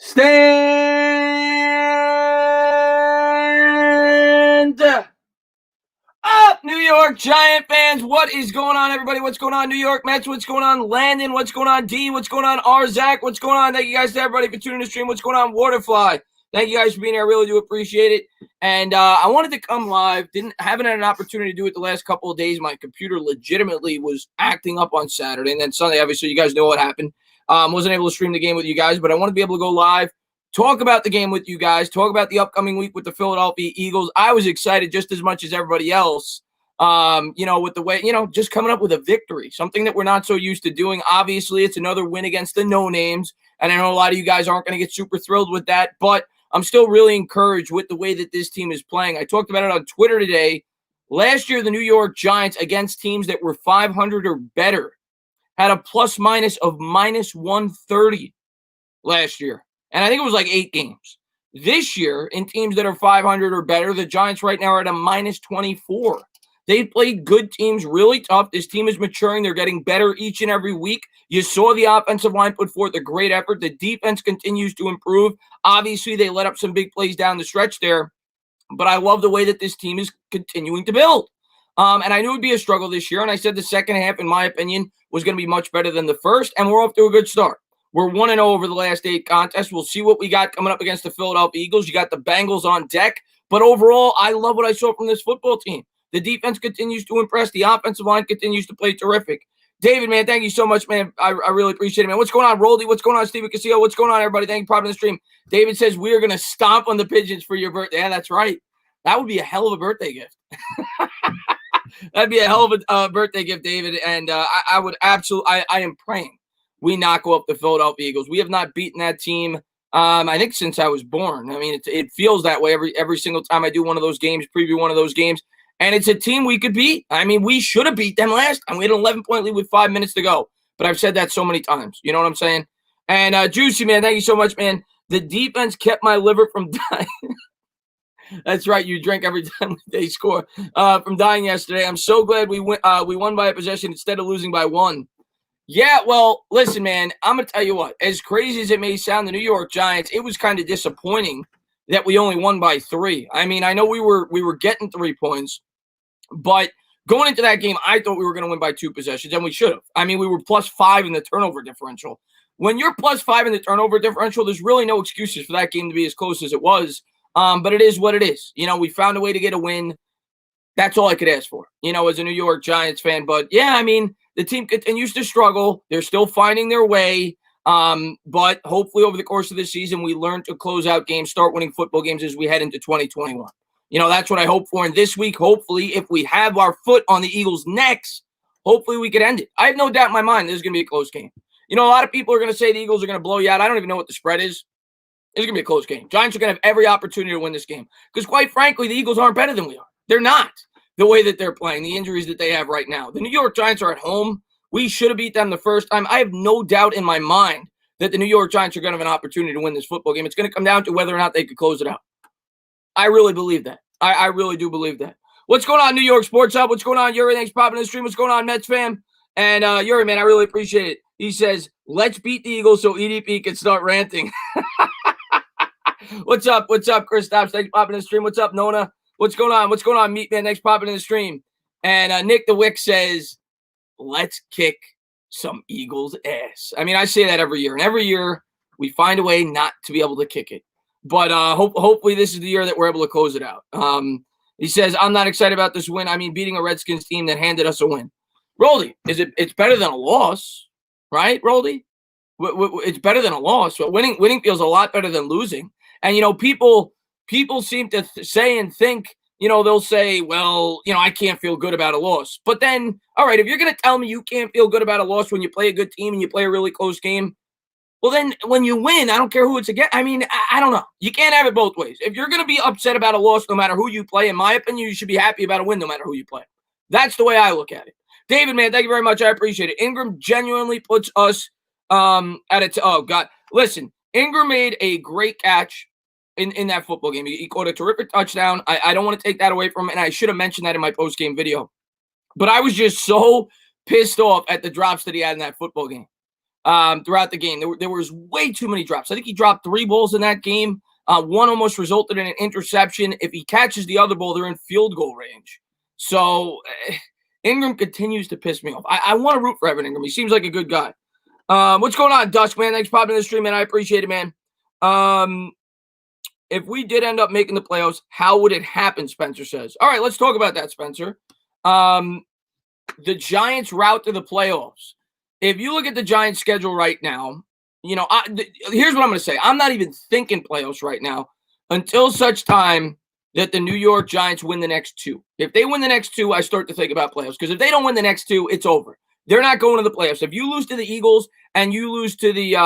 Stand up, New York Giant fans. What is going on, everybody? What's going on, New York Mets? What's going on, Landon? What's going on, D? What's going on, R? Zach? What's going on? Thank you guys to everybody for tuning in the stream. What's going on, Waterfly? Thank you guys for being here. I really do appreciate it. And I wanted to come live. Haven't had an opportunity to do it the last couple of days. My computer legitimately was acting up on Saturday. And then Sunday, obviously, you guys know what happened. Wasn't able to stream the game with you guys, but I want to be able to go live, talk about the game with you guys, talk about the upcoming week with the Philadelphia Eagles. I was excited just as much as everybody else, with the way, just coming up with a victory, something that we're not so used to doing. Obviously, it's another win against the no-names, and I know a lot of you guys aren't going to get super thrilled with that, but I'm still really encouraged with the way that this team is playing. I talked about it on Twitter today. Last year, the New York Giants, against teams that were 500 or better, had a plus-minus of minus 130 last year. And I think it was like 8 games. This year, in teams that are 500 or better, the Giants right now are at a minus 24. They played good teams really tough. This team is maturing. They're getting better each and every week. You saw the offensive line put forth a great effort. The defense continues to improve. Obviously, they let up some big plays down the stretch there. But I love the way that this team is continuing to build. And I knew it would be a struggle this year. And I said the second half, in my opinion, was going to be much better than the first. And we're off to a good start. We're 1-0 over the last 8 contests. We'll see what we got coming up against the Philadelphia Eagles. You got the Bengals on deck. But overall, I love what I saw from this football team. The defense continues to impress. The offensive line continues to play terrific. David, man, thank you so much, man. I really appreciate it, man. What's going on, Roldy? What's going on, Steven Casillo? What's going on, everybody? Thank you for popping in the stream. David says, we are going to stomp on the pigeons for your birthday. Yeah, that's right. That would be a hell of a birthday gift. That'd be a hell of a birthday gift, David. And I would absolutely, I am praying we not go up the Philadelphia Eagles. We have not beaten that team, I think, since I was born. I mean, it feels that way every single time I do one of those games, preview one of those games. And it's a team we could beat. I mean, we should have beat them last time. We had an 11-point lead with 5 minutes to go. But I've said that so many times. You know what I'm saying? And Juicy, man, thank you so much, man. The defense kept my liver from dying. That's right. You drink every time they score from dying yesterday. I'm so glad we won by a possession instead of losing by 1. Yeah, well, listen, man, I'm going to tell you what. As crazy as it may sound, the New York Giants, it was kind of disappointing that we only won by 3. I mean, I know we were getting 3 points, but going into that game, I thought we were going to win by 2 possessions, and we should have. I mean, we were plus 5 in the turnover differential. When you're plus 5 in the turnover differential, there's really no excuses for that game to be as close as it was. But it is what it is. We found a way to get a win. That's all I could ask for, as a New York Giants fan. But, yeah, I mean, the team continues to struggle. They're still finding their way. But hopefully over the course of the season, we learn to close out games, start winning football games as we head into 2021. That's what I hope for. And this week, hopefully, if we have our foot on the Eagles' necks, hopefully we could end it. I have no doubt in my mind this is going to be a close game. A lot of people are going to say the Eagles are going to blow you out. I don't even know what the spread is. It's going to be a close game. Giants are going to have every opportunity to win this game. Because quite frankly, the Eagles aren't better than we are. They're not. The way that they're playing, the injuries that they have right now. The New York Giants are at home. We should have beat them the first time. I have no doubt in my mind that the New York Giants are going to have an opportunity to win this football game. It's going to come down to whether or not they could close it out. I really believe that. I really do believe that. What's going on, New York Sports Hub? What's going on, Yuri? Thanks for popping in the stream. What's going on, Mets fam? And Yuri, man, I really appreciate it. He says, let's beat the Eagles so EDP can start ranting. What's up? What's up, Chris Stops? Thanks for popping in the stream. What's up, Nona? What's going on? What's going on, Meat Man? Thanks for popping in the stream. And Nick the Wick says, let's kick some Eagles ass. I mean, I say that every year. And every year, we find a way not to be able to kick it. But hopefully this is the year that we're able to close it out. He says, I'm not excited about this win. I mean, beating a Redskins team that handed us a win. Roldy, it's better than a loss, right, Roldy? It's better than a loss. But winning feels a lot better than losing. And, people seem to say and think, they'll say, well, I can't feel good about a loss. But then, all right, if you're going to tell me you can't feel good about a loss when you play a good team and you play a really close game, well, then when you win, I don't care who it's against. I mean, I don't know. You can't have it both ways. If you're going to be upset about a loss no matter who you play, in my opinion, you should be happy about a win no matter who you play. That's the way I look at it. David, man, thank you very much. I appreciate it. Ingram genuinely puts us at it. Oh, God. Listen, Ingram made a great catch in that football game. He caught a terrific touchdown. I don't want to take that away from him, and I should have mentioned that in my post-game video. But I was just so pissed off at the drops that he had in that football game. throughout the game. There was way too many drops. I think he dropped 3 balls in that game. One almost resulted in an interception. If he catches the other ball, they're in field goal range. So Ingram continues to piss me off. I want to root for Evan Ingram. He seems like a good guy. What's going on, Dusk, man? Thanks for popping in the stream, man. I appreciate it, man. If we did end up making the playoffs, how would it happen, Spencer says. All right, let's talk about that, Spencer. The Giants' route to the playoffs. If you look at the Giants' schedule right now, here's what I'm going to say. I'm not even thinking playoffs right now until such time that the New York Giants win the next 2. If they win the next 2, I start to think about playoffs. Because if they don't win the next 2, it's over. They're not going to the playoffs. If you lose to the Eagles and you lose to the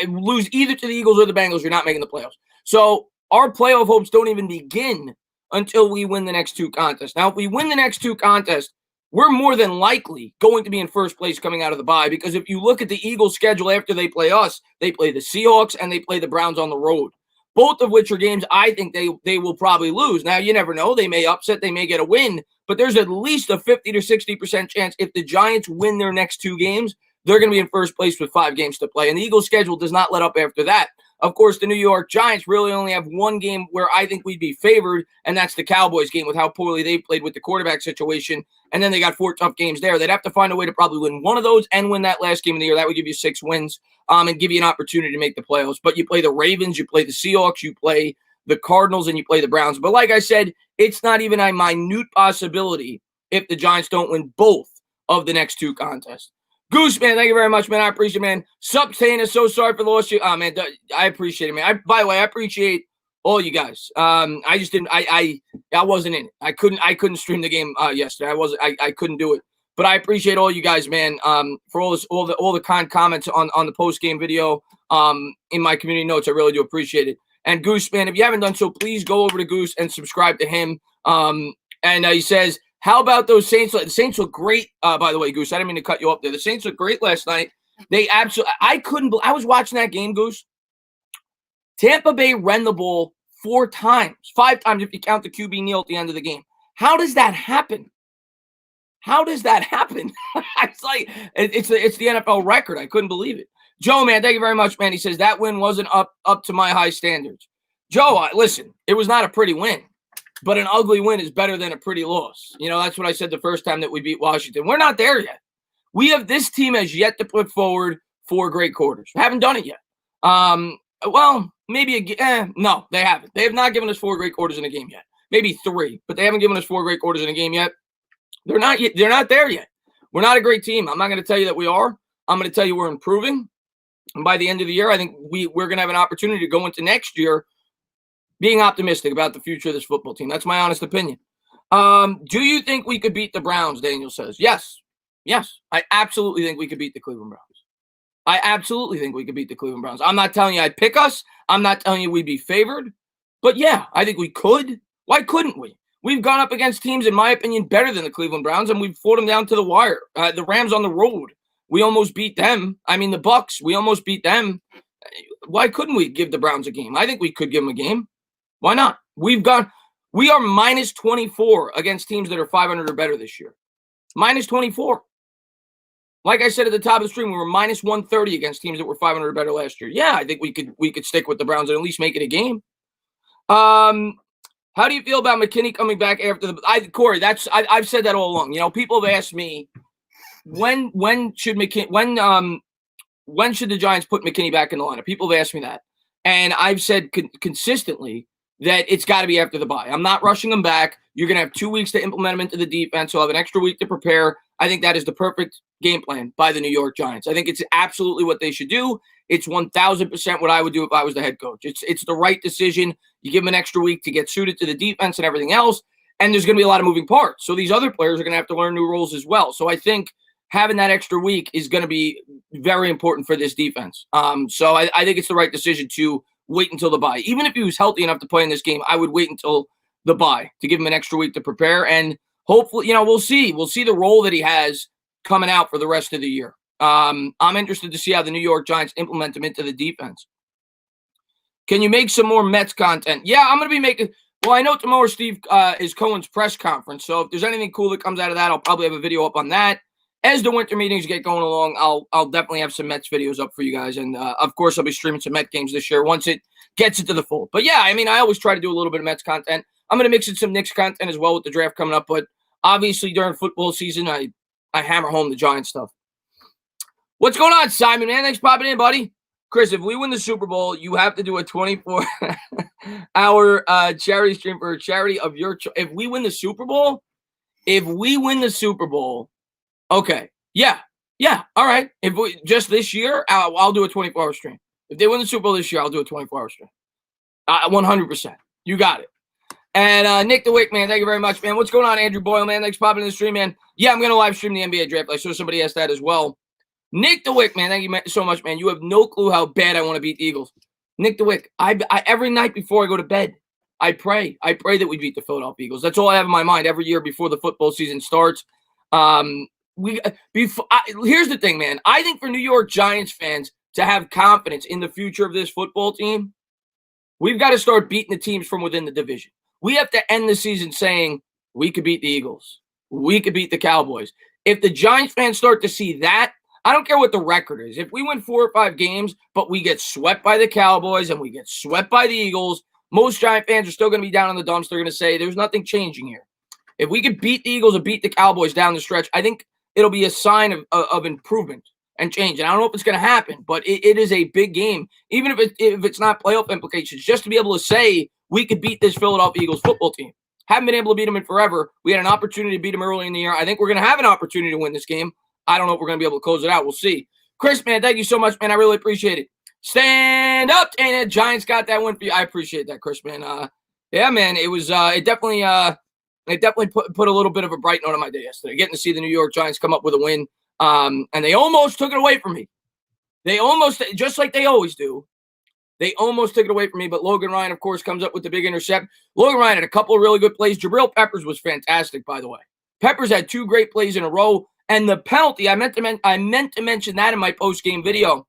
lose either to the Eagles or the Bengals, you're not making the playoffs. So our playoff hopes don't even begin until we win the next 2 contests. Now, if we win the next 2 contests, we're more than likely going to be in first place coming out of the bye, because if you look at the Eagles' schedule after they play us, they play the Seahawks and they play the Browns on the road, both of which are games I think they will probably lose. Now, you never know. They may upset. They may get a win, but there's at least a 50 to 60% chance if the Giants win their next 2 games, they're going to be in first place with 5 games to play. And the Eagles' schedule does not let up after that. Of course, the New York Giants really only have 1 game where I think we'd be favored, and that's the Cowboys game with how poorly they played with the quarterback situation. And then they got 4 tough games there. They'd have to find a way to probably win one of those and win that last game of the year. That would give you 6 wins and give you an opportunity to make the playoffs. But you play the Ravens, you play the Seahawks, you play the Cardinals, and you play the Browns. But like I said, it's not even a minute possibility if the Giants don't win both of the next 2 contests. Goose, man, thank you very much, man. I appreciate it, man. Subtain is so sorry for the loss. Oh, man, I appreciate it, man. By the way, I appreciate all you guys. I just didn't. I wasn't in it. I couldn't stream the game yesterday. I couldn't do it. But I appreciate all you guys, man. For all the kind comments on the post game video. In my community notes, I really do appreciate it. And Goose, man, if you haven't done so, please go over to Goose and subscribe to him. And he says, how about those Saints? The Saints look great, by the way, Goose. I didn't mean to cut you up there. The Saints look great last night. They absolutely – I was watching that game, Goose. Tampa Bay ran the ball 4 times, 5 times if you count the QB kneel at the end of the game. How does that happen? How does that happen? It's like it's the NFL record. I couldn't believe it. Joe, man, thank you very much, man. He says that win wasn't up to my high standards. Joe, listen, it was not a pretty win. But an ugly win is better than a pretty loss. That's what I said the first time that we beat Washington. We're not there yet. This team has yet to put forward 4 great quarters. We haven't done it yet. Well, maybe no, they haven't. They have not given us 4 great quarters in a game yet. Maybe 3, but they haven't given us 4 great quarters in a game yet. They're not there yet. We're not a great team. I'm not going to tell you that we are. I'm going to tell you we're improving. And by the end of the year, I think we're going to have an opportunity to go into next year being optimistic about the future of this football team. That's my honest opinion. Do you think we could beat the Browns, Daniel says? Yes. Yes. I absolutely think we could beat the Cleveland Browns. I absolutely think we could beat the Cleveland Browns. I'm not telling you I'd pick us. I'm not telling you we'd be favored. But yeah, I think we could. Why couldn't we? We've gone up against teams, in my opinion, better than the Cleveland Browns, and we've fought them down to the wire. The Rams on the road, we almost beat them. I mean, the Bucks, we almost beat them. Why couldn't we give the Browns a game? I think we could give them a game. Why not? We are minus 24 against teams that are 500 or better this year. Minus 24. Like I said at the top of the stream, we were minus 130 against teams that were 500 or better last year. Yeah, I think we could stick with the Browns and at least make it a game. How do you feel about McKinney coming back after Corey? I've said that all along. People have asked me when should the Giants put McKinney back in the lineup? People have asked me that, and I've said consistently that it's got to be after the bye. I'm not rushing him back. You're going to have 2 weeks to implement him into the defense. He'll have an extra week to prepare. I think that is the perfect game plan by the New York Giants. I think it's absolutely what they should do. It's 1,000% what I would do if I was the head coach. It's the right decision. You give him an extra week to get suited to the defense and everything else, and there's going to be a lot of moving parts. So these other players are going to have to learn new roles as well. So I think having that extra week is going to be very important for this defense. So I think it's the right decision to wait until the bye. Even if he was healthy enough to play in this game, I would wait until the bye to give him an extra week to prepare. And hopefully, we'll see. We'll see the role that he has coming out for the rest of the year. I'm interested to see how the New York Giants implement him into the defense. Can you make some more Mets content? Yeah, I'm going to be making – well, I know tomorrow, Steve, is Cohen's press conference. So if there's anything cool that comes out of that, I'll probably have a video up on that. as the winter meetings get going along, I'll definitely have some Mets videos up for you guys. And, of course, I'll be streaming some Met games this year once it gets into the fold. But, yeah, I mean, I always try to do a little bit of Mets content. I'm going to mix in some Knicks content as well with the draft coming up. But, obviously, during football season, I hammer home the Giants stuff. What's going on, Simon, man? Thanks for popping in, buddy. Chris, if we win the Super Bowl, you have to do a 24-hour charity stream for a charity of your choice. If we win the Super Bowl, okay, yeah, all right. If we just this year, I'll do a 24-hour stream. If they win the Super Bowl this year, I'll do a 24-hour stream. 100%. You got it. And Nick the Wick, man, thank you very much, man. What's going on, Andrew Boyle, man? Thanks for popping in the stream, man. Yeah, I'm going to live stream the NBA draft. I saw somebody ask that as well. Nick the Wick, man, thank you so much, man. You have no clue how bad I want to beat the Eagles. Nick the Wick, I every night before I go to bed, I pray that we beat the Philadelphia Eagles. That's all I have in my mind every year before the football season starts. Here's the thing, man. I think for New York Giants fans to have confidence in the future of this football team, we've got to start beating the teams from within the division. We have to end the season saying we could beat the Eagles. We could beat the Cowboys. If the Giants fans start to see that, I don't care what the record is. If we win 4 or 5 games, but we get swept by the Cowboys and we get swept by the Eagles, most Giant fans are still going to be down in the dumps. They're going to say there's nothing changing here. If we could beat the Eagles and beat the Cowboys down the stretch, I think it'll be a sign of improvement and change. And I don't know if it's going to happen, but it is a big game. Even if it's not playoff implications, just to be able to say we could beat this Philadelphia Eagles football team. Haven't been able to beat them in forever. We had an opportunity to beat them early in the year. I think we're going to have an opportunity to win this game. I don't know if we're going to be able to close it out. We'll see. Chris, man, thank you so much, man. I really appreciate it. Stand up, and Giants got that one for you. I appreciate that, Chris, man. Yeah, man, it was it definitely put a little bit of a bright note on my day yesterday. Getting to see the New York Giants come up with a win, and they almost took it away from me. They almost, just like they always do, they almost took it away from me. But Logan Ryan, of course, comes up with the big intercept. Logan Ryan had a couple of really good plays. Jabril Peppers was fantastic, by the way. Peppers had 2 great plays in a row. And the penalty, I meant to mention that in my post-game video.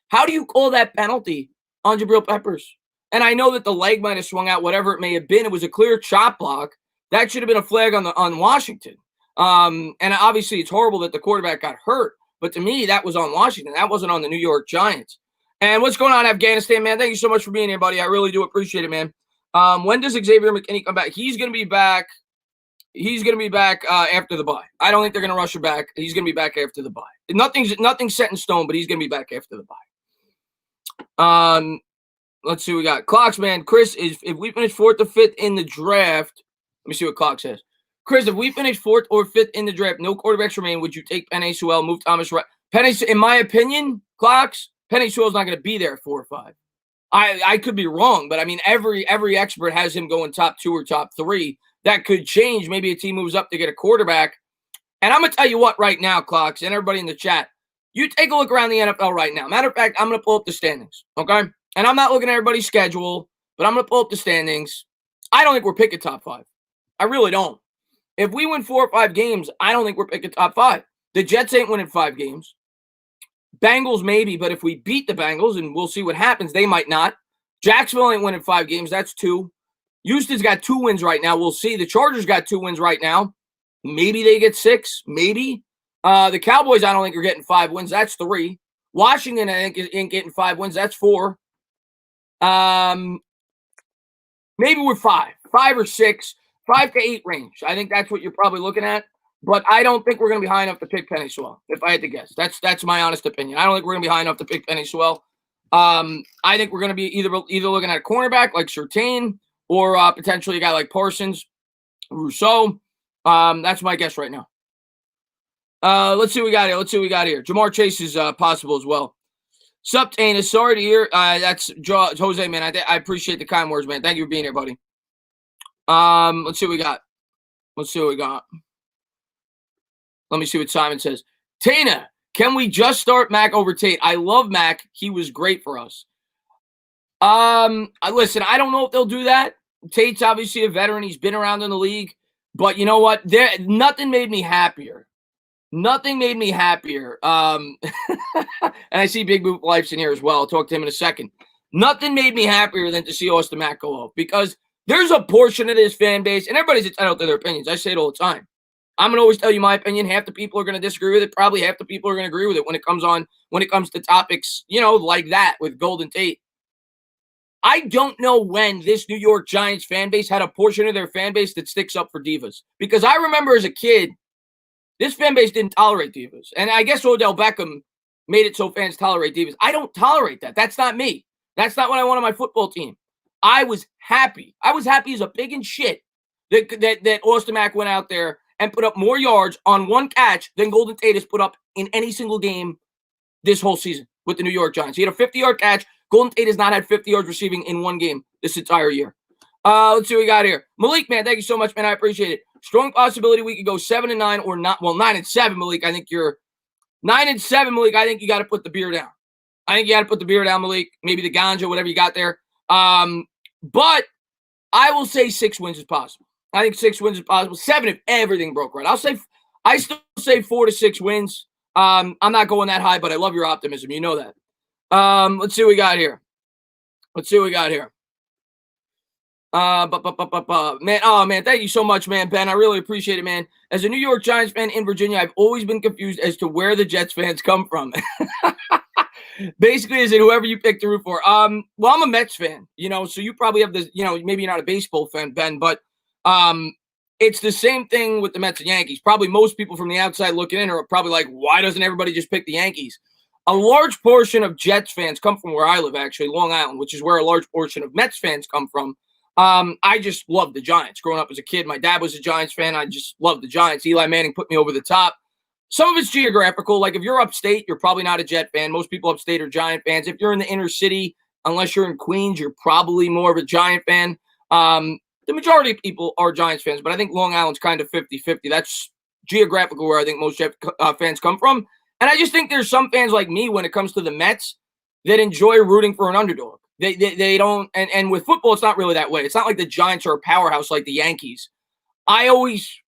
How do you call that penalty on Jabril Peppers? And I know that the leg might have swung out, whatever it may have been. It was a clear chop block. That should have been a flag on Washington. And obviously it's horrible that the quarterback got hurt. But to me, that was on Washington. That wasn't on the New York Giants. And what's going on, Afghanistan, man? Thank you so much for being here, buddy. I really do appreciate it, man. When does Xavier McKinney come back? He's going to be back. He's going to be back after the bye. I don't think they're going to rush him back. He's going to be back after the bye. Nothing's set in stone, but he's going to be back after the bye. Let's see what we got. Clocks, man. Chris, if we finish 4th or 5th in the draft, let me see what Clock says. Chris, if we finish 4th or 5th in the draft, no quarterbacks remain, would you take Penei Sewell, move Thomas Wright? In my opinion, Clocks, Penei Sewell's not going to be there at 4 or 5. I could be wrong, but I mean, every expert has him going top 2 or top 3. That could change. Maybe a team moves up to get a quarterback. And I'm going to tell you what right now, Clocks, and everybody in the chat, you take a look around the NFL right now. Matter of fact, I'm going to pull up the standings, okay? And I'm not looking at everybody's schedule, but I'm going to pull up the standings. I don't think we're picking top 5. I really don't. If we win 4 or 5 games, I don't think we're picking top 5. The Jets ain't winning 5 games. Bengals maybe, but if we beat the Bengals, and we'll see what happens, they might not. Jacksonville ain't winning 5 games. That's 2. Houston's got 2 wins right now. We'll see. The Chargers got 2 wins right now. Maybe they get 6. Maybe. The Cowboys, I don't think are getting 5 wins. That's 3. Washington, I think, ain't getting 5 wins. That's 4. Maybe we're 5. 5 or 6. 5 to 8 range. I think that's what you're probably looking at. But I don't think we're going to be high enough to pick Penei Sewell, if I had to guess. That's my honest opinion. I don't think we're going to be high enough to pick Penei Sewell. I think we're going to be either looking at a cornerback like Surtain, or potentially a guy like Parsons, Rousseau. That's my guess right now. Let's see what we got here. Jamar Chase is possible as well. Sup, Tana. Sorry to hear. That's Jose, man. I appreciate the kind words, man. Thank you for being here, buddy. Let's see what we got. Let me see what Simon says. Tana, can we just start Mac over Tate? I love Mac. He was great for us. Listen, I don't know if they'll do that. Tate's obviously a veteran. He's been around in the league. But you know what? Nothing made me happier. And I see Big Boot Life's in here as well. I'll talk to him in a second. Nothing made me happier than to see Austin Mack go off, because there's a portion of this fan base, and everybody's entitled to their opinions. I say it all the time. I'm gonna always tell you my opinion. Half the people are gonna disagree with it. Probably half the people are gonna agree with it when it comes to topics, like that with Golden Tate. I don't know when this New York Giants fan base had a portion of their fan base that sticks up for divas. Because I remember as a kid, this fan base didn't tolerate divas. And I guess Odell Beckham made it so fans tolerate divas. I don't tolerate that. That's not me. That's not what I want on my football team. I was happy. I was happy as a pig in shit that Austin Mack went out there and put up more yards on one catch than Golden Tate has put up in any single game this whole season with the New York Giants. He had a 50-yard catch. Golden Tate has not had 50 yards receiving in one game this entire year. Let's see what we got here. Malik, man, thank you so much, man. I appreciate it. Strong possibility we could go 7-9 or not. Well, 9-7, Malik. I think you're 9-7, Malik. I think you got to put the beer down. Malik. Maybe the ganja, whatever you got there. But I will say 6 wins is possible. I think 6 wins is possible. 7 if everything broke right. I still say 4 to 6 wins. I'm not going that high, but I love your optimism. You know that. Let's see what we got here. Man, oh man, thank you so much, man, Ben. I really appreciate it, man. As a New York Giants fan in Virginia, I've always been confused as to where the Jets fans come from. Basically, is it whoever you pick to root for? Well, I'm a Mets fan, so you probably have this, maybe you're not a baseball fan, Ben, but it's the same thing with the Mets and Yankees. Probably most people from the outside looking in are probably like, why doesn't everybody just pick the Yankees? A large portion of Jets fans come from where I live, actually, Long Island, which is where a large portion of Mets fans come from. I just love the Giants. Growing up as a kid, my dad was a Giants fan. I just loved the Giants. Eli Manning put me over the top. Some of it's geographical. Like if you're upstate, you're probably not a Jet fan. Most people upstate are Giant fans. If you're in the inner city, unless you're in Queens, you're probably more of a Giant fan. The majority of people are Giants fans, but I think Long Island's kind of 50-50. That's geographical where I think most Jet fans come from. And I just think there's some fans like me when it comes to the Mets that enjoy rooting for an underdog. They don't, and with football, it's not really that way. It's not like the Giants are a powerhouse like the Yankees. I always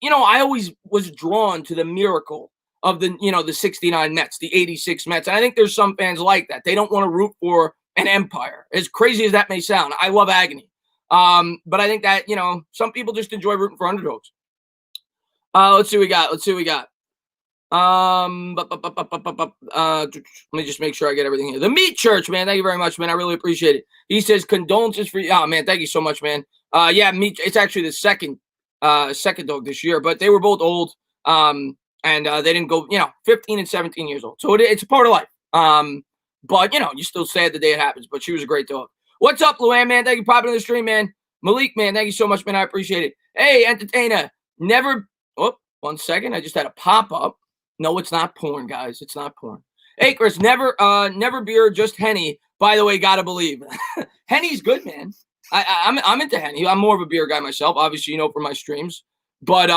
was drawn to the miracle of the 69 Mets, the 86 Mets. And I think there's some fans like that. They don't want to root for an empire. As crazy as that may sound, I love agony. But I think that, some people just enjoy rooting for underdogs. Let's see what we got. Let me just make sure I get everything here. The Meat Church, man. Thank you very much, man. I really appreciate it. He says condolences for you. Oh, man. Thank you so much, man. Meat. It's actually the second dog this year, but they were both old. And they didn't go, 15 and 17 years old. So it's a part of life. But you're still sad the day it happens, but she was a great dog. What's up, Luann, man? Thank you for popping in the stream, man. Malik, man. Thank you so much, man. I appreciate it. Hey, entertainer. One second. I just had a pop-up. No, it's not porn, guys. It's not porn. Hey, Chris, never beer, just Henny. By the way, gotta believe. Henny's good, man. I'm into Henny. I'm more of a beer guy myself, obviously, from my streams. But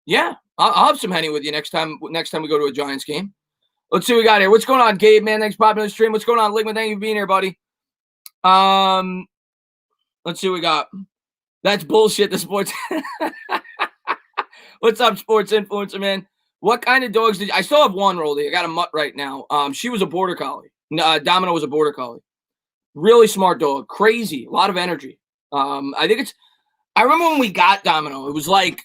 yeah, I'll have some Henny with you next time we go to a Giants game. Let's see what we got here. What's going on, Gabe, man? Thanks for popping in the stream. What's going on, Ligma? Thank you for being here, buddy. Let's see what we got. That's bullshit, the sports. What's up, sports influencer, man? What kind of dogs I still have one, Roldy. I got a mutt right now. She was a border collie. Domino was a border collie. Really smart dog. Crazy. A lot of energy. I remember when we got Domino, it was like,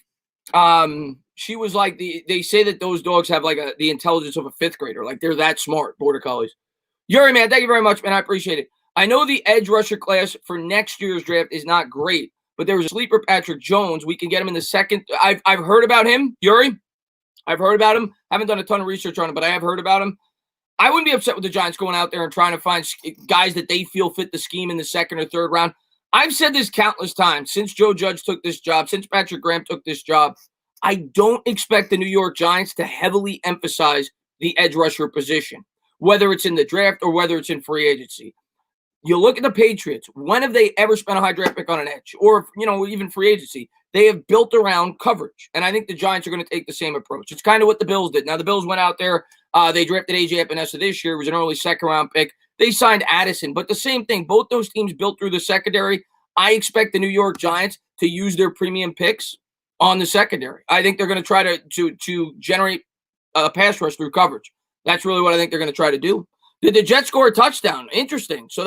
she was like they say that those dogs have like the intelligence of a 5th grader. Like they're that smart, border collies. Yuri, man, thank you very much, man. I appreciate it. I know the edge rusher class for next year's draft is not great, but there was a sleeper, Patrick Jones. We can get him in the second. I've heard about him, Yuri. I've heard about him. I haven't done a ton of research on him, but I have heard about him. I wouldn't be upset with the Giants going out there and trying to find guys that they feel fit the scheme in the 2nd or 3rd round. I've said this countless times since Joe Judge took this job, since Patrick Graham took this job. I don't expect the New York Giants to heavily emphasize the edge rusher position, whether it's in the draft or whether it's in free agency. You look at the Patriots. When have they ever spent a high draft pick on an edge or, even free agency? They have built around coverage, and I think the Giants are going to take the same approach. It's kind of what the Bills did. Now, the Bills went out there. They drafted A.J. Epinesa this year. It was an early 2nd-round pick. They signed Addison, but the same thing. Both those teams built through the secondary. I expect the New York Giants to use their premium picks on the secondary. I think they're going to try to generate a pass rush through coverage. That's really what I think they're going to try to do. Did the Jets score a touchdown? Interesting. So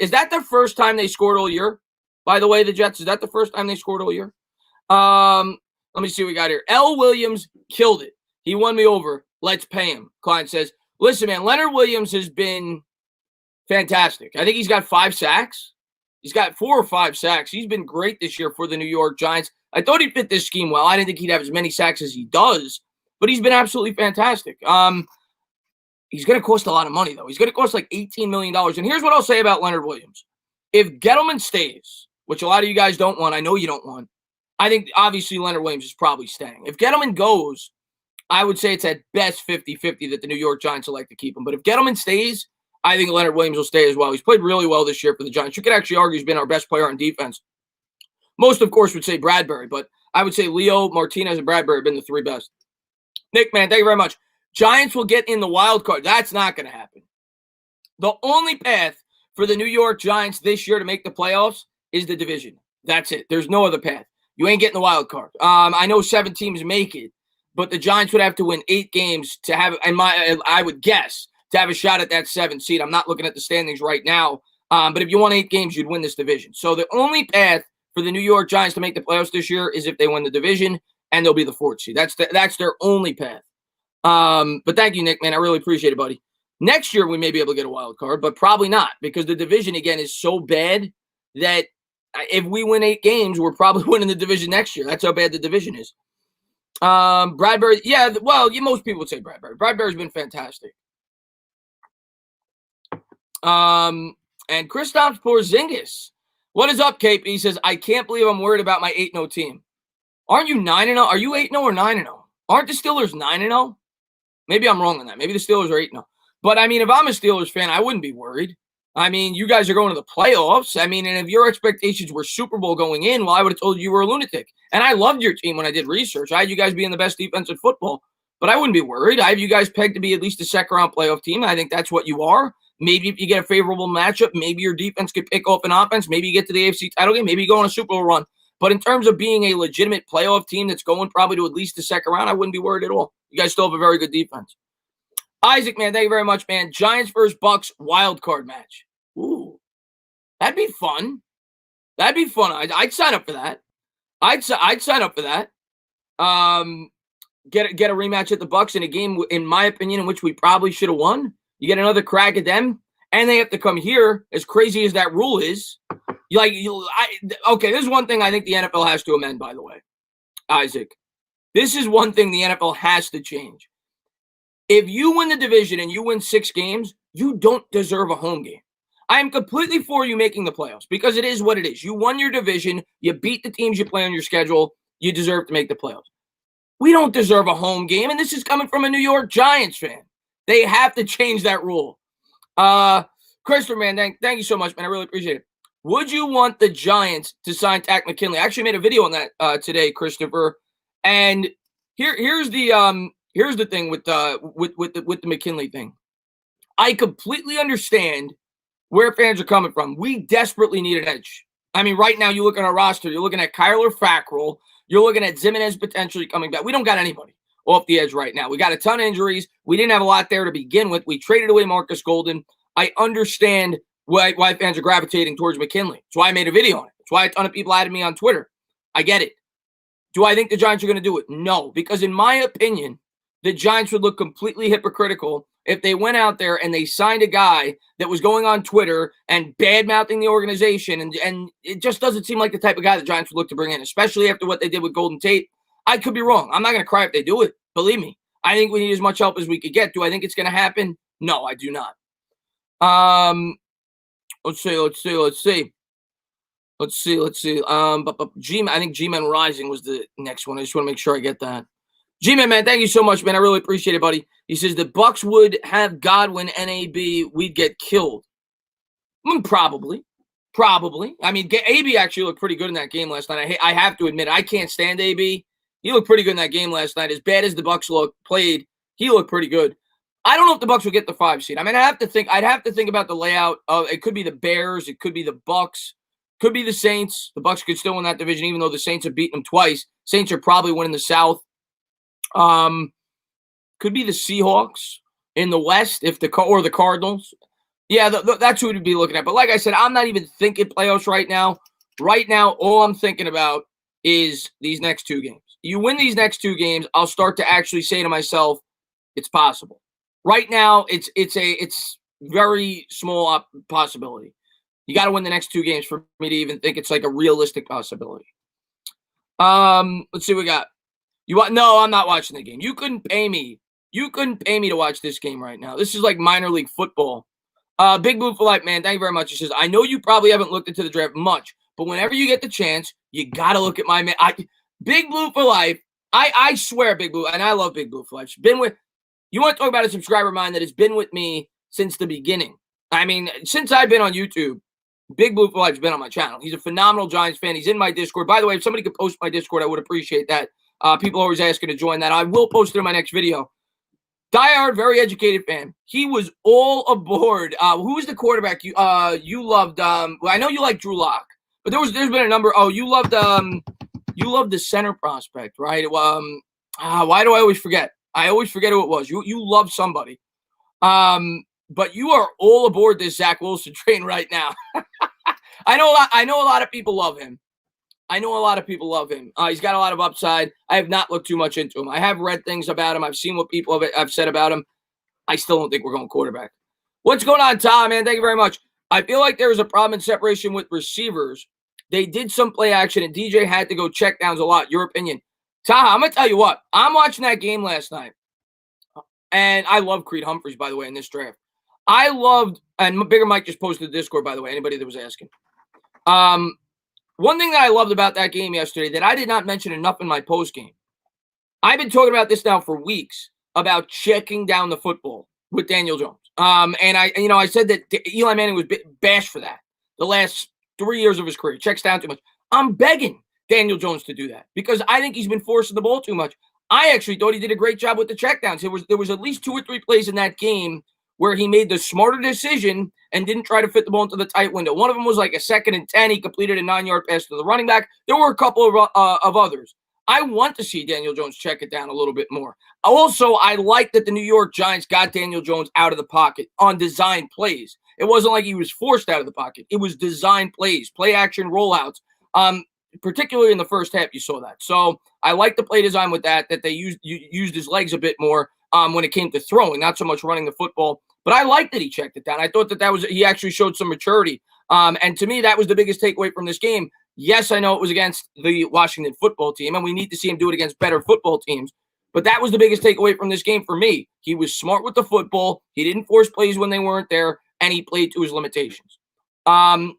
is that the first time they scored all year? By the way, the Jets, is that the first time they scored all year? Let me see what we got here. L. Williams killed it. He won me over. Let's pay him. Client says, listen, man, Leonard Williams has been fantastic. I think he's got 5 sacks. He's got 4 or 5 sacks. He's been great this year for the New York Giants. I thought he'd fit this scheme well. I didn't think he'd have as many sacks as he does, but he's been absolutely fantastic. He's going to cost a lot of money, though. He's going to cost like $18 million. And here's what I'll say about Leonard Williams. If Gettleman stays, which a lot of you guys don't want, I know you don't want, I think obviously Leonard Williams is probably staying. If Gettleman goes, I would say it's at best 50-50 that the New York Giants will like to keep him. But if Gettleman stays, I think Leonard Williams will stay as well. He's played really well this year for the Giants. You could actually argue he's been our best player on defense. Most, of course, would say Bradbury, but I would say Leo, Martinez, and Bradbury have been the 3 best. Nick, man, thank you very much. Giants will get in the wild card. That's not going to happen. The only path for the New York Giants this year to make the playoffs is the division. That's it. There's no other path. You ain't getting the wild card. I know 7 teams make it, but the Giants would have to win 8 games to have, I would guess, to have a shot at that 7th seed. I'm not looking at the standings right now, but if you won 8 games, you'd win this division. So the only path for the New York Giants to make the playoffs this year is if they win the division, and they'll be the 4th seed. That's their only path. But thank you, Nick, man. I really appreciate it, buddy. Next year, we may be able to get a wild card, but probably not, because the division, again, is so bad that if we win 8 games, we're probably winning the division next year. That's how bad the division is. Bradbury, yeah, well, most people would say Bradbury. Bradbury's been fantastic. And Kristaps Porzingis. What is up, Cape? He says, I can't believe I'm worried about my 8-0 team. Aren't you 9-0? Are you 8-0 or 9-0? Aren't the Steelers 9-0? Maybe I'm wrong on that. Maybe the Steelers are 8-0. But, I mean, if I'm a Steelers fan, I wouldn't be worried. I mean, you guys are going to the playoffs. I mean, and if your expectations were Super Bowl going in, well, I would have told you were a lunatic. And I loved your team when I did research. I had you guys being the best defense in football. But I wouldn't be worried. I have you guys pegged to be at least a second-round playoff team. I think that's what you are. Maybe if you get a favorable matchup, maybe your defense could pick off an offense. Maybe you get to the AFC title game. Maybe you go on a Super Bowl run. But in terms of being a legitimate playoff team that's going probably to at least the second round, I wouldn't be worried at all. You guys still have a very good defense. Isaac, man, thank you very much, man. Giants versus Bucks wild card match. Ooh, that'd be fun. That'd be fun. I'd sign up for that. I'd sign up for that. Get a rematch at the Bucks in a game, in my opinion, in which we probably should have won. You get another crack at them, and they have to come here. As crazy as that rule is, okay. This is one thing I think the NFL has to amend. By the way, Isaac, this is one thing the NFL has to change. If you win the division and you win 6 games, you don't deserve a home game. I am completely for you making the playoffs because it is what it is. You won your division. You beat the teams you play on your schedule. You deserve to make the playoffs. We don't deserve a home game, and this is coming from a New York Giants fan. They have to change that rule. Christopher, man, thank you so much, man. I really appreciate it. Would you want the Giants to sign Takk McKinley? I actually made a video on that today, Christopher. And here's the thing with the McKinley thing. I completely understand where fans are coming from. We desperately need an edge. I mean, right now you look at our roster. You're looking at Kyler Fackrell. You're looking at Zimenez potentially coming back. We don't got anybody off the edge right now. We got a ton of injuries. We didn't have a lot there to begin with. We traded away Marcus Golden. I understand why fans are gravitating towards McKinley. That's why I made a video on it. That's why a ton of people added me on Twitter. I get it. Do I think the Giants are going to do it? No, because in my opinion, the Giants would look completely hypocritical if they went out there and they signed a guy that was going on Twitter and bad-mouthing the organization, and it just doesn't seem like the type of guy the Giants would look to bring in, especially after what they did with Golden Tate. I could be wrong. I'm not going to cry if they do it. Believe me. I think we need as much help as we could get. Do I think it's going to happen? No, I do not. Let's see. I think G-Man Rising was the next one. I just want to make sure I get that. G-Man, man, thank you so much, man. I really appreciate it, buddy. He says the Bucks would have Godwin, NAB, we'd get killed. Probably. I mean, AB actually looked pretty good in that game last night. I have to admit, I can't stand AB. He looked pretty good in that game last night. As bad as the Bucks played, he looked pretty good. I don't know if the Bucks will get the 5 seed. I mean, I'd have to think about the layout of it. Could be the Bears, it could be the Bucks, could be the Saints. The Bucks could still win that division, even though the Saints have beaten them twice. Saints are probably winning the South. Could be the Seahawks in the West or the Cardinals. Yeah, that's who we'd be looking at. But like I said, I'm not even thinking playoffs right now. Right now, all I'm thinking about is these next 2 games. You win these next 2 games, I'll start to actually say to myself, it's possible. Right now, it's very small possibility. You got to win the next 2 games for me to even think it's like a realistic possibility. Let's see what we got. No, I'm not watching the game. You couldn't pay me. You couldn't pay me to watch this game right now. This is like minor league football. Big Blue for Life, man. Thank you very much. He says, I know you probably haven't looked into the draft much, but whenever you get the chance, you got to look at my man. Big Blue for Life. I swear, Big Blue, and I love Big Blue for Life. You want to talk about a subscriber of mine that has been with me since the beginning. I mean, since I've been on YouTube, Big Blue for Life's been on my channel. He's a phenomenal Giants fan. He's in my Discord. By the way, if somebody could post my Discord, I would appreciate that. People are always asking to join that. I will post it in my next video. Diehard, very educated fan. He was all aboard. Who was the quarterback you loved? Well, I know you like Drew Lock, but there's been a number. Oh, you loved the center prospect, right? Why do I always forget? I always forget who it was. You love somebody. But you are all aboard this Zach Wilson train right now. I know a lot of people love him. He's got a lot of upside. I have not looked too much into him. I have read things about him. I've seen what people have said about him. I still don't think we're going quarterback. What's going on, Tom, man? Thank you very much. I feel like there was a problem in separation with receivers. They did some play action, and DJ had to go check downs a lot. Your opinion. Taha, I'm going to tell you what. I'm watching that game last night, and I love Creed Humphreys, by the way, in this draft. I loved, and Bigger Mike just posted the Discord, by the way, anybody that was asking. One thing that I loved about that game yesterday that I did not mention enough in my post game, I've been talking about this now for weeks, about checking down the football with Daniel Jones. And I said that Eli Manning was bashed for that the last 3 years of his career. Checks down too much. I'm begging Daniel Jones to do that because I think he's been forcing the ball too much. I actually thought he did a great job with the checkdowns. There was at least 2 or 3 plays in that game where he made the smarter decision and didn't try to fit the ball into the tight window. One of them was like a 2nd and 10. He completed a 9-yard pass to the running back. There were a couple of others. I want to see Daniel Jones check it down a little bit more. Also, I like that the New York Giants got Daniel Jones out of the pocket on design plays. It wasn't like he was forced out of the pocket. It was design plays, play action rollouts. Particularly in the first half, you saw that. So I like the play design with that they used his legs a bit more when it came to throwing, not so much running the football. But I liked that he checked it down. I thought he actually showed some maturity. And to me, that was the biggest takeaway from this game. Yes, I know it was against the Washington football team, and we need to see him do it against better football teams. But that was the biggest takeaway from this game for me. He was smart with the football. He didn't force plays when they weren't there, and he played to his limitations. And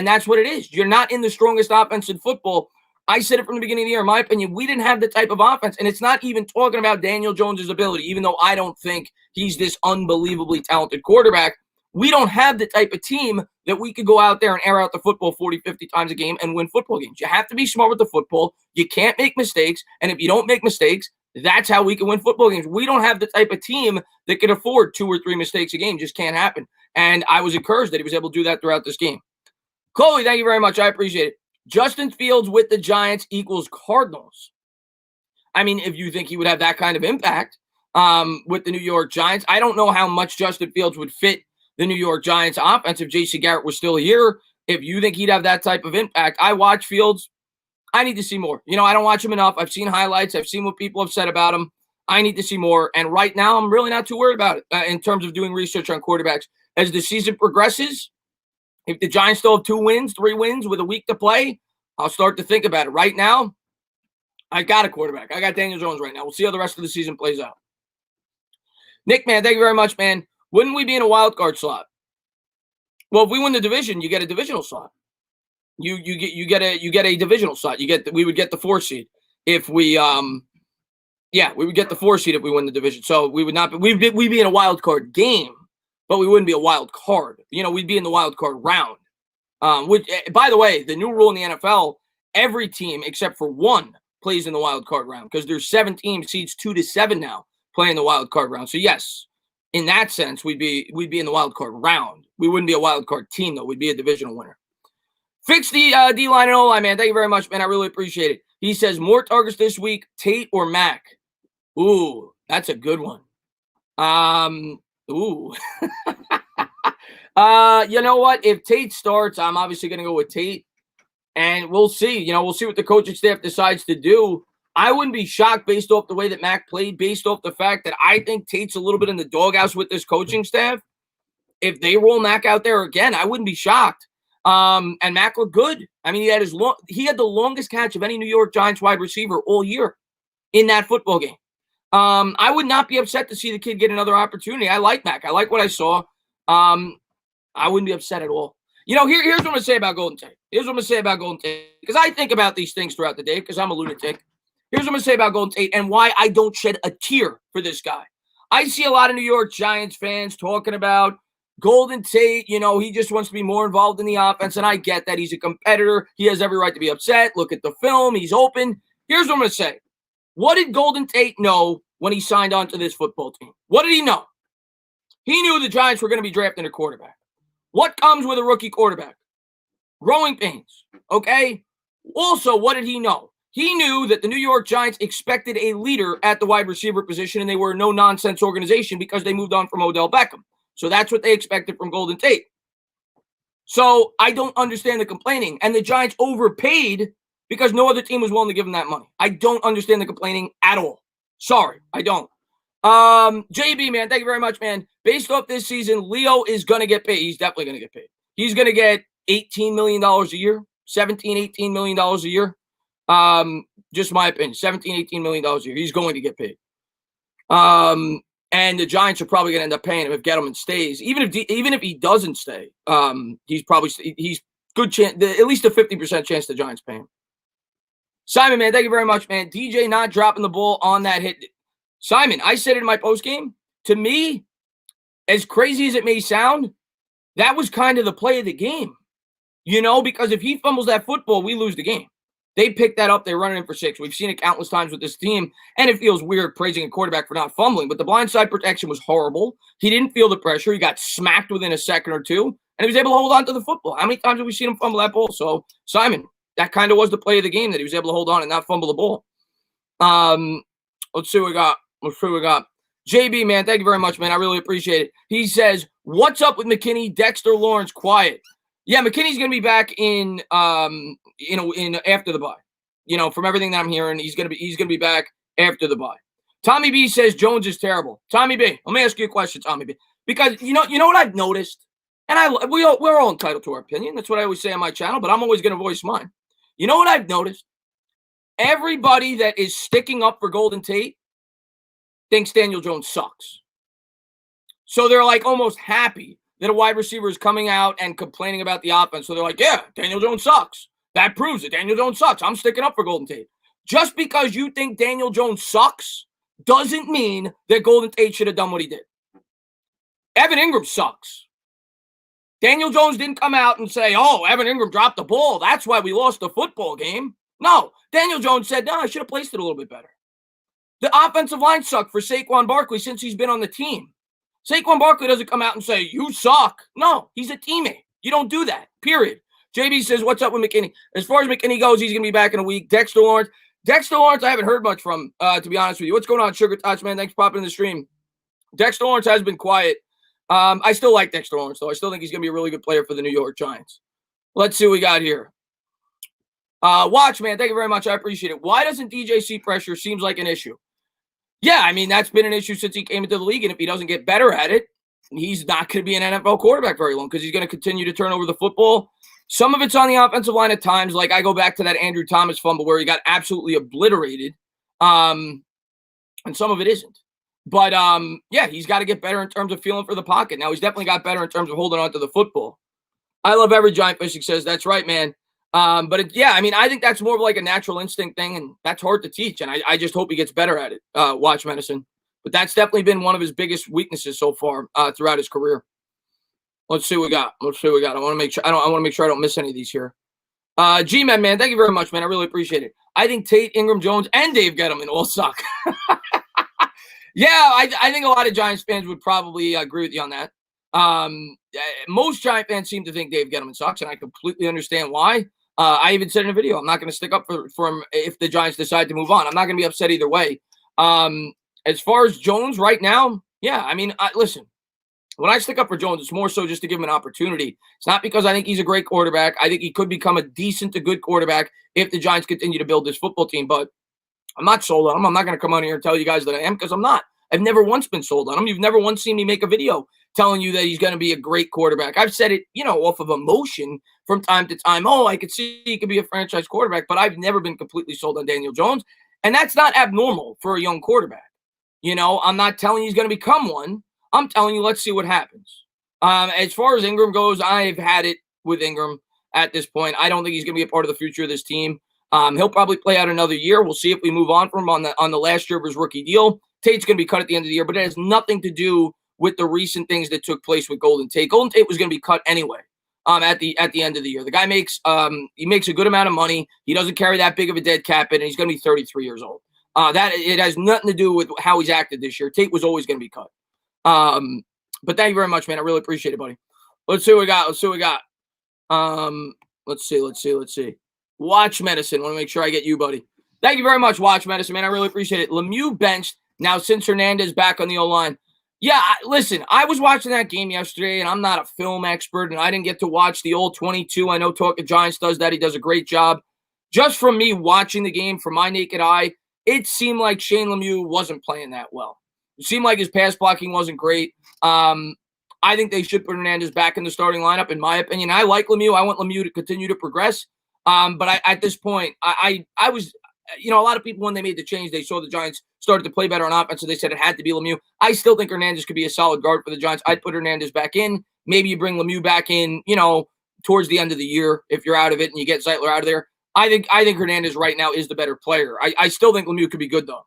that's what it is. You're not in the strongest offense in football. I said it from the beginning of the year. In my opinion, we didn't have the type of offense, and it's not even talking about Daniel Jones' ability, even though I don't think he's this unbelievably talented quarterback. We don't have the type of team that we could go out there and air out the football 40, 50 times a game and win football games. You have to be smart with the football. You can't make mistakes, and if you don't make mistakes, that's how we can win football games. We don't have the type of team that can afford 2 or 3 mistakes a game. Just can't happen. And I was encouraged that he was able to do that throughout this game. Chloe, thank you very much. I appreciate it. Justin Fields with the Giants equals Cardinals. I mean, if you think he would have that kind of impact with the New York Giants, I don't know how much Justin Fields would fit the New York Giants offense if J.C. Garrett was still here. If you think he'd have that type of impact, I watch Fields. I need to see more. I don't watch him enough. I've seen highlights. I've seen what people have said about him. I need to see more. And right now, I'm really not too worried about it in terms of doing research on quarterbacks. As the season progresses, if the Giants still have 2 wins, 3 wins with a week to play, I'll start to think about it. Right now, I got a quarterback. I got Daniel Jones right now. We'll see how the rest of the season plays out. Nick, man, thank you very much, man. Wouldn't we be in a wild card slot? Well, if we win the division, you get a divisional slot. You get a divisional slot. We would get the 4 seed if we we would get the 4 seed if we win the division. So we would not be, we'd be in a wild card game, but we wouldn't be a wild card. We'd be in the wild card round. Which, by the way, the new rule in the NFL, every team except for 1 plays in the wild card round because there's 7 teams, seeds 2 to 7 now, playing the wild card round. So yes, in that sense, we'd be in the wild card round. We wouldn't be a wild card team though. We'd be a divisional winner. Fix the D-line and O-line, man. Thank you very much, man. I really appreciate it. He says more targets this week, Tate or Mack. Ooh, that's a good one. Ooh. You know what? If Tate starts, I'm obviously going to go with Tate. And we'll see. We'll see what the coaching staff decides to do. I wouldn't be shocked based off the way that Mac played, based off the fact that I think Tate's a little bit in the doghouse with this coaching staff. If they roll Mac out there again, I wouldn't be shocked. And Mac looked good. I mean, he had the longest catch of any New York Giants wide receiver all year in that football game. I would not be upset to see the kid get another opportunity. I like Mac. I like what I saw. I wouldn't be upset at all. Here's what I'm going to say about Golden Tate. Because I think about these things throughout the day because I'm a lunatic. Here's what I'm going to say about Golden Tate and why I don't shed a tear for this guy. I see a lot of New York Giants fans talking about Golden Tate, he just wants to be more involved in the offense, and I get that. He's a competitor. He has every right to be upset. Look at the film. He's open. Here's what I'm going to say. What did Golden Tate know when he signed on to this football team? What did he know? He knew the Giants were going to be drafting a quarterback. What comes with a rookie quarterback? Growing pains, okay? Also, what did he know? He knew that the New York Giants expected a leader at the wide receiver position, and they were a no-nonsense organization because they moved on from Odell Beckham. So that's what they expected from Golden Tate. So I don't understand the complaining. And the Giants overpaid because no other team was willing to give him that money. I don't understand the complaining at all. Sorry, I don't. JB, man, thank you very much, man. Based off this season, Leo is going to get paid. He's definitely going to get paid. He's going to get $18 million a year, $18 million a year. Just my opinion, $18 million a year. He's going to get paid. And the Giants are probably going to end up paying him if Gettleman stays. Even if he doesn't stay, he's good chance, at least a 50% chance the Giants pay him. Simon, man, thank you very much, man. DJ not dropping the ball on that hit. Simon, I said it in my post game. To me, as crazy as it may sound, that was kind of the play of the game. Because if he fumbles that football, we lose the game. They picked that up. They run it in for 6. We've seen it countless times with this team, and it feels weird praising a quarterback for not fumbling, but the blindside protection was horrible. He didn't feel the pressure. He got smacked within a second or two, and he was able to hold on to the football. How many times have we seen him fumble that ball? So, Simon, that kind of was the play of the game, that he was able to hold on and not fumble the ball. Let's see what we got. JB, man, thank you very much, man. I really appreciate it. He says, what's up with McKinney? Dexter Lawrence, quiet. Yeah, McKinney's going to be back in after the bye. From everything that I'm hearing, he's going to be back after the bye. Tommy B says Jones is terrible. Tommy B, let me ask you a question, Tommy B. Because you know what I've noticed, and we're all entitled to our opinion. That's what I always say on my channel, but I'm always going to voice mine. You know what I've noticed? Everybody that is sticking up for Golden Tate thinks Daniel Jones sucks. So they're like almost happy that a wide receiver is coming out and complaining about the offense. So they're like, yeah, Daniel Jones sucks. That proves it. Daniel Jones sucks. I'm sticking up for Golden Tate. Just because you think Daniel Jones sucks doesn't mean that Golden Tate should have done what he did. Evan Ingram sucks. Daniel Jones didn't come out and say, oh, Evan Ingram dropped the ball. That's why we lost the football game. No, Daniel Jones said, no, I should have placed it a little bit better. The offensive line sucked for Saquon Barkley since he's been on the team. Saquon Barkley doesn't come out and say, you suck. No, he's a teammate. You don't do that, period. JB says, what's up with McKinney? As far as McKinney goes, he's going to be back in a week. Dexter Lawrence, I haven't heard much from, to be honest with you. What's going on, Sugar Touch, man? Thanks for popping in the stream. Dexter Lawrence has been quiet. I still like Dexter Lawrence, though. I still think he's going to be a really good player for the New York Giants. Let's see what we got here. Watch, man. Thank you very much. I appreciate it. Why doesn't DJ see pressure? Seems like an issue. Yeah, I mean, that's been an issue since he came into the league, and if he doesn't get better at it, he's not going to be an NFL quarterback very long because he's going to continue to turn over the football. Some of it's on the offensive line at times. Like I go back to that Andrew Thomas fumble where he got absolutely obliterated, and some of it isn't. But, yeah, he's got to get better in terms of feeling for the pocket. Now, he's definitely got better in terms of holding on to the football. I love every Giant Fishing says, that's right, man. Yeah, I mean, I think that's more of like a natural instinct thing, and that's hard to teach, and I just hope he gets better at it, Watch Medicine. But that's definitely been one of his biggest weaknesses so far throughout his career. Let's see what we got. I want to make sure I want to make sure I don't miss any of these here. G-Man, man, thank you very much, man. I really appreciate it. I think Tate, Ingram, Jones, and Dave Gettleman all suck. Yeah, I think a lot of Giants fans would probably agree with you on that. Most Giant fans seem to think Dave Gettleman sucks, and I completely understand why. I even said in a video, I'm not going to stick up for him if the Giants decide to move on. I'm not going to be upset either way. As far as Jones right now, yeah, I mean, listen, when I stick up for Jones, it's more so just to give him an opportunity. It's not because I think he's a great quarterback. I think he could become a decent to good quarterback if the Giants continue to build this football team. But I'm not sold on him. I'm not going to come on here and tell you guys that I am, because I'm not. I've never once been sold on him. You've never once seen me make a video telling you that he's going to be a great quarterback. I've said it, off of emotion from time to time. Oh, I could see he could be a franchise quarterback, but I've never been completely sold on Daniel Jones. And that's not abnormal for a young quarterback. I'm not telling you he's going to become one. I'm telling you, let's see what happens. As far as Ingram goes, I've had it with Ingram at this point. I don't think he's going to be a part of the future of this team. He'll probably play out another year. We'll see if we move on from him on the last year of his rookie deal. Tate's going to be cut at the end of the year, but it has nothing to do with the recent things that took place with Golden Tate. Golden Tate was going to be cut anyway. At the end of the year, the guy makes a good amount of money. He doesn't carry that big of a dead cap hit, and he's going to be 33 years old. That it has nothing to do with how he's acted this year. Tate was always going to be cut. But thank you very much, man. I really appreciate it, buddy. Let's see what we got. Let's see. Watch Medicine. Want to make sure I get you, buddy. Thank you very much, Watch Medicine, man. I really appreciate it. Lemieux benched now since Hernandez back on the O-line. Yeah, listen, I was watching that game yesterday, and I'm not a film expert, and I didn't get to watch the old 22. I know Talking Giants does that. He does a great job. Just from me watching the game, from my naked eye, it seemed like Shane Lemieux wasn't playing that well. It seemed like his pass blocking wasn't great. I think they should put Hernandez back in the starting lineup, in my opinion. I like Lemieux. I want Lemieux to continue to progress. But at this point, I was, a lot of people, when they made the change, they saw the Giants started to play better on offense, so they said it had to be Lemieux. I still think Hernandez could be a solid guard for the Giants. I'd put Hernandez back in. Maybe you bring Lemieux back in, towards the end of the year if you're out of it and you get Zeitler out of there. I think Hernandez right now is the better player. I still think Lemieux could be good, though.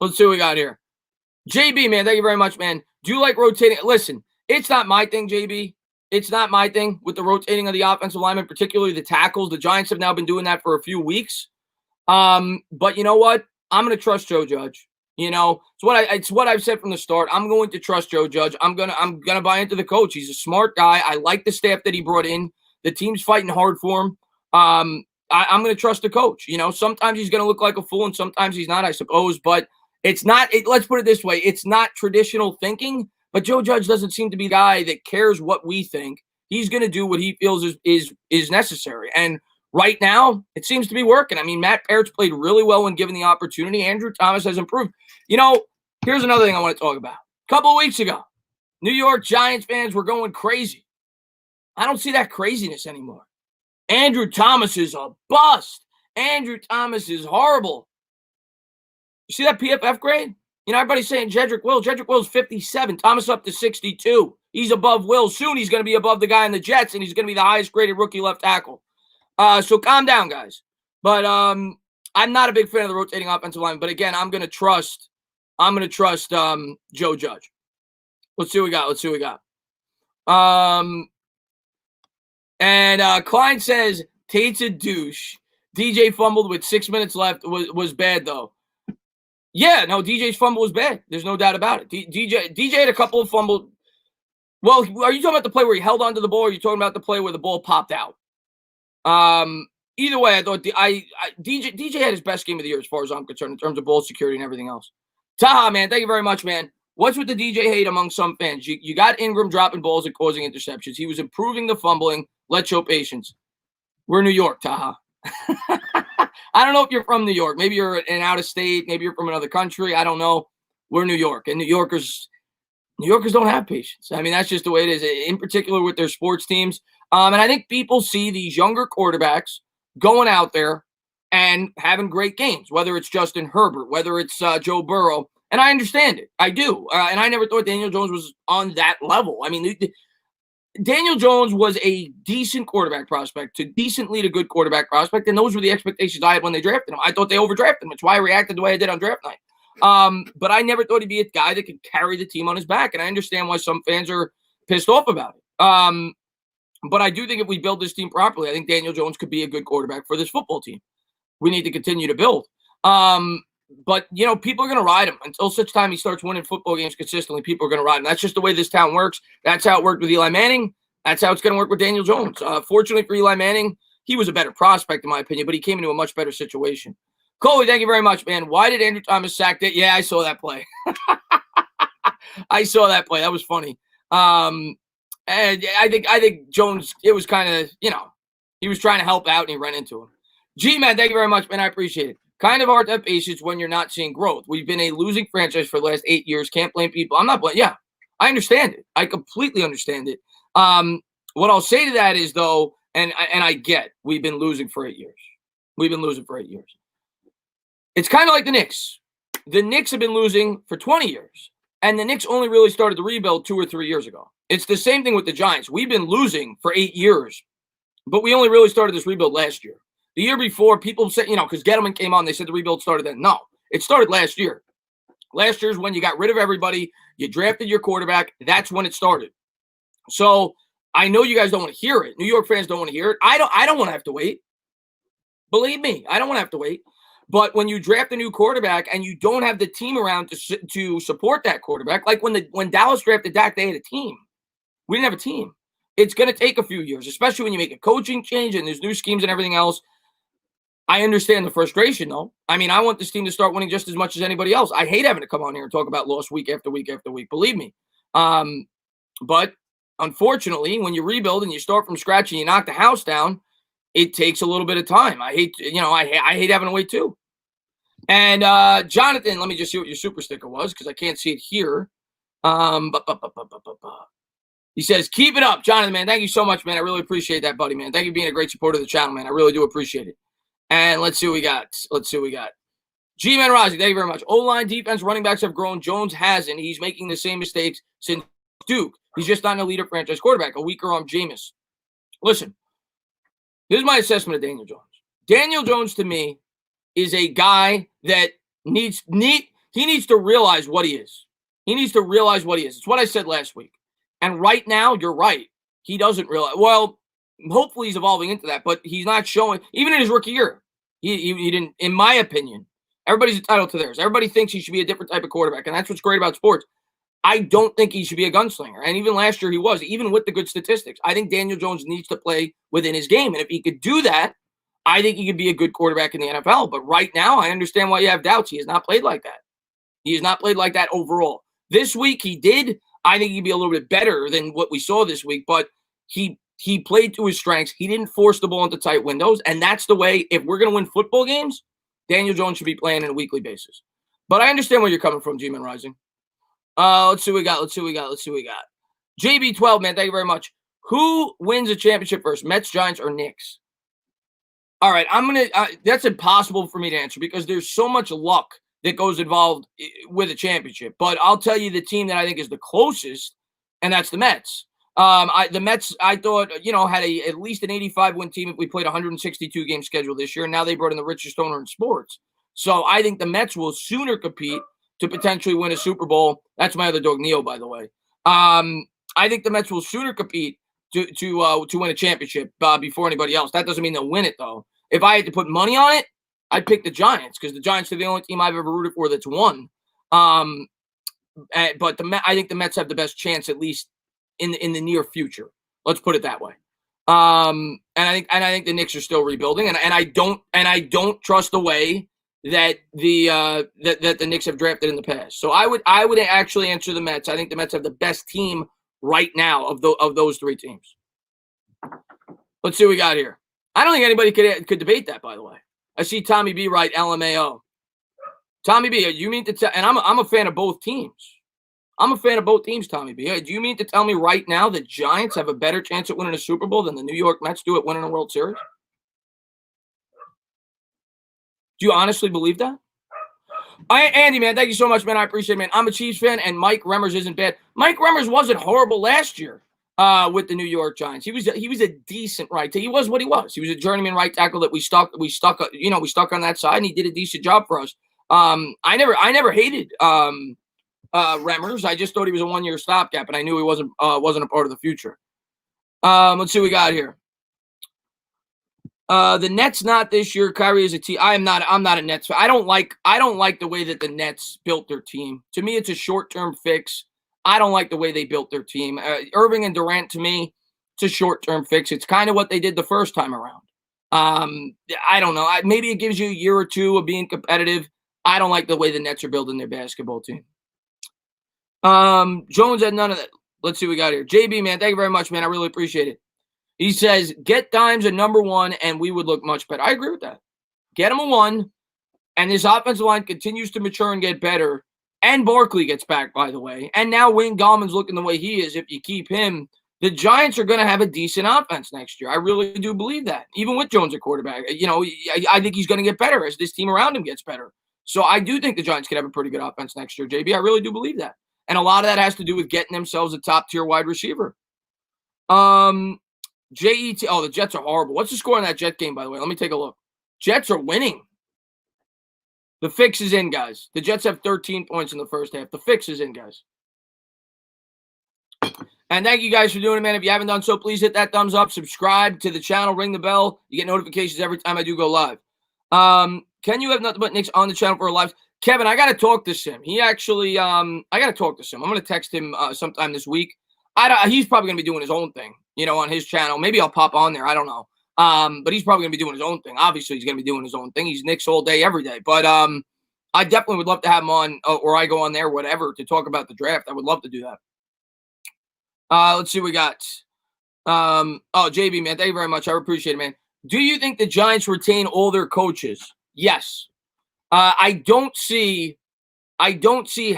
Let's see what we got here. JB, man, thank you very much, man. Do you like rotating? Listen, it's not my thing, JB. It's not my thing with the rotating of the offensive linemen, particularly the tackles. The Giants have now been doing that for a few weeks. But you know what? I'm going to trust Joe Judge. It's what I've said from the start. I'm going to trust Joe Judge. I'm gonna buy into the coach. He's a smart guy. I like the staff that he brought in. The team's fighting hard for him. I'm going to trust the coach. Sometimes he's going to look like a fool and sometimes he's not, I suppose. But it's not. Let's put it this way: it's not traditional thinking. But Joe Judge doesn't seem to be the guy that cares what we think. He's going to do what he feels is necessary. And right now, it seems to be working. I mean, Matt Parrott's played really well when given the opportunity. Andrew Thomas has improved. Here's another thing I want to talk about. A couple of weeks ago, New York Giants fans were going crazy. I don't see that craziness anymore. Andrew Thomas is a bust. Andrew Thomas is horrible. You see that PFF grade? Everybody's saying Jedrick Wills. Jedrick Wills 57. Thomas up to 62. He's above Wills. Soon he's going to be above the guy in the Jets, and he's going to be the highest graded rookie left tackle. So calm down, guys. But I'm not a big fan of the rotating offensive line. But again, I'm going to trust Joe Judge. Let's see what we got. And Klein says Tate's a douche. DJ fumbled with 6 minutes left. Was bad though. Yeah, no, DJ's fumble was bad. There's no doubt about it. DJ had a couple of fumbles. Well, are you talking about the play where he held onto the ball, or are you talking about the play where the ball popped out? Either way, I thought DJ had his best game of the year as far as I'm concerned in terms of ball security and everything else. Taha, man, thank you very much, man. What's with the DJ hate among some fans? You got Ingram dropping balls and causing interceptions. He was improving the fumbling. Let's show patience. We're New York, Taha. I don't know if you're from New York. Maybe you're an out of state. Maybe you're from another country. I don't know. We're New York, and New Yorkers don't have patience. I mean, that's just the way it is, in particular with their sports teams. And I think people see these younger quarterbacks going out there and having great games, whether it's Justin Herbert, whether it's Joe Burrow. And I understand it. I do. And I never thought Daniel Jones was on that level. I mean, Daniel Jones was a decent quarterback prospect to decently to good quarterback prospect, and those were the expectations I had when they drafted him. I thought they overdrafted him. That's why I reacted the way I did on draft night. But I never thought he'd be a guy that could carry the team on his back, and I understand why some fans are pissed off about it. But I do think if we build this team properly, I think Daniel Jones could be a good quarterback for this football team. We need to continue to build. But, people are going to ride him until such time he starts winning football games consistently. People are going to ride him. That's just the way this town works. That's how it worked with Eli Manning. That's how it's going to work with Daniel Jones. Fortunately for Eli Manning, he was a better prospect, in my opinion, but he came into a much better situation. Coley, thank you very much, man. Why did Andrew Thomas sack it? Yeah, I saw that play. I saw that play. That was funny. And I think Jones, it was kind of, he was trying to help out and he ran into him. G-Man, thank you very much, man. I appreciate it. Kind of hard to have patience when you're not seeing growth. We've been a losing franchise for the last 8 years. Can't blame people. I'm not blaming. Yeah, I understand it. I completely understand it. What I'll say to that is, though, and I get, we've been losing for 8 years. We've been losing for 8 years. It's kind of like the Knicks. The Knicks have been losing for 20 years, and the Knicks only really started the rebuild 2 or 3 years ago. It's the same thing with the Giants. We've been losing for 8 years, but we only really started this rebuild last year. The year before, people said, because Gettleman came on, they said the rebuild started then. No, it started last year. Last year is when you got rid of everybody. You drafted your quarterback. That's when it started. So I know you guys don't want to hear it. New York fans don't want to hear it. I don't want to have to wait. Believe me, I don't want to have to wait. But when you draft a new quarterback and you don't have the team around to support that quarterback, like when Dallas drafted Dak, they had a team. We didn't have a team. It's going to take a few years, especially when you make a coaching change and there's new schemes and everything else. I understand the frustration, though. I mean, I want this team to start winning just as much as anybody else. I hate having to come on here and talk about loss week after week after week. Believe me. But unfortunately, when you rebuild and you start from scratch and you knock the house down, it takes a little bit of time. I hate having to wait too. And Jonathan, let me just see what your super sticker was because I can't see it here. He says, keep it up, Jonathan, man. Thank you so much, man. I really appreciate that, buddy, man. Thank you for being a great supporter of the channel, man. I really do appreciate it. And let's see what we got. G-Man Rozzy, thank you very much. O-line, defense, running backs have grown. Jones hasn't. He's making the same mistakes since Duke. He's just not an elite franchise quarterback. A weaker arm, Jameis. Listen, this is my assessment of Daniel Jones. Daniel Jones, to me, is a guy that needs to realize what he is. He needs to realize what he is. It's what I said last week. And right now, you're right. He doesn't realize. Well, hopefully he's evolving into that, but he's not showing. Even in his rookie year, he didn't, in my opinion. Everybody's entitled to theirs. Everybody thinks he should be a different type of quarterback, and that's what's great about sports. I don't think he should be a gunslinger. And even last year he was, even with the good statistics. I think Daniel Jones needs to play within his game. And if he could do that, I think he could be a good quarterback in the NFL. But right now, I understand why you have doubts. He has not played like that. He has not played like that overall. This week he did. I think he'd be a little bit better than what we saw this week, but he played to his strengths. He didn't force the ball into tight windows, and that's the way, if we're going to win football games, Daniel Jones should be playing on a weekly basis. But I understand where you're coming from, G-Man Rising. Let's see what we got. JB12, man, thank you very much. Who wins a championship first, Mets, Giants, or Knicks? All right, that's impossible for me to answer because there's so much luck that goes involved with a championship. But I'll tell you the team that I think is the closest, and that's the Mets. The Mets, I thought, had at least an 85-win team if we played a 162-game schedule this year. And now they brought in the richest owner in sports. So I think the Mets will sooner compete to potentially win a Super Bowl. That's my other dog, Neo, by the way. I think the Mets will sooner compete to win a championship before anybody else. That doesn't mean they'll win it, though. If I had to put money on it, I'd pick the Giants because the Giants are the only team I've ever rooted for that's won. But I think the Mets have the best chance, at least in the near future. Let's put it that way. And I think the Knicks are still rebuilding, and I don't trust the way that the Knicks have drafted in the past. So I would actually answer the Mets. I think the Mets have the best team right now of those three teams. Let's see what we got here. I don't think anybody could debate that, by the way. I see Tommy B write LMAO. Tommy B, you mean to tell? And I'm a fan of both teams. I'm a fan of both teams, Tommy B. Do you mean to tell me right now the Giants have a better chance at winning a Super Bowl than the New York Mets do at winning a World Series? Do you honestly believe that? Andy, man, thank you so much, man. I appreciate it, man. I'm a Chiefs fan, and Mike Remmers isn't bad. Mike Remmers wasn't horrible last year with the New York Giants. He was a decent right tackle. He was what he was. He was a journeyman right tackle that we stuck on that side, and he did a decent job for us. I never hated Remmers. I just thought he was a one-year stopgap, and I knew he wasn't a part of the future. Let's see what we got here. The Nets not this year. Kyrie is a team. I'm not a Nets fan. I don't like the way that the Nets built their team. To me, it's a short-term fix. I don't like the way they built their team. Irving and Durant, to me, it's a short-term fix. It's kind of what they did the first time around. I don't know. Maybe it gives you a year or two of being competitive. I don't like the way the Nets are building their basketball team. Jones had none of that. Let's see what we got here. JB, man, thank you very much, man. I really appreciate it. He says, get Dimes a number one, and we would look much better. I agree with that. Get him a one, and this offensive line continues to mature and get better, and Barkley gets back, by the way, and now Wayne Gallman's looking the way he is, if you keep him, the Giants are going to have a decent offense next year. I really do believe that, even with Jones at quarterback. I think he's going to get better as this team around him gets better. So I do think the Giants could have a pretty good offense next year, JB. I really do believe that. And a lot of that has to do with getting themselves a top-tier wide receiver. Jet. Oh, the Jets are horrible. What's the score in that Jet game, by the way? Let me take a look. Jets are winning. The fix is in, guys. The Jets have 13 points in the first half. The fix is in, guys. And thank you guys for doing it, man. If you haven't done so, please hit that thumbs up. Subscribe to the channel. Ring the bell. You get notifications every time I do go live. Can you have nothing but Nick's on the channel for a live? Kevin, I got to talk to Sim. He actually, I got to talk to Sim. I'm going to text him sometime this week. He's probably going to be doing his own thing, on his channel. Maybe I'll pop on there. I don't know. But he's probably going to be doing his own thing. Obviously, he's going to be doing his own thing. He's Nick's all day, every day. But I definitely would love to have him on, or I go on there, whatever, to talk about the draft. I would love to do that. Let's see what we got. JB, man, thank you very much. I appreciate it, man. Do you think the Giants retain all their coaches? Yes. I don't see how I don't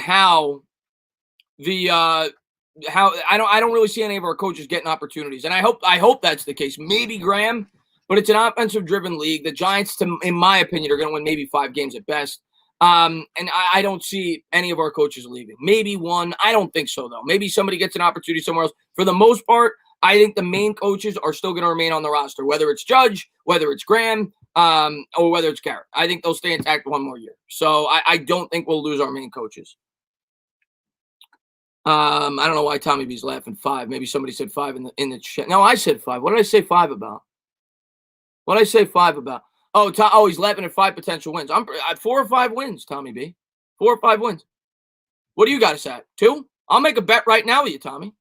really see any of our coaches getting opportunities. And I hope that's the case. Maybe Graham, but it's an offensive driven league. The Giants, in my opinion, are going to win maybe 5 games at best. And I don't see any of our coaches leaving. Maybe one. I don't think so, though. Maybe somebody gets an opportunity somewhere else. For the most part, I think the main coaches are still going to remain on the roster, whether it's Judge, whether it's Graham, or whether it's Garrett. I think they'll stay intact one more year. So I don't think we'll lose our main coaches. I don't know why Tommy B's laughing 5. Maybe somebody said 5 in the chat. No, I said 5. What did I say 5 about? What did I say 5 about? Oh, he's laughing at 5 potential wins. I'm at 4 or 5 wins, Tommy B. 4 or 5 wins. What do you got us at? 2? I'll make a bet right now with you, Tommy.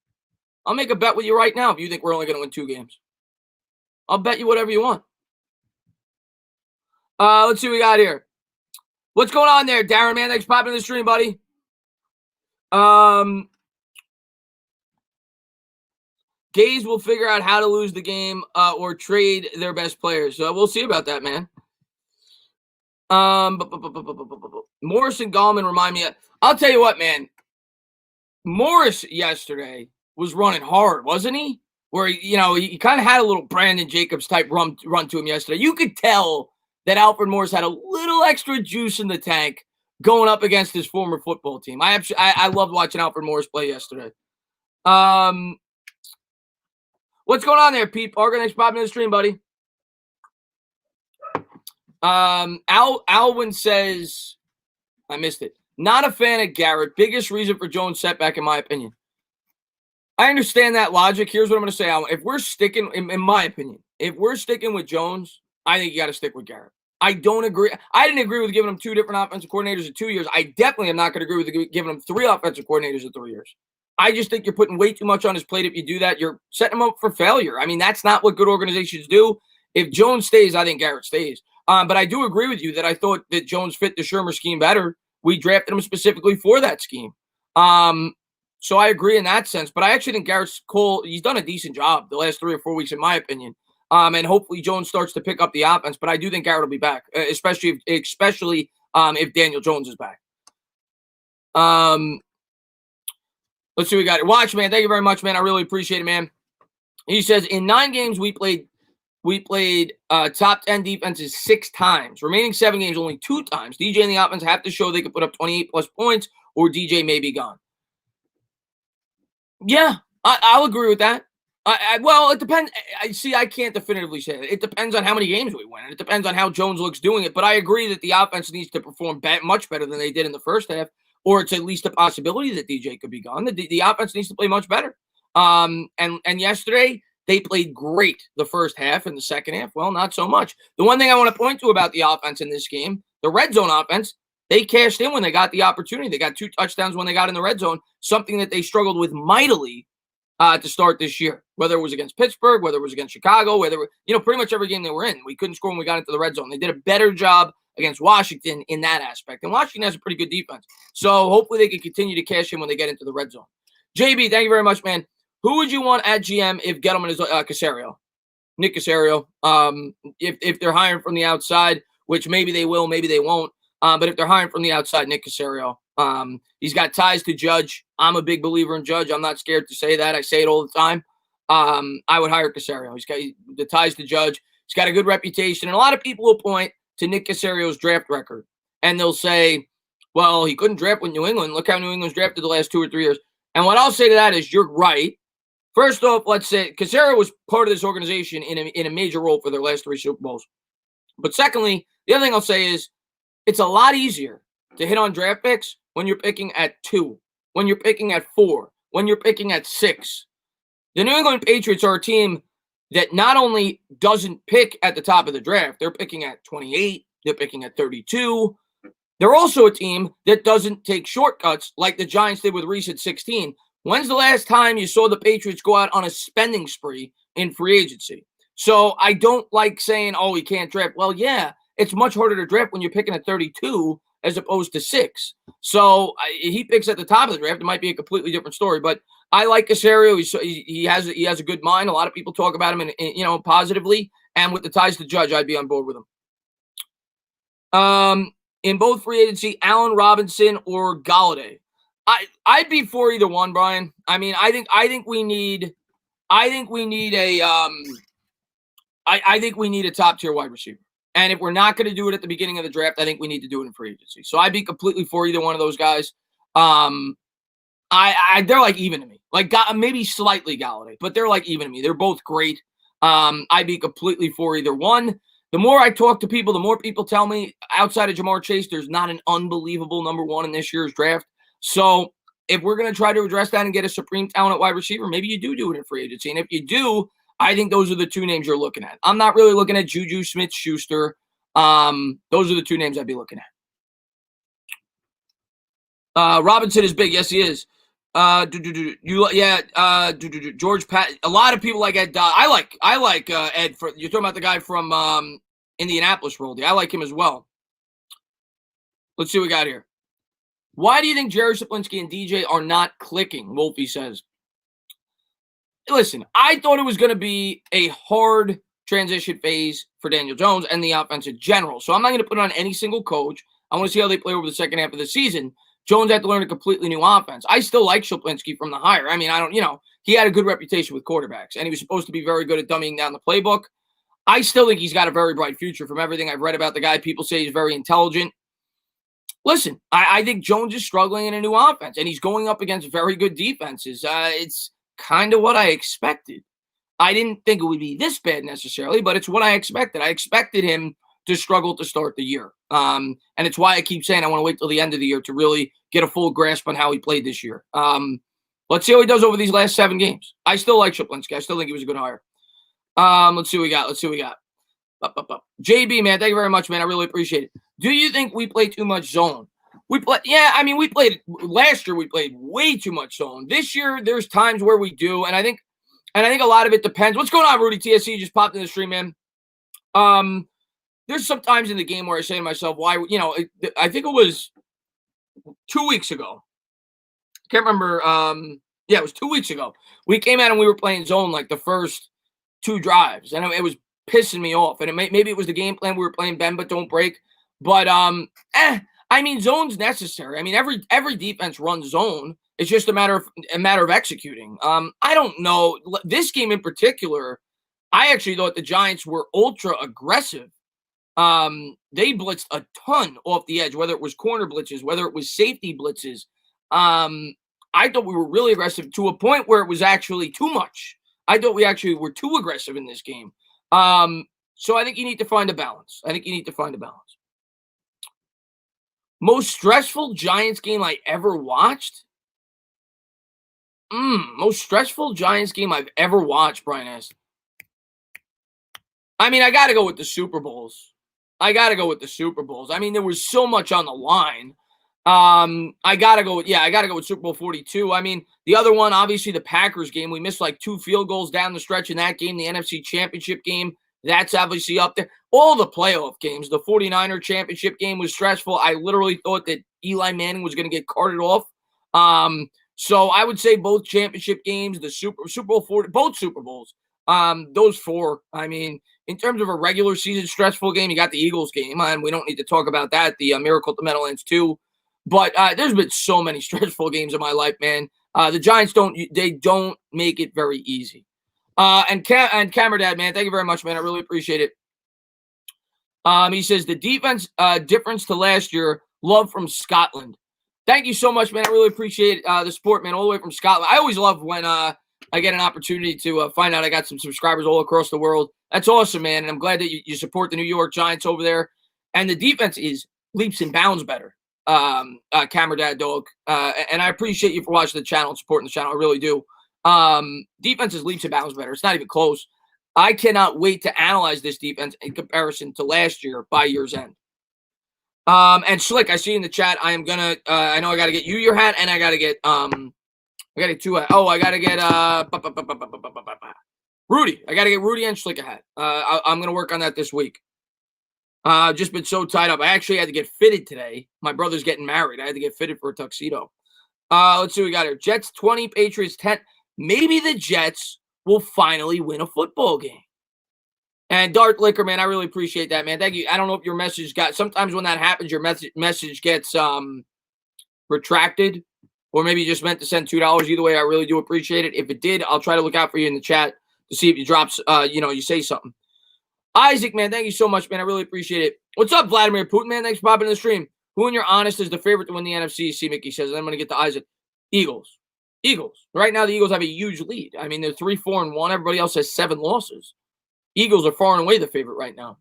I'll make a bet with you right now if you think we're only going to win 2 games. I'll bet you whatever you want. Let's see what we got here. What's going on there, Darren, man? Thanks for popping in the stream, buddy. Gaze will figure out how to lose the game or trade their best players. So we'll see about that, man. Morris and Gallman remind me. I'll tell you what, man. Morris yesterday was running hard, wasn't he? Where, he kind of had a little Brandon Jacobs type run to him yesterday. You could tell that Alfred Morris had a little extra juice in the tank going up against his former football team. I loved watching Alfred Morris play yesterday. What's going on there, Pete Parker? Thanks for popping in the stream, buddy. Alwyn says, I missed it. Not a fan of Garrett. Biggest reason for Jones' setback, in my opinion. I understand that logic. Here's what I'm going to say, Alwyn. If we're sticking, in my opinion, if we're sticking with Jones, I think you got to stick with Garrett. I don't agree. I didn't agree with giving him 2 different offensive coordinators in 2 years. I definitely am not going to agree with giving him 3 offensive coordinators in 3 years. I just think you're putting way too much on his plate if you do that. You're setting him up for failure. I mean, that's not what good organizations do. If Jones stays, I think Garrett stays. But I do agree with you that I thought that Jones fit the Shermer scheme better. We drafted him specifically for that scheme. So I agree in that sense. But I actually think Garrett's he's done a decent job the last 3 or 4 weeks, in my opinion. And hopefully Jones starts to pick up the offense. But I do think Garrett will be back, especially if Daniel Jones is back. Let's see what we got here. Watch, man. Thank you very much, man. I really appreciate it, man. He says, in 9 games, we played top 10 defenses 6 times. Remaining 7 games, only 2 times. DJ and the offense have to show they can put up 28-plus points, or DJ may be gone. Yeah, I'll agree with that. Well, it depends. I can't definitively say that. It depends on how many games we win. And it depends on how Jones looks doing it. But I agree that the offense needs to perform much better than they did in the first half. Or it's at least a possibility that DJ could be gone. The offense needs to play much better. And yesterday, they played great the first half, and the second half, well, not so much. The one thing I want to point to about the offense in this game, the red zone offense, they cashed in when they got the opportunity. They got 2 touchdowns when they got in the red zone, something that they struggled with mightily to start this year, whether it was against Pittsburgh, whether it was against Chicago, pretty much every game they were in. We couldn't score when we got into the red zone. They did a better job against Washington in that aspect. And Washington has a pretty good defense. So hopefully they can continue to cash in when they get into the red zone. JB, thank you very much, man. Who would you want at GM if Gettleman is Caserio? Nick Caserio. If they're hiring from the outside, which maybe they will, maybe they won't. But if they're hiring from the outside, Nick Caserio. He's got ties to Judge. I'm a big believer in Judge. I'm not scared to say that. I say it all the time. I would hire Caserio. He's got the ties to Judge. He's got a good reputation. And a lot of people will point to Nick Caserio's draft record. And they'll say, well, he couldn't draft with New England. Look how New England's drafted the last 2 or 3 years. And what I'll say to that is, you're right. First off, let's say Caserio was part of this organization in a major role for their last 3 Super Bowls. But secondly, the other thing I'll say is, it's a lot easier to hit on draft picks when you're picking at 2, when you're picking at 4, when you're picking at 6. The New England Patriots are a team that not only doesn't pick at the top of the draft, they're picking at 28, they're picking at 32. They're also a team that doesn't take shortcuts like the Giants did with Reese at 16. When's the last time you saw the Patriots go out on a spending spree in free agency? So I don't like saying, oh, he can't draft. Well, yeah, it's much harder to draft when you're picking at 32 as opposed to 6. So he picks at the top of the draft. It might be a completely different story, but I like Caserio. He has a good mind. A lot of people talk about him, positively. And with the ties to Judge, I'd be on board with him. In both free agency, Allen Robinson or Golladay, I'd be for either one, Brian. I mean, I think we need a top tier wide receiver. And if we're not going to do it at the beginning of the draft, I think we need to do it in free agency. So I'd be completely for either one of those guys. They're like even to me, like maybe slightly Golladay, but they're like even to me. They're both great. I'd be completely for either one. The more I talk to people, the more people tell me outside of Jamar Chase, there's not an unbelievable number 1 in this year's draft. So if we're going to try to address that and get a supreme talent at wide receiver, maybe you do it in free agency. And if you do, I think those are the 2 names you're looking at. I'm not really looking at Juju Smith-Schuster. Those are the 2 names I'd be looking at. Robinson is big. Yes, he is. George Pat. A lot of people like Ed. I like Ed. You're talking about the guy from Indianapolis, Roldy. I like him as well. Let's see what we got here. Why do you think Jerry Saplinski and DJ are not clicking? Wolfie says. Listen, I thought it was going to be a hard transition phase for Daniel Jones and the offense in general. So I'm not going to put it on any single coach. I want to see how they play over the second half of the season. Jones had to learn a completely new offense. I still like Saplinski from the hire. I mean, he had a good reputation with quarterbacks, and he was supposed to be very good at dumbing down the playbook. I still think he's got a very bright future from everything I've read about the guy. People say he's very intelligent. Listen, I think Jones is struggling in a new offense, and he's going up against very good defenses. It's kind of what I expected. I didn't think it would be this bad necessarily, but it's what I expected. I expected him to struggle to start the year. And it's why I keep saying I want to wait till the end of the year to really get a full grasp on how he played this year. Let's see how he does over these last 7 games. I still like Saplinski. I still think he was a good hire. Let's see what we got. JB, man, thank you very much, man. I really appreciate it. Do you think we play too much zone? We played last year. We played way too much zone. This year, there's times where we do, and I think a lot of it depends. What's going on, Rudy TSC? Just popped in the stream, man. There's some times in the game where I say to myself, why? I think it was 2 weeks ago. Can't remember. It was 2 weeks ago. We came out and we were playing zone like the first 2 drives, and it was pissing me off. And maybe it was the game plan. We were playing bend but don't break. But zone's necessary. I mean, every defense runs zone. It's just a matter of executing. I don't know. This game in particular, I actually thought the Giants were ultra aggressive. They blitzed a ton off the edge, whether it was corner blitzes, whether it was safety blitzes. I thought we were really aggressive to a point where it was actually too much. I thought we actually were too aggressive in this game. So I think you need to find a balance. Most stressful Giants game I ever watched? Most stressful Giants game I've ever watched, Brian asked. I mean, I got to go with the Super Bowls. I mean, there was so much on the line. I got to go with Super Bowl 42. I mean, the other one, obviously the Packers game. We missed like 2 field goals down the stretch in that game, the NFC Championship game. That's obviously up there. All the playoff games, the 49er championship game was stressful. I literally thought that Eli Manning was going to get carted off. So I would say both championship games, the Super Bowl 40, both Super Bowls, those 4. I mean, in terms of a regular season stressful game, you got the Eagles game, and we don't need to talk about that. The Miracle at the Meadowlands too. But there's been so many stressful games in my life, man. The Giants don't make it very easy. And Camerdad, man, thank you very much, man. I really appreciate it. He says the defense difference to last year. Love from Scotland. Thank you so much, man. I really appreciate the support, man, all the way from Scotland. I always love when I get an opportunity to find out I got some subscribers all across the world. That's awesome, man. And I'm glad that you support the New York Giants over there. And the defense is leaps and bounds better, Camerdad Dog. And I appreciate you for watching the channel and supporting the channel. I really do. Defense is leaps and bounds better. It's not even close. I cannot wait to analyze this defense in comparison to last year by year's end. And Slick, I see in the chat, I am gonna, I know I got to get you your hat, and I got to get, I got to get two hats. Oh, I got to get, Rudy. I got to get Rudy and Slick a hat. I'm going to work on that this week. Just been so tied up. I actually had to get fitted today. My brother's getting married. I had to get fitted for a tuxedo. Let's see what we got here. Jets 20, Patriots 10. Maybe the Jets will finally win a football game. And Dark Liquor, man, I really appreciate that, man. Thank you. I don't know if your message got, sometimes when that happens, your message gets retracted, or maybe you just meant to send $2. Either way, I really do appreciate it. If it did, I'll try to look out for you in the chat to see if you drop, you say something. Isaac, man, thank you so much, man. I really appreciate it. What's up, Vladimir Putin, man? Thanks for popping in the stream. Who, in your honest, is the favorite to win the NFC? See, Mickey says, and I'm going to get to Isaac. Eagles. Right now, the Eagles have a huge lead. I mean, they're 3-4-1. Everybody else has 7 losses. Eagles are far and away the favorite right now.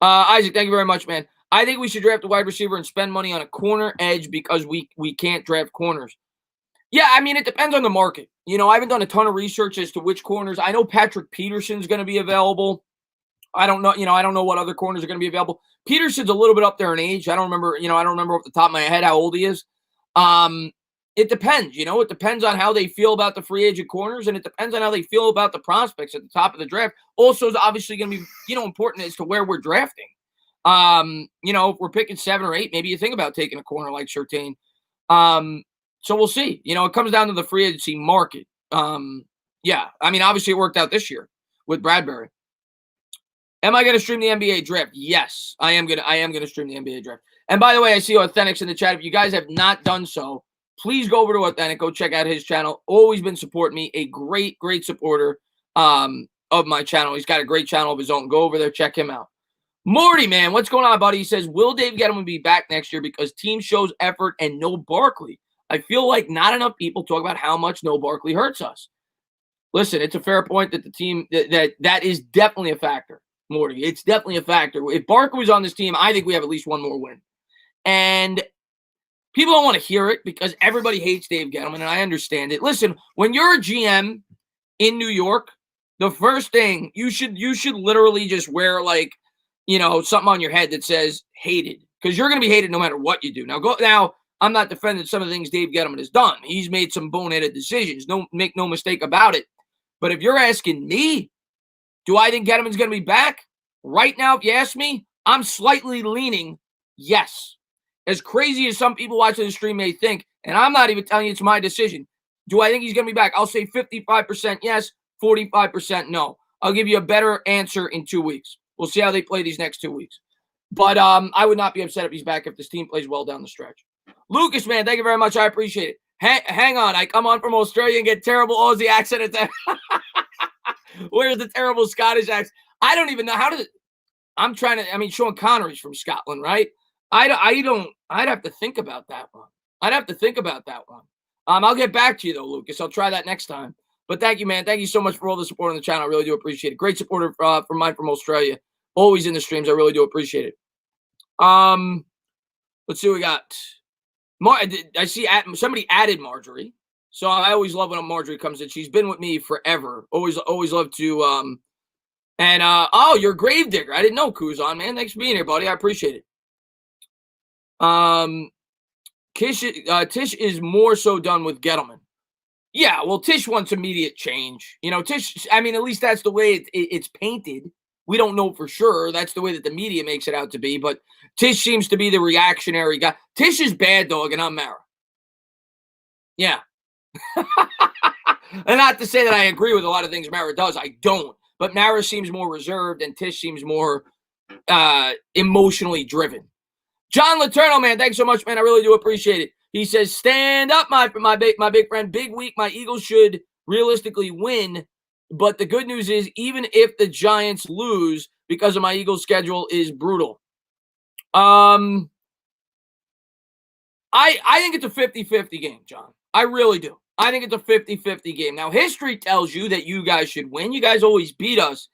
Isaac, thank you very much, man. I think we should draft a wide receiver and spend money on a corner edge because we can't draft corners. Yeah, I mean, it depends on the market. I haven't done a ton of research as to which corners. I know Patrick Peterson's going to be available. I don't know, I don't know what other corners are going to be available. Peterson's a little bit up there in age. I don't remember off the top of my head how old he is. It depends, it depends on how they feel about the free agent corners, and it depends on how they feel about the prospects at the top of the draft. Also, is obviously going to be, important as to where we're drafting. If we're picking 7 or 8, maybe you think about taking a corner like Surtain. So we'll see. It comes down to the free agency market. Yeah, I mean, obviously it worked out this year with Bradbury. Am I going to stream the NBA draft? Yes, I am going to stream the NBA draft. And by the way, I see Authentics in the chat. If you guys have not done so, please go over to Authentic. Go check out his channel. Always been supporting me. A great, great supporter of my channel. He's got a great channel of his own. Go over there. Check him out. Morty, man, what's going on, buddy? He says, will Dave Gettleman be back next year because team shows effort and no Barkley? I feel like not enough people talk about how much no Barkley hurts us. Listen, it's a fair point that the team, that is definitely a factor, Morty. It's definitely a factor. If Barkley was on this team, I think we have at least one more win. And people don't want to hear it because everybody hates Dave Gettleman, and I understand it. Listen, when you're a GM in New York, the first thing you should literally just wear something on your head that says hated, because you're going to be hated no matter what you do. Now, I'm not defending some of the things Dave Gettleman has done. He's made some boneheaded decisions. Make no mistake about it. But if you're asking me, do I think Gettleman's going to be back? Right now, if you ask me, I'm slightly leaning yes. As crazy as some people watching the stream may think, and I'm not even telling you it's my decision. Do I think he's going to be back? I'll say 55% yes, 45% no. I'll give you a better answer in 2 weeks. We'll see how they play these next 2 weeks. But I would not be upset if he's back if this team plays well down the stretch. Lucas, man, thank you very much. I appreciate it. Hang on. I come on from Australia and get terrible Aussie accent at that. Where's the terrible Scottish accent? I don't even know how to. Sean Connery's from Scotland, right? I'd have to think about that one. I'll get back to you, though, Lucas. I'll try that next time. But thank you, man. Thank you so much for all the support on the channel. I really do appreciate it. Great supporter from mine from Australia. Always in the streams. I really do appreciate it. Let's see what we got. I see somebody added Marjorie. So I always love when Marjorie comes in. She's been with me forever. Always love to. You're a Gravedigger. I didn't know Kuzan, man. Thanks for being here, buddy. I appreciate it. Tish is more so done with Gettleman. Yeah, well, Tish wants immediate change. Tish, at least that's the way it's painted. We don't know for sure. That's the way that the media makes it out to be. But Tish seems to be the reactionary guy. Tish is bad dog, and I'm Mara. Yeah. And not to say that I agree with a lot of things Mara does. I don't. but Mara seems more reserved and Tish seems more emotionally driven. John Laterno, man, thanks so much, man. I really do appreciate it. He says, stand up, my big friend. Big week. My Eagles should realistically win. But the good news is, even if the Giants lose, because of my Eagles schedule is brutal. I think it's a 50-50 game, John. I really do. I think it's a 50-50 game. Now, history tells you that you guys should win. You guys always beat us.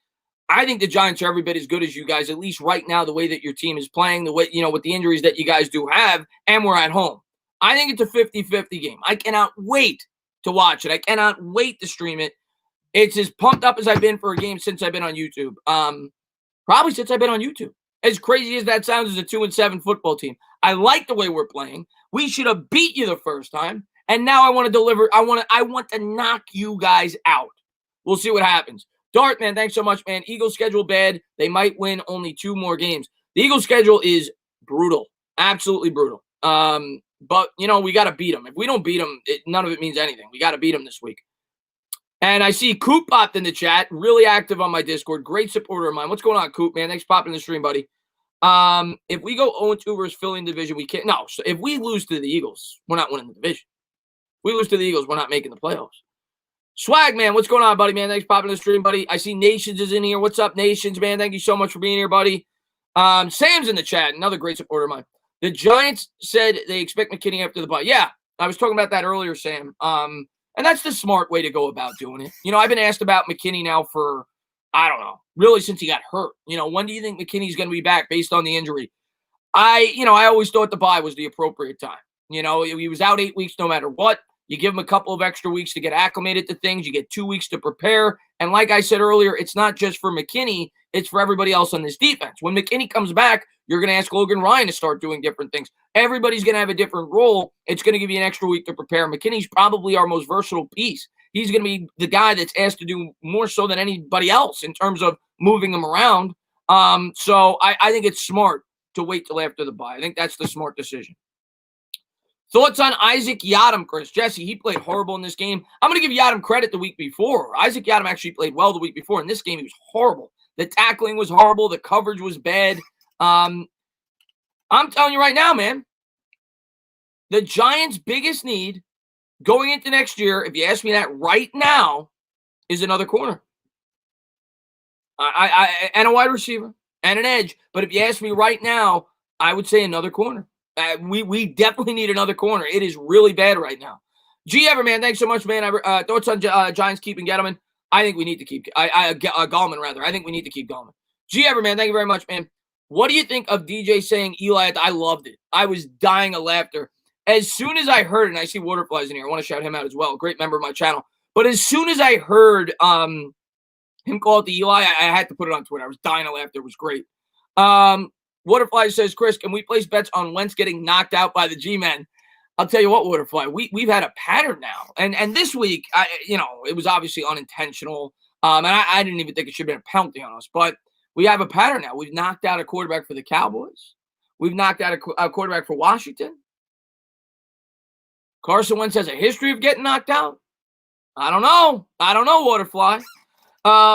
I think the Giants are every bit as good as you guys, at least right now, the way that your team is playing, the way, with the injuries that you guys do have, and we're at home. I think it's a 50-50 game. I cannot wait to watch it. I cannot wait to stream it. It's as pumped up as I've been for a game since I've been on YouTube. Probably since I've been on YouTube. As crazy as that sounds as a 2-7 football team. I like the way we're playing. We should have beat you the first time. And now I want to deliver. I want to knock you guys out. We'll see what happens. Dart, man, thanks so much, man. Eagles schedule bad. They might win only 2 more games. The Eagles schedule is brutal. Absolutely brutal. But, we got to beat them. If we don't beat them, none of it means anything. We got to beat them this week. And I see Coop popped in the chat. Really active on my Discord. Great supporter of mine. What's going on, Coop, man? Thanks for popping in the stream, buddy. If we go 0-2 versus Philly in division, we can't. No, so if we lose to the Eagles, we're not winning the division. If we lose to the Eagles, we're not making the playoffs. Swag, man, what's going on, buddy, man? Thanks for popping in the stream, buddy. I see Nations is in here. What's up, Nations, man? Thank you so much for being here, buddy. Sam's in the chat. Another great supporter of mine. The Giants said they expect McKinney after the bye. Yeah, I was talking about that earlier, Sam. And that's the smart way to go about doing it. I've been asked about McKinney now for, I don't know, really since he got hurt. When do you think McKinney's going to be back based on the injury? I always thought the bye was the appropriate time. He was out 8 weeks no matter what. You give him a couple of extra weeks to get acclimated to things. You get 2 weeks to prepare. And like I said earlier, it's not just for McKinney. It's for everybody else on this defense. When McKinney comes back, you're going to ask Logan Ryan to start doing different things. Everybody's going to have a different role. It's going to give you an extra week to prepare. McKinney's probably our most versatile piece. He's going to be the guy that's asked to do more so than anybody else in terms of moving him around. So I think it's smart to wait till after the bye. I think that's the smart decision. Thoughts on Isaac Yiadom, Chris? Jesse, he played horrible in this game. I'm going to give Yiadom credit the week before. Isaac Yiadom actually played well the week before. In this game, he was horrible. The tackling was horrible. The coverage was bad. I'm telling you right now, man, the Giants' biggest need going into next year, if you ask me that right now, is another corner. And a wide receiver and an edge. But if you ask me right now, I would say another corner. We definitely need another corner. It is really bad right now. G. Everman, thanks so much, man. Thoughts on Giants keeping Gettleman? I think we need to keep Gallman, rather. I think we need to keep Gallman. G. Everman, thank you very much, man. What do you think of DJ saying Eli? I loved it. I was dying of laughter. As soon as I heard it, and I see Waterflies in here. I want to shout him out as well. Great member of my channel. But as soon as I heard him call it the Eli, I had to put it on Twitter. I was dying of laughter. It was great. Waterfly says, Chris, can we place bets on Wentz getting knocked out by the G-Men? I'll tell you what, Waterfly, we've had a pattern now. And this week, it was obviously unintentional. And I didn't even think it should have been a penalty on us. But we have a pattern now. We've knocked out a quarterback for the Cowboys. We've knocked out a quarterback for Washington. Carson Wentz has a history of getting knocked out. I don't know, Waterfly.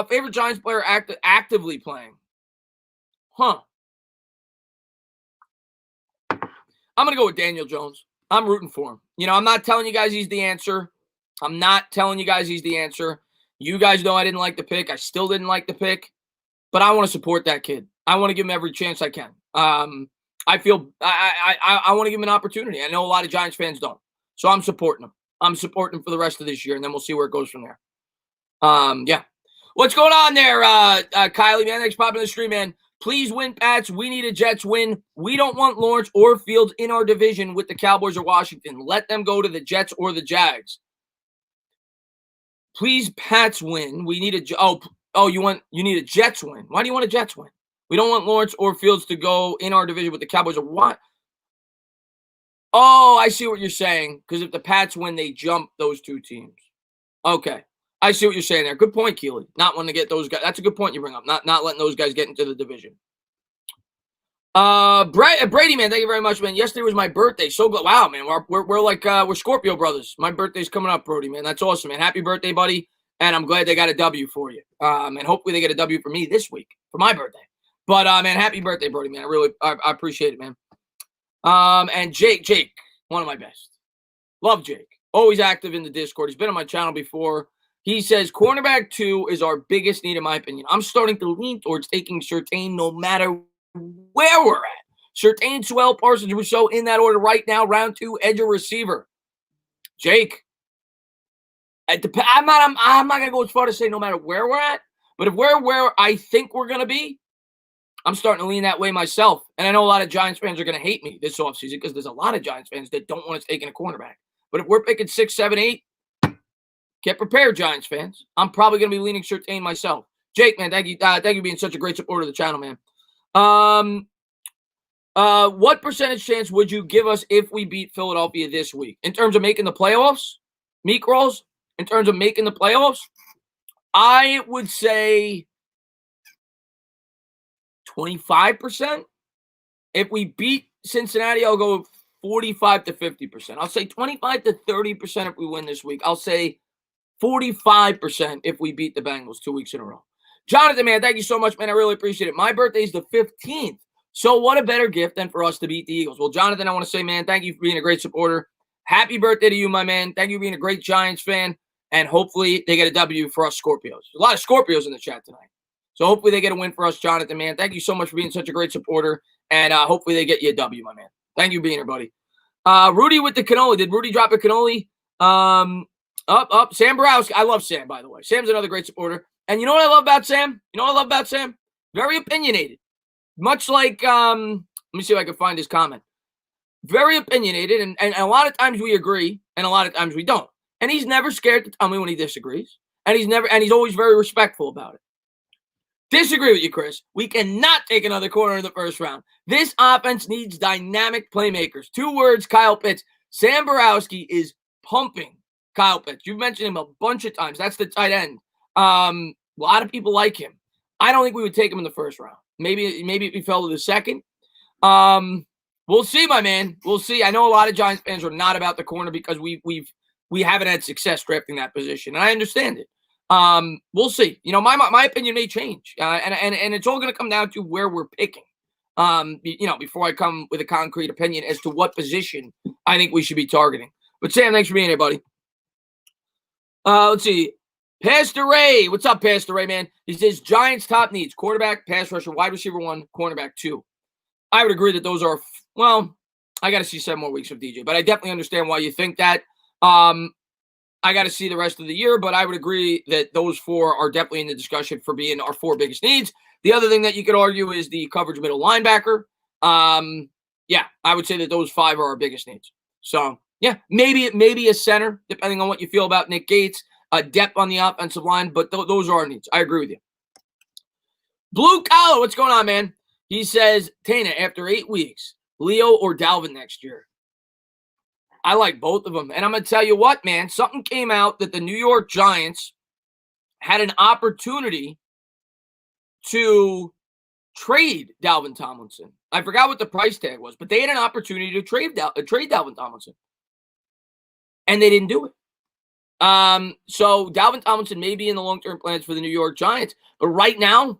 Favorite Giants player actively playing? I'm going to go with Daniel Jones. I'm rooting for him. I'm not telling you guys he's the answer. You guys know I didn't like the pick. I still didn't like the pick. But I want to support that kid. I want to give him every chance I can. I feel I want to give him an opportunity. I know a lot of Giants fans don't. So I'm supporting him. I'm supporting him for the rest of this year, and then we'll see where it goes from there. Yeah. What's going on there, Kylie, man? Thanks for popping in the stream, man. Please win, Pats. We need a Jets win. We don't want Lawrence or Fields in our division with the Cowboys or Washington. Let them go to the Jets or the Jags. Please, Pats win. We need a you need a Jets win. Why do you want a Jets win? We don't want Lawrence or Fields to go in our division with the Cowboys or what? Oh, I see what you're saying. Because if the Pats win, they jump those two teams. Okay. I see what you're saying there. Good point, Keely. Not wanting to get those guys. That's a good point you bring up. Not letting those guys get into the division. Brady, man, thank you very much, man. Yesterday was my birthday. So good. Wow, man. We're like we're Scorpio brothers. My birthday's coming up, Brody, man. That's awesome, man. Happy birthday, buddy. And I'm glad they got a W for you. And hopefully they get a W for me this week for my birthday. But, man, happy birthday, Brody, man. I appreciate it, man. And Jake, one of my best. Love Jake. Always active in the Discord. He's been on my channel before. He says, cornerback 2 is our biggest need, in my opinion. I'm starting to lean towards taking Surtain no matter where we're at. Surtain, Swell, Parsons, Rousseau in that order right now. Round 2, edge or receiver. Jake. I'm not going to go as far to say no matter where we're at. But if we're where I think we're going to be, I'm starting to lean that way myself. And I know a lot of Giants fans are going to hate me this offseason because there's a lot of Giants fans that don't want us taking a cornerback. But if we're picking 6, 7, 8, get prepared, Giants fans. I'm probably going to be leaning Surtain myself. Jake, man, thank you for being such a great supporter of the channel, man. What percentage chance would you give us if we beat Philadelphia this week? In terms of making the playoffs? Meat rolls? In terms of making the playoffs? I would say 25%. If we beat Cincinnati, I'll go 45 to 50%. I'll say 25 to 30% if we win this week. I'll say 45% if we beat the Bengals 2 weeks in a row. Jonathan, man, thank you so much, man. I really appreciate it. My birthday is the 15th. So what a better gift than for us to beat the Eagles. Well, Jonathan, I want to say, man, thank you for being a great supporter. Happy birthday to you, my man. Thank you for being a great Giants fan. And hopefully they get a W for us Scorpios. A lot of Scorpios in the chat tonight. So hopefully they get a win for us, Jonathan, man. Thank you so much for being such a great supporter. And hopefully they get you a W, my man. Thank you for being here, buddy. Rudy with the cannoli. Did Rudy drop a cannoli? Up. Sam Borowski. I love Sam, by the way. Sam's another great supporter. And you know what I love about Sam? Very opinionated. Much like, let me see if I can find his comment. Very opinionated. And a lot of times we agree, and a lot of times we don't. And he's never scared to tell me when he disagrees. And he's always very respectful about it. Disagree with you, Chris. We cannot take another corner in the first round. This offense needs dynamic playmakers. 2 words, Kyle Pitts. Sam Borowski is pumping Kyle Pitts. You've mentioned him a bunch of times. That's the tight end. A lot of people like him. I don't think we would take him in the first round. Maybe if he fell to the second. We'll see, my man. We'll see. I know a lot of Giants fans are not about the corner because we haven't had success drafting that position, and I understand it. We'll see. You know, my opinion may change, and it's all going to come down to where we're picking. Before I come with a concrete opinion as to what position I think we should be targeting. But Sam, thanks for being here, buddy. Let's see. Pastor Ray, what's up, Pastor Ray, man? He says Giants top needs: quarterback, pass rusher, wide receiver 1, cornerback 2. I would agree that those are. Well, I got to see 7 more weeks of DJ, but I definitely understand why you think that. I got to see the rest of the year, but I would agree that those 4 are definitely in the discussion for being our 4 biggest needs. The other thing that you could argue is the coverage middle linebacker. Yeah, I would say that those 5 are our biggest needs. So, yeah, maybe a center, depending on what you feel about Nick Gates, a depth on the offensive line, but those are our needs. I agree with you. Blue Collar, what's going on, man? He says, Tana, after 8 weeks, Leo or Dalvin next year? I like both of them. And I'm going to tell you what, man, something came out that the New York Giants had an opportunity to trade Dalvin Tomlinson. I forgot what the price tag was, but they had an opportunity to trade Dalvin Tomlinson. And they didn't do it. So Dalvin Tomlinson may be in the long-term plans for the New York Giants, but right now,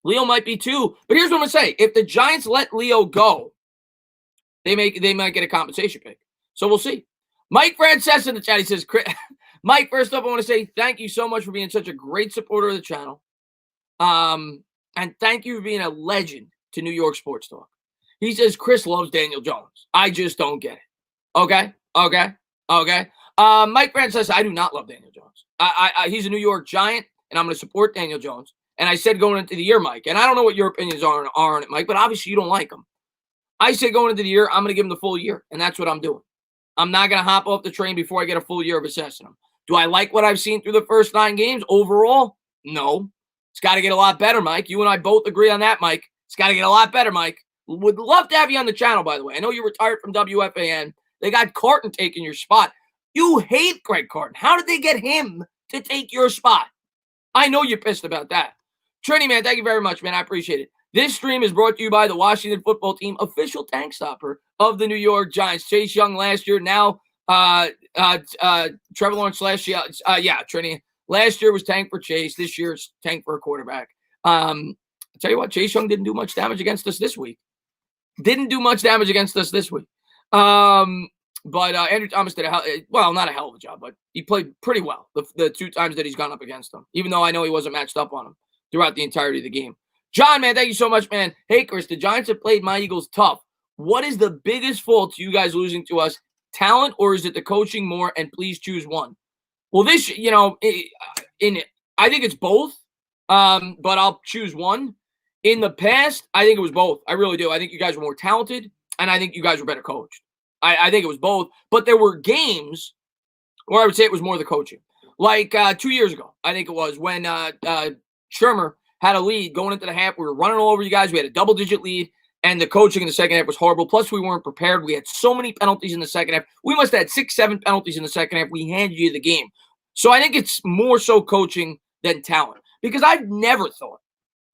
Leo might be too. But here's what I'm going to say. If the Giants let Leo go, they might get a compensation pick. So we'll see. Mike Frances in the chat. He says, Mike, first up, I want to say thank you so much for being such a great supporter of the channel. And thank you for being a legend to New York Sports Talk. He says, Chris loves Daniel Jones. I just don't get it. Okay. Mike Frances, I do not love Daniel Jones. He's a New York Giant, and I'm going to support Daniel Jones. And I said going into the year, Mike, and I don't know what your opinions are on it, Mike, but obviously you don't like him. I said going into the year, I'm going to give him the full year, and that's what I'm doing. I'm not going to hop off the train before I get a full year of assessing him. Do I like what I've seen through the first 9 games overall? No. It's got to get a lot better, Mike. You and I both agree on that, Mike. It's got to get a lot better, Mike. Would love to have you on the channel, by the way. I know you retired from WFAN. They got Carton taking your spot. You hate Greg Carton. How did they get him to take your spot? I know you're pissed about that. Trini, man, thank you very much, man. I appreciate it. This stream is brought to you by the Washington Football Team, official tank stopper of the New York Giants. Chase Young last year, now Trevor Lawrence last year. Trini, Last year was tank for Chase. This year's tank for a quarterback. I'll tell you what, Chase Young didn't do much damage against us this week. But Andrew Thomas did not a hell of a job, but he played pretty well the 2 times that he's gone up against him, even though I know he wasn't matched up on him throughout the entirety of the game. John, man, thank you so much, man. Hey, Chris, the Giants have played my Eagles tough. What is the biggest fault to you guys losing to us? Talent, or is it the coaching more? And please choose one. Well, I think it's both, but I'll choose one. In the past, I think it was both. I really do. I think you guys were more talented, and I think you guys were better coached. I think it was both, but there were games where I would say it was more the coaching. Like 2 years ago, I think it was, when Shermer had a lead going into the half. We were running all over you guys. We had a double-digit lead, and the coaching in the second half was horrible. Plus, we weren't prepared. We had so many penalties in the second half. We must have had 6, 7 penalties in the second half. We handed you the game. So I think it's more so coaching than talent, because I've never thought,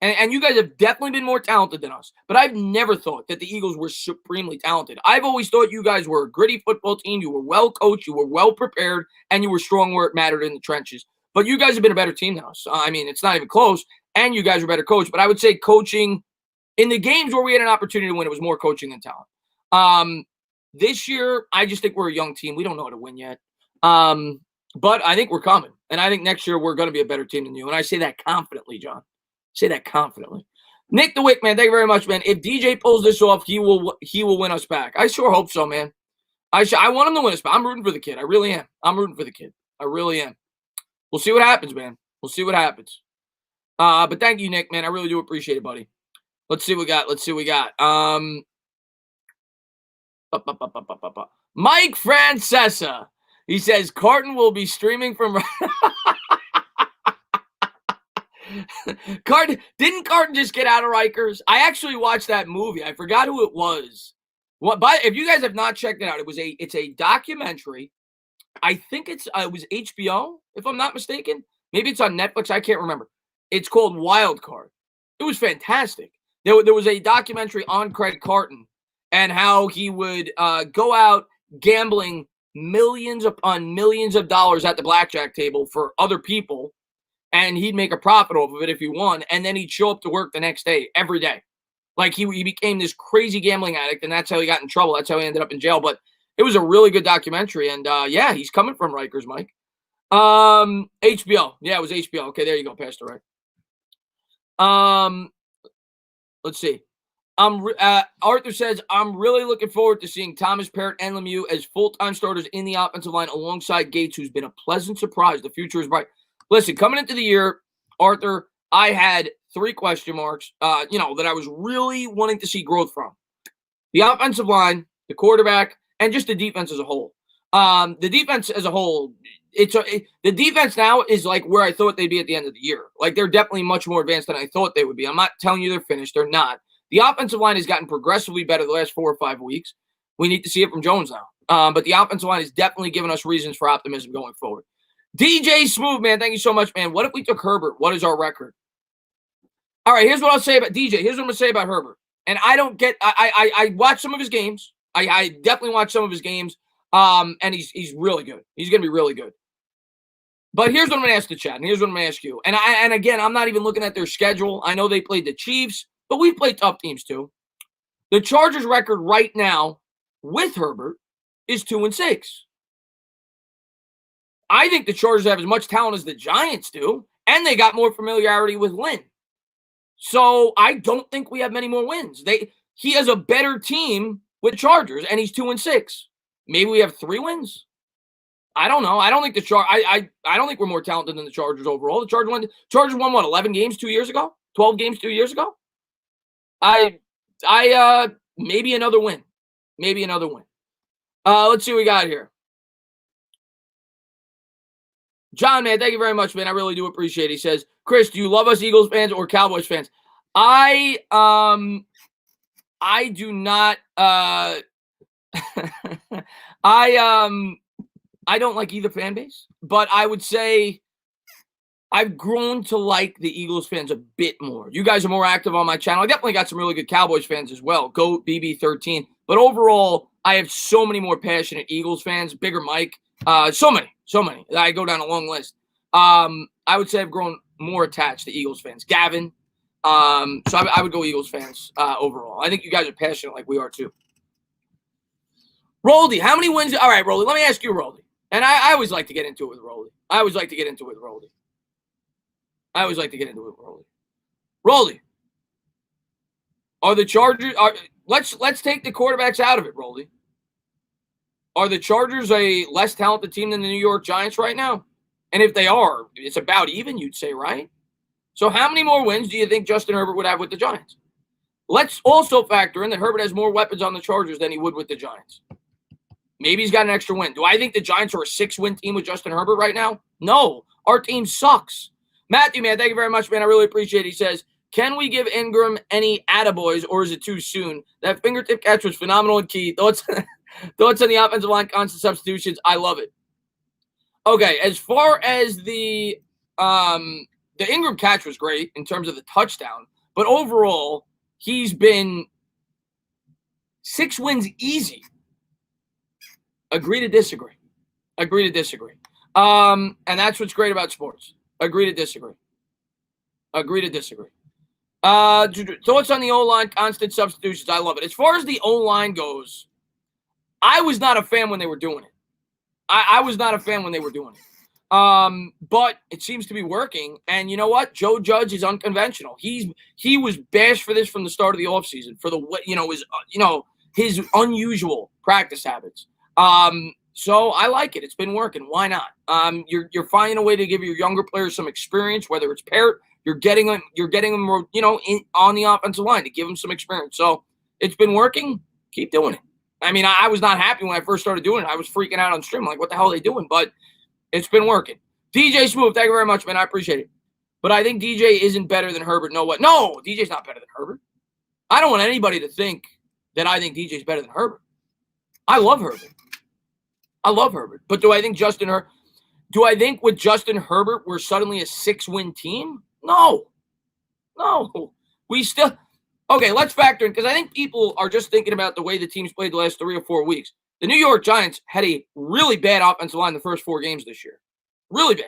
and you guys have definitely been more talented than us, but I've never thought that the Eagles were supremely talented. I've always thought you guys were a gritty football team. You were well coached, you were well prepared, and you were strong where it mattered in the trenches. But you guys have been a better team than us. I mean, it's not even close, and you guys were better coached. But I would say coaching in the games where we had an opportunity to win, it was more coaching than talent. This year, I just think we're a young team. We don't know how to win yet. But I think we're coming. And I think next year we're going to be a better team than you. And I say that confidently, John. Say that confidently. Nick the Wick, man, thank you very much, man. If DJ pulls this off, he will win us back. I sure hope so, man. I want him to win us back. I'm rooting for the kid. I really am. I'm rooting for the kid. I really am. We'll see what happens, man. We'll see what happens. But thank you, Nick, man. I really do appreciate it, buddy. Let's see what we got. Mike Francesa. He says Carton will be streaming from Didn't Carton just get out of Rikers? I actually watched that movie. I forgot who it was. If you guys have not checked it out, it's a documentary. I think it was HBO, if I'm not mistaken. Maybe it's on Netflix. I can't remember. It's called Wild Card. It was fantastic. There was a documentary on Craig Carton and how he would go out gambling millions upon millions of dollars at the blackjack table for other people, and he'd make a profit off of it if he won, and then he'd show up to work the next day, every day. Like he became this crazy gambling addict, and that's how he got in trouble. That's how he ended up in jail. But it was a really good documentary, and yeah, he's coming from Rikers, Mike. HBO. Yeah, it was HBO. Okay, there you go, Pastor Wright. Let's see. Arthur says, I'm really looking forward to seeing Thomas, Parrott, and Lemieux as full-time starters in the offensive line alongside Gates, who's been a pleasant surprise. The future is bright. Listen, coming into the year, Arthur, I had 3 question marks, that I was really wanting to see growth from. The offensive line, the quarterback, and just the defense as a whole. The defense as a whole, the defense now is like where I thought they'd be at the end of the year. Like, they're definitely much more advanced than I thought they would be. I'm not telling you they're finished. They're not. The offensive line has gotten progressively better the last 4 or 5 weeks. We need to see it from Jones now. But the offensive line has definitely given us reasons for optimism going forward. DJ Smooth, man, thank you so much, man. What if we took Herbert? What is our record? All right, here's what I'll say about DJ. Here's what I'm going to say about Herbert. And I don't get – I watched some of his games. I definitely watched some of his games. And he's really good. He's going to be really good. But here's what I'm going to ask the chat, and here's what I'm going to ask you. And again, I'm not even looking at their schedule. I know they played the Chiefs, but we've played tough teams too. The Chargers' record right now with Herbert is 2-6. I think the Chargers have as much talent as the Giants do, and they got more familiarity with Lynn. So I don't think we have many more wins. He has a better team with Chargers, and he's 2-6. Maybe we have 3 wins. I don't know. I don't think I don't think we're more talented than the Chargers overall. The Chargers won what, 11 games 2 years ago? 12 games 2 years ago? Maybe another win. Maybe another win. Let's see what we got here. John, man, thank you very much, man. I really do appreciate it. He says, Chris, do you love us Eagles fans or Cowboys fans? I do not I don't like either fan base, but I would say I've grown to like the Eagles fans a bit more. You guys are more active on my channel. I definitely got some really good Cowboys fans as well. Go BB13. But overall, I have so many more passionate Eagles fans. Bigger Mike. So many. I go down a long list. I would say I've grown more attached to Eagles fans. Gavin. So I would go Eagles fans overall. I think you guys are passionate like we are too. Roldy, how many wins? All right, Roldy, let me ask you, Roldy. And I always like to get into it with Roldy. Roldy, are the Chargers? Let's take the quarterbacks out of it, Roldy. Are the Chargers a less talented team than the New York Giants right now? And if they are, it's about even, you'd say, right? So how many more wins do you think Justin Herbert would have with the Giants? Let's also factor in that Herbert has more weapons on the Chargers than he would with the Giants. Maybe he's got an extra win. Do I think the Giants are a 6-win team with Justin Herbert right now? No. Our team sucks. Matthew, man, thank you very much, man. I really appreciate it. He says, can we give Ingram any attaboys, or is it too soon? That fingertip catch was phenomenal and key. Thoughts on the offensive line, constant substitutions? I love it. Okay, as far as the Ingram catch was great in terms of the touchdown, but overall, he's been 6 wins easy. Agree to disagree. And that's what's great about sports. Agree to disagree. Thoughts on the O-line, constant substitutions? I love it. As far as the O-line goes, I was not a fan when they were doing it. I was not a fan when they were doing it. But it seems to be working. And you know what? Joe Judge is unconventional. He was bashed for this from the start of the offseason for his unusual practice habits. So I like it. It's been working. Why not? You're finding a way to give your younger players some experience, whether it's Parrott, you're getting them, on the offensive line to give them some experience. So it's been working. Keep doing it. I mean, I was not happy when I first started doing it. I was freaking out on stream. Like, what the hell are they doing? But it's been working. DJ Smooth, thank you very much, man. I appreciate it. But I think DJ isn't better than Herbert. No, what? No, DJ's not better than Herbert. I don't want anybody to think that I think DJ's better than Herbert. I love Herbert. But do I think with Justin Herbert we're suddenly a 6-win team? No. We still – okay, let's factor in, because I think people are just thinking about the way the teams played the last 3 or 4 weeks. The New York Giants had a really bad offensive line the first 4 games this year. Really bad.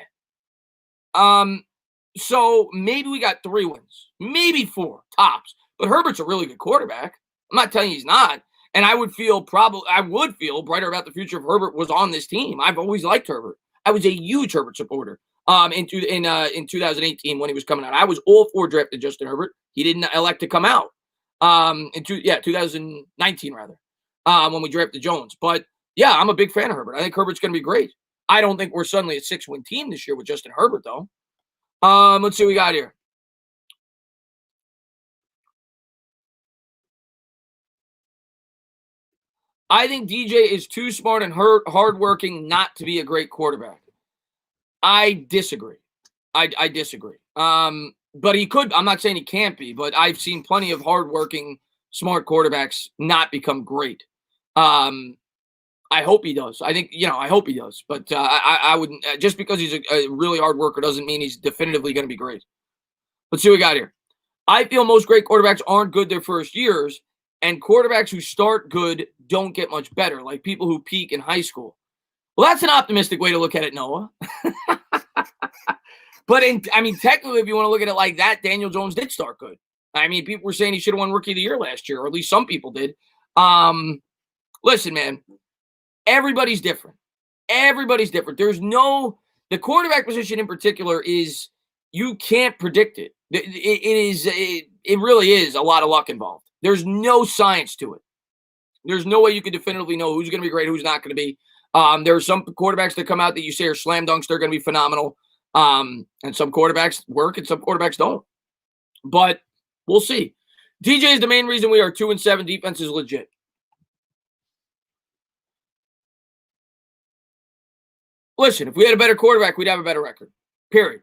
So maybe we got 3 wins. Maybe 4 tops. But Herbert's a really good quarterback. I'm not telling you he's not. And I would feel brighter about the future if Herbert was on this team. I've always liked Herbert. I was a huge Herbert supporter in 2018 when he was coming out. I was all for drafting Justin Herbert. He didn't elect to come out. 2019 rather, when we drafted Jones. But yeah, I'm a big fan of Herbert. I think Herbert's going to be great. I don't think we're suddenly a 6-win team this year with Justin Herbert though. Let's see what we got here. I think DJ is too smart and hardworking not to be a great quarterback. I disagree. I disagree. But he could. I'm not saying he can't be, but I've seen plenty of hardworking, smart quarterbacks not become great. I hope he does. I hope he does. But I wouldn't. Just because he's a really hard worker doesn't mean he's definitively going to be great. Let's see what we got here. I feel most great quarterbacks aren't good their first years. And quarterbacks who start good don't get much better, like people who peak in high school. Well, that's an optimistic way to look at it, Noah. But technically, if you want to look at it like that, Daniel Jones did start good. I mean, people were saying he should have won Rookie of the Year last year, or at least some people did. Listen, man, everybody's different. The quarterback position in particular is, you can't predict it. It really is a lot of luck involved. There's no science to it. There's no way you can definitively know who's going to be great, who's not going to be. There are some quarterbacks that come out that you say are slam dunks. They're going to be phenomenal. And some quarterbacks work and some quarterbacks don't. But we'll see. DJ is the main reason we are 2-7. Defense is legit. Listen, if we had a better quarterback, we'd have a better record. Period.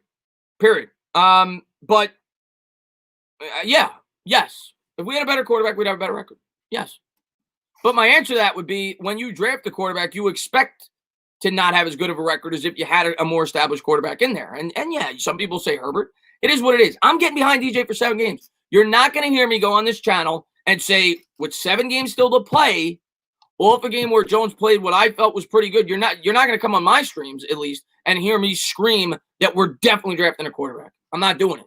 But yes. If we had a better quarterback, we'd have a better record. Yes. But my answer to that would be, when you draft a quarterback, you expect to not have as good of a record as if you had a more established quarterback in there. And yeah, some people say Herbert. It is what it is. I'm getting behind DJ for 7 games. You're not going to hear me go on this channel and say, with 7 games still to play, off a game where Jones played what I felt was pretty good, you're not going to come on my streams, at least, and hear me scream that we're definitely drafting a quarterback. I'm not doing it.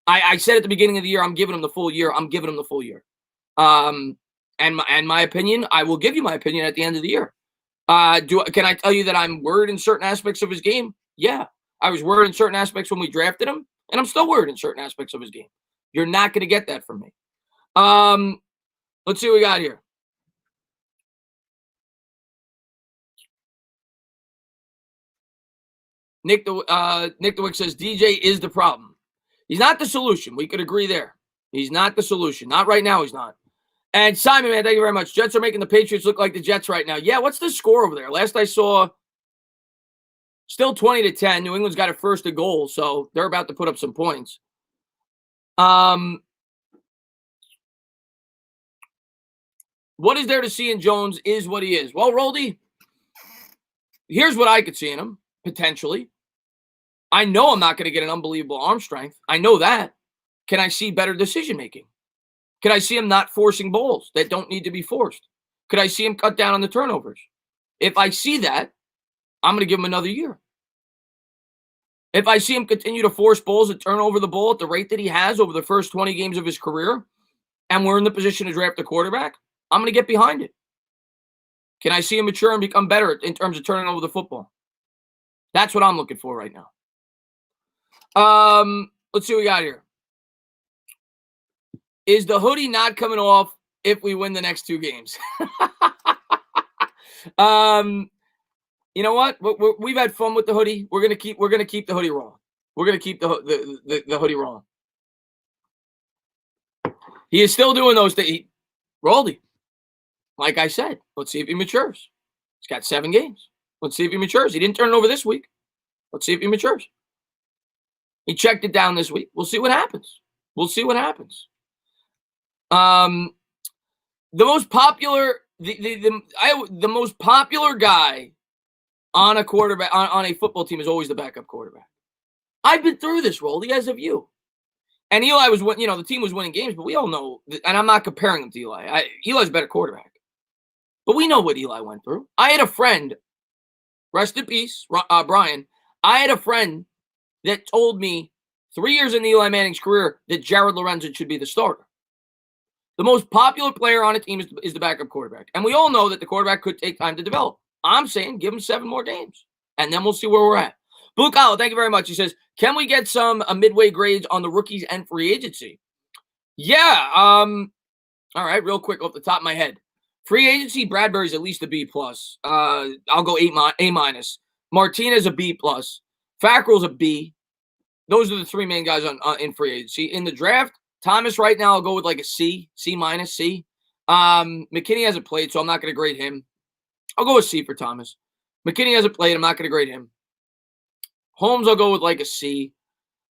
I said at the beginning of the year, I'm giving him the full year. I'm giving him the full year. And my opinion, I will give you my opinion at the end of the year. Can I tell you that I'm worried in certain aspects of his game? Yeah. I was worried in certain aspects when we drafted him, and I'm still worried in certain aspects of his game. You're not going to get that from me. Let's see what we got here. Nick DeWick says DJ is the problem. He's not the solution. We could agree there. He's not the solution. Not right now, he's not. And Simon, man, thank you very much. Jets are making the Patriots look like the Jets right now. Yeah, what's the score over there? Last I saw, still 20-10. New England's got a first to goal, so they're about to put up some points. What is there to see in Jones is what he is. Well, Roldy, here's what I could see in him, potentially. I know I'm not going to get an unbelievable arm strength. I know that. Can I see better decision-making? Could I see him not forcing balls that don't need to be forced? Could I see him cut down on the turnovers? If I see that, I'm going to give him another year. If I see him continue to force balls and turn over the ball at the rate that he has over the first 20 games of his career, and we're in the position to draft a quarterback, I'm going to get behind it. Can I see him mature and become better in terms of turning over the football? That's what I'm looking for right now. Let's see what we got here. Is the hoodie not coming off if we win the next 2 games? You know what? We've had fun with the hoodie. We're gonna keep the hoodie raw. We're gonna keep the hoodie raw. He is still doing those things. Roldy, like I said, let's see if he matures. He's got 7 games. Let's see if he matures. He didn't turn it over this week. Let's see if he matures. He checked it down this week. We'll see what happens. The most popular, the most popular guy on a quarterback on a football team is always the backup quarterback. I've been through this, Roldy, as of you. And Eli was, the team was winning games, but we all know, and I'm not comparing him to Eli. Eli's a better quarterback, but we know what Eli went through. I had a friend, rest in peace, Brian. I had a friend that told me 3 years in Eli Manning's career that Jared Lorenzen should be the starter. The most popular player on a team is the backup quarterback. And we all know that the quarterback could take time to develop. I'm saying give him 7 more games, and then we'll see where we're at. Blue Collar, thank you very much. He says, can we get some midway grades on the rookies and free agency? Yeah. All right, real quick off the top of my head. Free agency, Bradbury's at least a B+. I'll go A-. Martinez a B+. Fackrell's a B. Those are the 3 main guys in free agency. In the draft, Thomas right now I'll go with like a C, C-, C. McKinney hasn't played, so I'm not going to grade him. I'll go with C for Thomas. McKinney hasn't played. I'm not going to grade him. Holmes I'll go with like a C.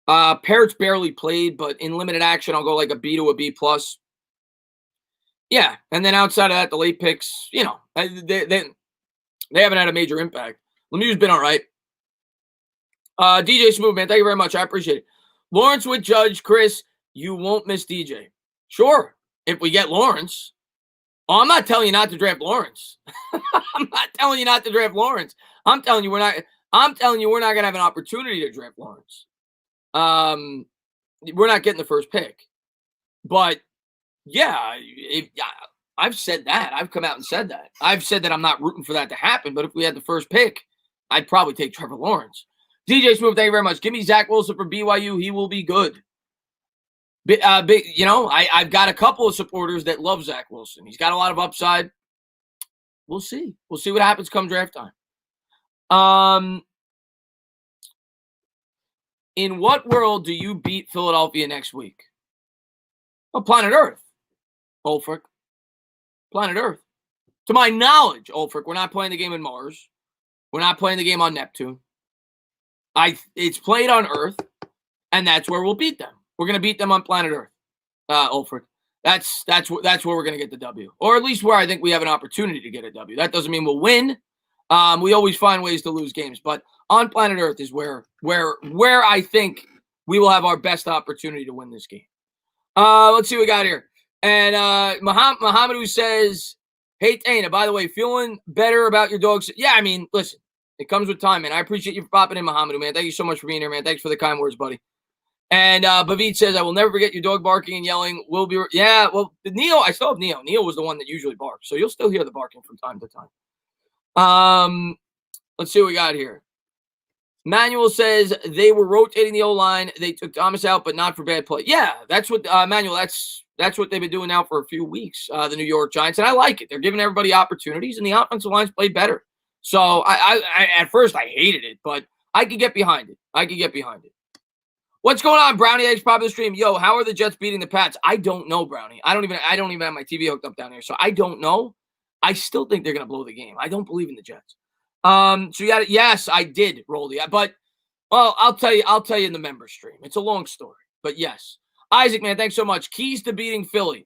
Parrott's barely played, but in limited action I'll go like a B to a B+. Yeah, and then outside of that, the late picks, they haven't had a major impact. Lemieux's been all right. DJ Smooth, man, thank you very much. I appreciate it. Lawrence with Judge, Chris, you won't miss DJ. Sure, if we get Lawrence. Oh, I'm not telling you not to draft Lawrence. I'm not telling you not to draft Lawrence. I'm telling you we're not going to have an opportunity to draft Lawrence. We're not getting the first pick. But yeah, I've said that. I've come out and said that. I've said that I'm not rooting for that to happen, but if we had the first pick, I'd probably take Trevor Lawrence. DJ Smooth, thank you very much. Give me Zach Wilson for BYU. He will be good. I've got a couple of supporters that love Zach Wilson. He's got a lot of upside. We'll see. We'll see what happens come draft time. In what world do you beat Philadelphia next week? Oh, planet Earth, Ulfric. Planet Earth. To my knowledge, Ulfric, we're not playing the game in Mars. We're not playing the game on Neptune. It's played on Earth, and that's where we'll beat them. We're going to beat them on planet Earth, Ulfric. That's where we're going to get the W, or at least where I think we have an opportunity to get a W. That doesn't mean we'll win. We always find ways to lose games, but on planet Earth is where I think we will have our best opportunity to win this game. Let's see what we got here. And Muhammad who says, Hey, Dana, by the way, feeling better about your dogs? Yeah, I mean, listen, it comes with time, man. I appreciate you for popping in, Muhammadu, man. Thank you so much for being here, man. Thanks for the kind words, buddy. And Bavid says, I will never forget your dog barking and yelling. Will be. Yeah, well, Neo, I still have Neo. Neo was the one that usually barks. So you'll still hear the barking from time to time. Let's see what we got here. Manuel says they were rotating the O-line. They took Thomas out, but not for bad play. Yeah, that's what, Manuel, that's what they've been doing now for a few weeks, the New York Giants. And I like it. They're giving everybody opportunities, and the offensive line's played better. So I at first I hated it, but I could get behind it. What's going on, Brownie? Thanks for the stream. Yo, how are the Jets beating the Pats? I don't know, Brownie. I don't even have my TV hooked up down here, so I don't know. I still think they're gonna blow the game. I don't believe in the Jets. So you got it. Yes, I did roll the, but well, I'll tell you in the member stream. It's a long story, but yes. Isaac, man, thanks so much. Keys to beating Philly.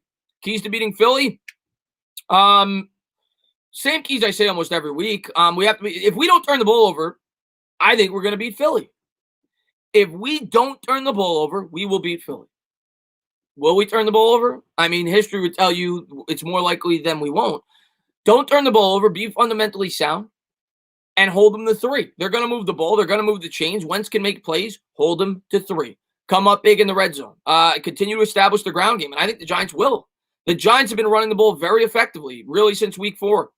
Same keys I say almost every week. We have to be, if we don't turn the ball over, I think we're gonna beat Philly. If we don't turn the ball over, we will beat Philly. Will we turn the ball over? I mean, history would tell you it's more likely than we won't. Don't turn the ball over. Be fundamentally sound and hold them to 3. They're going to move the ball. They're going to move the chains. Wentz can make plays. Hold them to 3. Come up big in the red zone. Continue to establish the ground game, and I think the Giants will. The Giants have been running the ball very effectively, really, since week 4.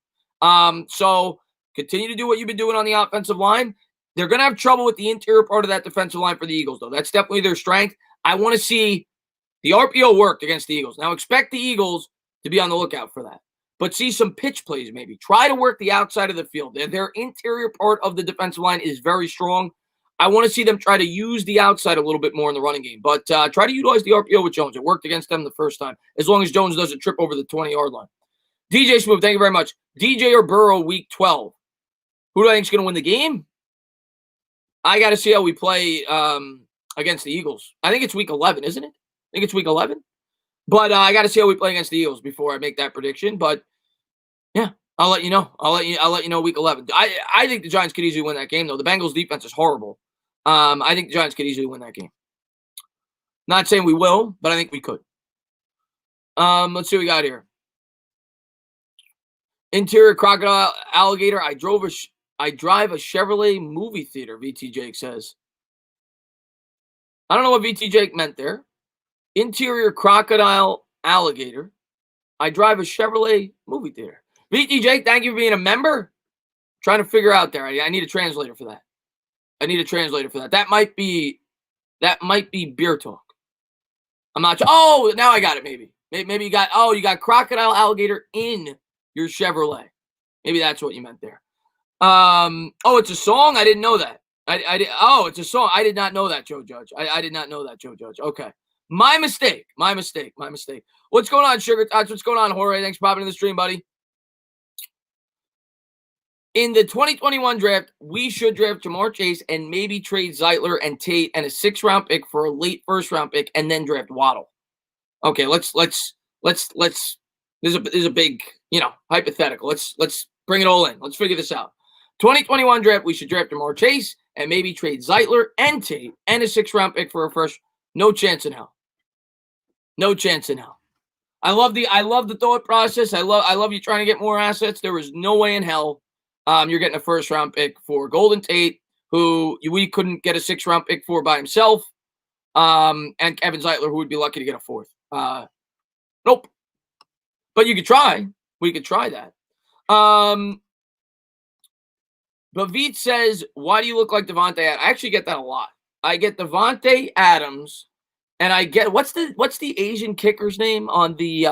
So continue to do what you've been doing on the offensive line. They're going to have trouble with the interior part of that defensive line for the Eagles, though. That's definitely their strength. I want to see the RPO worked against the Eagles. Now, expect the Eagles to be on the lookout for that. But see some pitch plays maybe. Try to work the outside of the field. Their interior part of the defensive line is very strong. I want to see them try to use the outside a little bit more in the running game. But try to utilize the RPO with Jones. It worked against them the first time, as long as Jones doesn't trip over the 20-yard line. DJ Smooth, thank you very much. DJ or Burrow, week 12. Who do I think is going to win the game? I got to see how we play against the Eagles. I think it's week 11, isn't it? I think it's week 11. But I got to see how we play against the Eagles before I make that prediction. But yeah, I'll let you know. I'll let you know week 11. I think the Giants could easily win that game, though. The Bengals defense is horrible. I think the Giants could easily win that game. Not saying we will, but I think we could. Let's see what we got here. Interior crocodile alligator. I drive a Chevrolet movie theater, VT Jake says. I don't know what VT Jake meant there. Interior crocodile alligator. I drive a Chevrolet movie theater. VT Jake, thank you for being a member. Trying to figure out there. I need a translator for that. That might be beer talk. I'm not sure. Oh, now I got it. Maybe you got crocodile alligator in your Chevrolet. Maybe that's what you meant there. It's a song? I didn't know that. It's a song. I did not know that, Joe Judge. I did not know that, Joe Judge. Okay. My mistake. What's going on, Sugar Tots? What's going on, Jorge? Thanks for popping in the stream, buddy. In the 2021 draft, we should draft Jamar Chase and maybe trade Zeitler and Tate and a 6th-round pick for a late 1st-round pick and then draft Waddle. Okay, let's. There's a big, hypothetical. Let's bring it all in. Let's figure this out. 2021 draft, we should draft Jamar Chase and maybe trade Zeitler and Tate and a 6th-round pick for a first. No chance in hell. I love the thought process. I love you trying to get more assets. There was no way in hell you're getting a 1st-round pick for Golden Tate, who we couldn't get a 6th-round pick for by himself, and Kevin Zeitler, who would be lucky to get a 4th. Nope. But you could try. We could try that. Bavit says, why do you look like Devontae Adams? I actually get that a lot. I get Devontae Adams, and I get what's the Asian kicker's name on the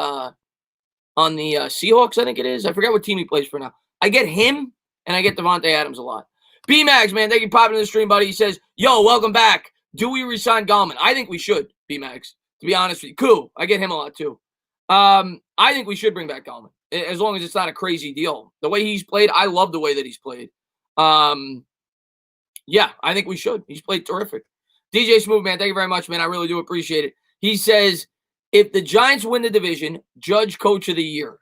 Seahawks, I think it is. I forget what team he plays for now. I get him, and I get Devontae Adams a lot. B-Mags, man, thank you for popping in the stream, buddy. He says, yo, welcome back. Do we resign Gallman? I think we should, B-Mags, to be honest with you. Cool. I get him a lot, too. I think we should bring back Gallman, as long as it's not a crazy deal. The way he's played, I love the way that he's played. Yeah, I think we should. He's played terrific. DJ Smooth, man, thank you very much, man. I really do appreciate it. He says, if the Giants win the division, Judge Coach of the Year.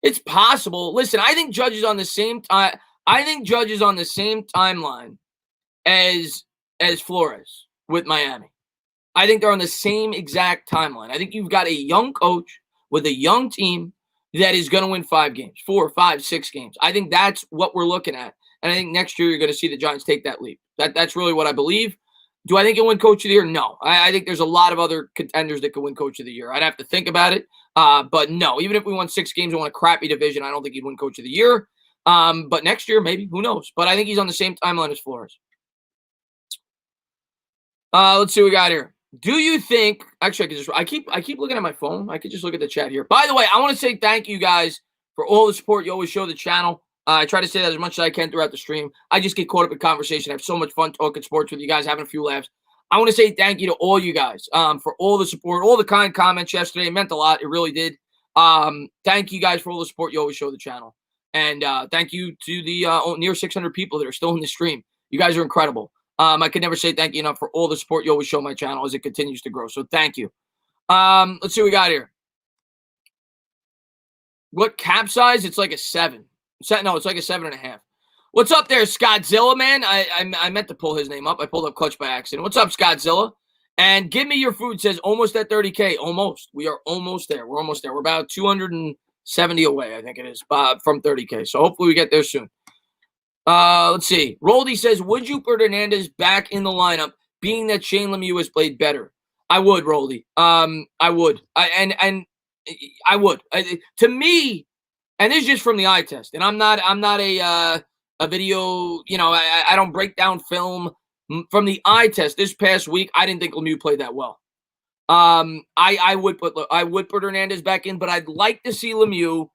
It's possible. Listen, I think Judge is on the same time. I think Judge is on the same timeline as Flores with Miami. I think they're on the same exact timeline. I think you've got a young coach with a young team that is going to win 5 games, 4, 5, 6 games. I think that's what we're looking at. And I think next year you're going to see the Giants take that leap. That's really what I believe. Do I think he'll win Coach of the Year? No. I think there's a lot of other contenders that could win Coach of the Year. I'd have to think about it. But no, even if we won 6 games and won a crappy division, I don't think he'd win Coach of the Year. But next year, maybe. Who knows? But I think he's on the same timeline as Flores. Let's see what we got here. Do you think – actually, I keep looking at my phone. I could just look at the chat here. By the way, I want to say thank you guys for all the support you always show the channel. I try to say that as much as I can throughout the stream. I just get caught up in conversation. I have so much fun talking sports with you guys, having a few laughs. I want to say thank you to all you guys for all the support, all the kind comments yesterday. It meant a lot. It really did. Thank you guys for all the support you always show the channel. And thank you to the near 600 people that are still in the stream. You guys are incredible. I could never say thank you enough for all the support you always show my channel as it continues to grow. So thank you. Let's see what we got here. What cap size? It's like a 7. No, it's like a 7.5. What's up there, Scottzilla, man? I meant to pull his name up. I pulled up Clutch by accident. What's up, Scottzilla? And give me your food says almost at 30K. Almost. We are almost there. We're almost there. We're about 270 away, I think it is, from 30K. So hopefully we get there soon. Let's see. Roldy says, would you put Hernandez back in the lineup, being that Shane Lemieux has played better? I would, Roldy. I would. I would. To me, and this is just from the eye test, and I'm not a video, I don't break down film. From the eye test this past week, I didn't think Lemieux played that well. I would put Hernandez back in, but I'd like to see Lemieux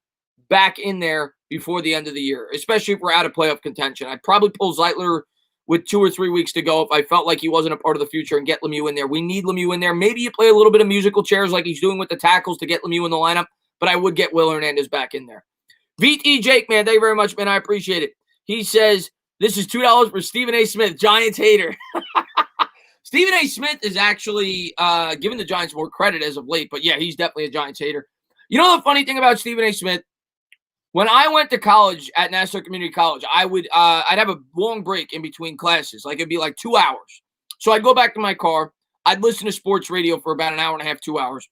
back in there before the end of the year, especially if we're out of playoff contention. I'd probably pull Zeitler with 2 or 3 weeks to go if I felt like he wasn't a part of the future and get Lemieux in there. We need Lemieux in there. Maybe you play a little bit of musical chairs like he's doing with the tackles to get Lemieux in the lineup, but I would get Will Hernandez back in there. VT Jake, man, thank you very much, man. I appreciate it. He says, this is $2 for Stephen A. Smith, Giants hater. Stephen A. Smith is actually giving the Giants more credit as of late, but yeah, he's definitely a Giants hater. You know the funny thing about Stephen A. Smith? When I went to college at Nassau Community College, I'd have a long break in between classes. Like it'd be like 2 hours. So I'd go back to my car. I'd listen to sports radio for about an hour and a half, 2 hours.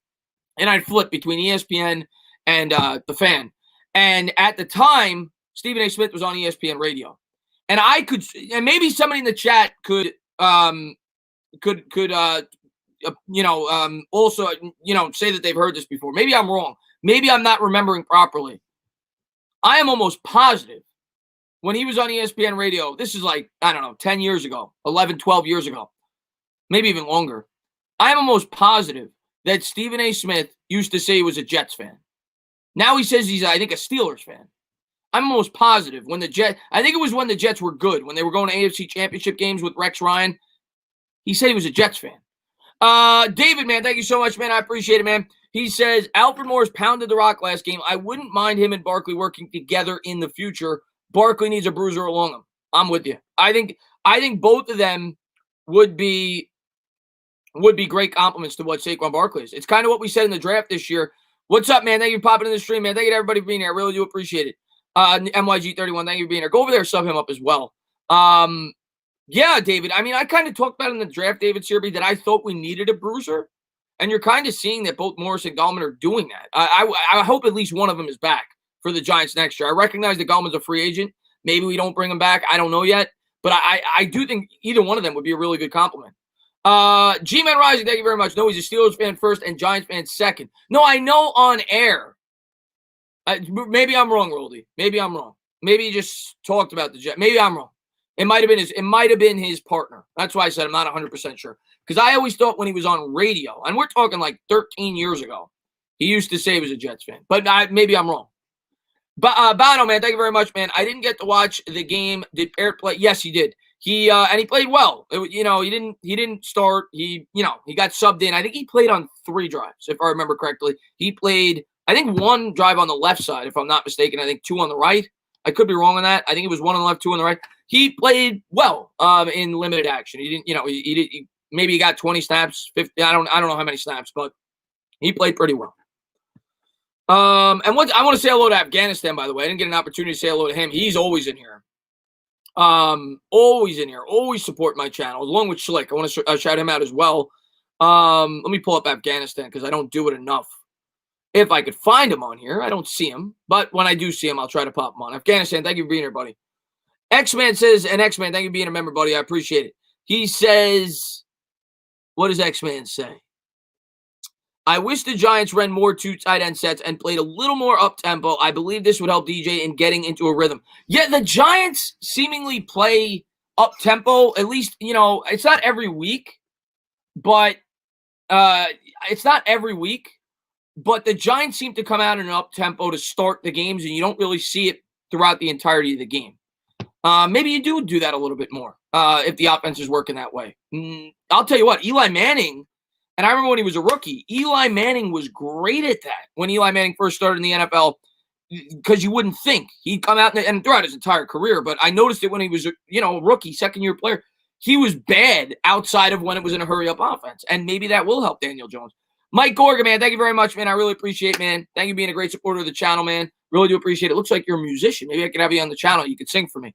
And I'd flip between ESPN and the Fan. And at the time, Stephen A. Smith was on ESPN radio. And I could, and maybe somebody in the chat could also, say that they've heard this before. Maybe I'm wrong. Maybe I'm not remembering properly. I am almost positive when he was on ESPN radio, this is like, 10 years ago, 11, 12 years ago, maybe even longer. I am almost positive that Stephen A. Smith used to say he was a Jets fan. Now he says he's, I think, a Steelers fan. I'm almost positive when the Jets, I think it was when the Jets were good, when they were going to AFC Championship games with Rex Ryan. He said he was a Jets fan. David, man, thank you so much, man. I appreciate it, man. He says, Alfred Morris pounded the rock last game. I wouldn't mind him and Barkley working together in the future. Barkley needs a bruiser along him. I'm with you. I think both of them would be great compliments to what Saquon Barkley is. It's kind of what we said in the draft this year. What's up, man? Thank you for popping in the stream, man. Thank you to everybody for being here. I really do appreciate it. MYG31, thank you for being here. Go over there, sub him up as well. Yeah, David. I mean, I kind of talked about in the draft, David Searby, that I thought we needed a bruiser. And you're kind of seeing that both Morris and Gallman are doing that. I hope at least one of them is back for the Giants next year. I recognize that Gallman's a free agent. Maybe we don't bring him back. I don't know yet. But I do think either one of them would be a really good compliment. G-Man Rising, thank you very much. No, he's a Steelers fan first and Giants fan second. No, I know on air. Maybe I'm wrong, Roldy. Maybe I'm wrong. Maybe he just talked about the Jets. Maybe I'm wrong. It might have been his partner. That's why I said I'm not 100% sure. Because I always thought when he was on radio, and we're talking like 13 years ago, he used to say he was a Jets fan. But maybe I'm wrong. But Bono, man, thank you very much, man. I didn't get to watch the game. Did Parrott play? Yes, he did. He played well. He didn't start. He got subbed in. I think he played on 3 drives, if I remember correctly. He played, I think, 1 drive on the left side, if I'm not mistaken. I think 2 on the right. I could be wrong on that. I think it was 1 on the left, 2 on the right. He played well in limited action. He didn't, maybe he got 20 snaps, 50. I don't know how many snaps, but he played pretty well. And what I want to say hello to Afghanistan, by the way. I didn't get an opportunity to say hello to him. He's always in here. Always in here. Always support my channel, along with Schlick. I want to shout him out as well. Let me pull up Afghanistan because I don't do it enough. If I could find him on here. I don't see him. But when I do see him, I'll try to pop him on. Afghanistan, thank you for being here, buddy. X-Man says, and X-Man, thank you for being a member, buddy. I appreciate it. He says, what does X-Man say? I wish the Giants ran more two tight end sets and played a little more up-tempo. I believe this would help DJ in getting into a rhythm. Yeah, the Giants seemingly play up-tempo, at least, it's not every week, but it's not every week. But the Giants seem to come out in an up-tempo to start the games, and you don't really see it throughout the entirety of the game. Maybe you do that a little bit more if the offense is working that way. I'll tell you what, Eli Manning, and I remember when he was a rookie, Eli Manning was great at that when Eli Manning first started in the NFL, because you wouldn't think. He'd come out and throughout his entire career, but I noticed it when he was a rookie, second-year player. He was bad outside of when it was in a hurry-up offense, and maybe that will help Daniel Jones. Mike Gorga, man, thank you very much, man. I really appreciate it, man. Thank you for being a great supporter of the channel, man. Really do appreciate it. Looks like you're a musician. Maybe I could have you on the channel. You could sing for me.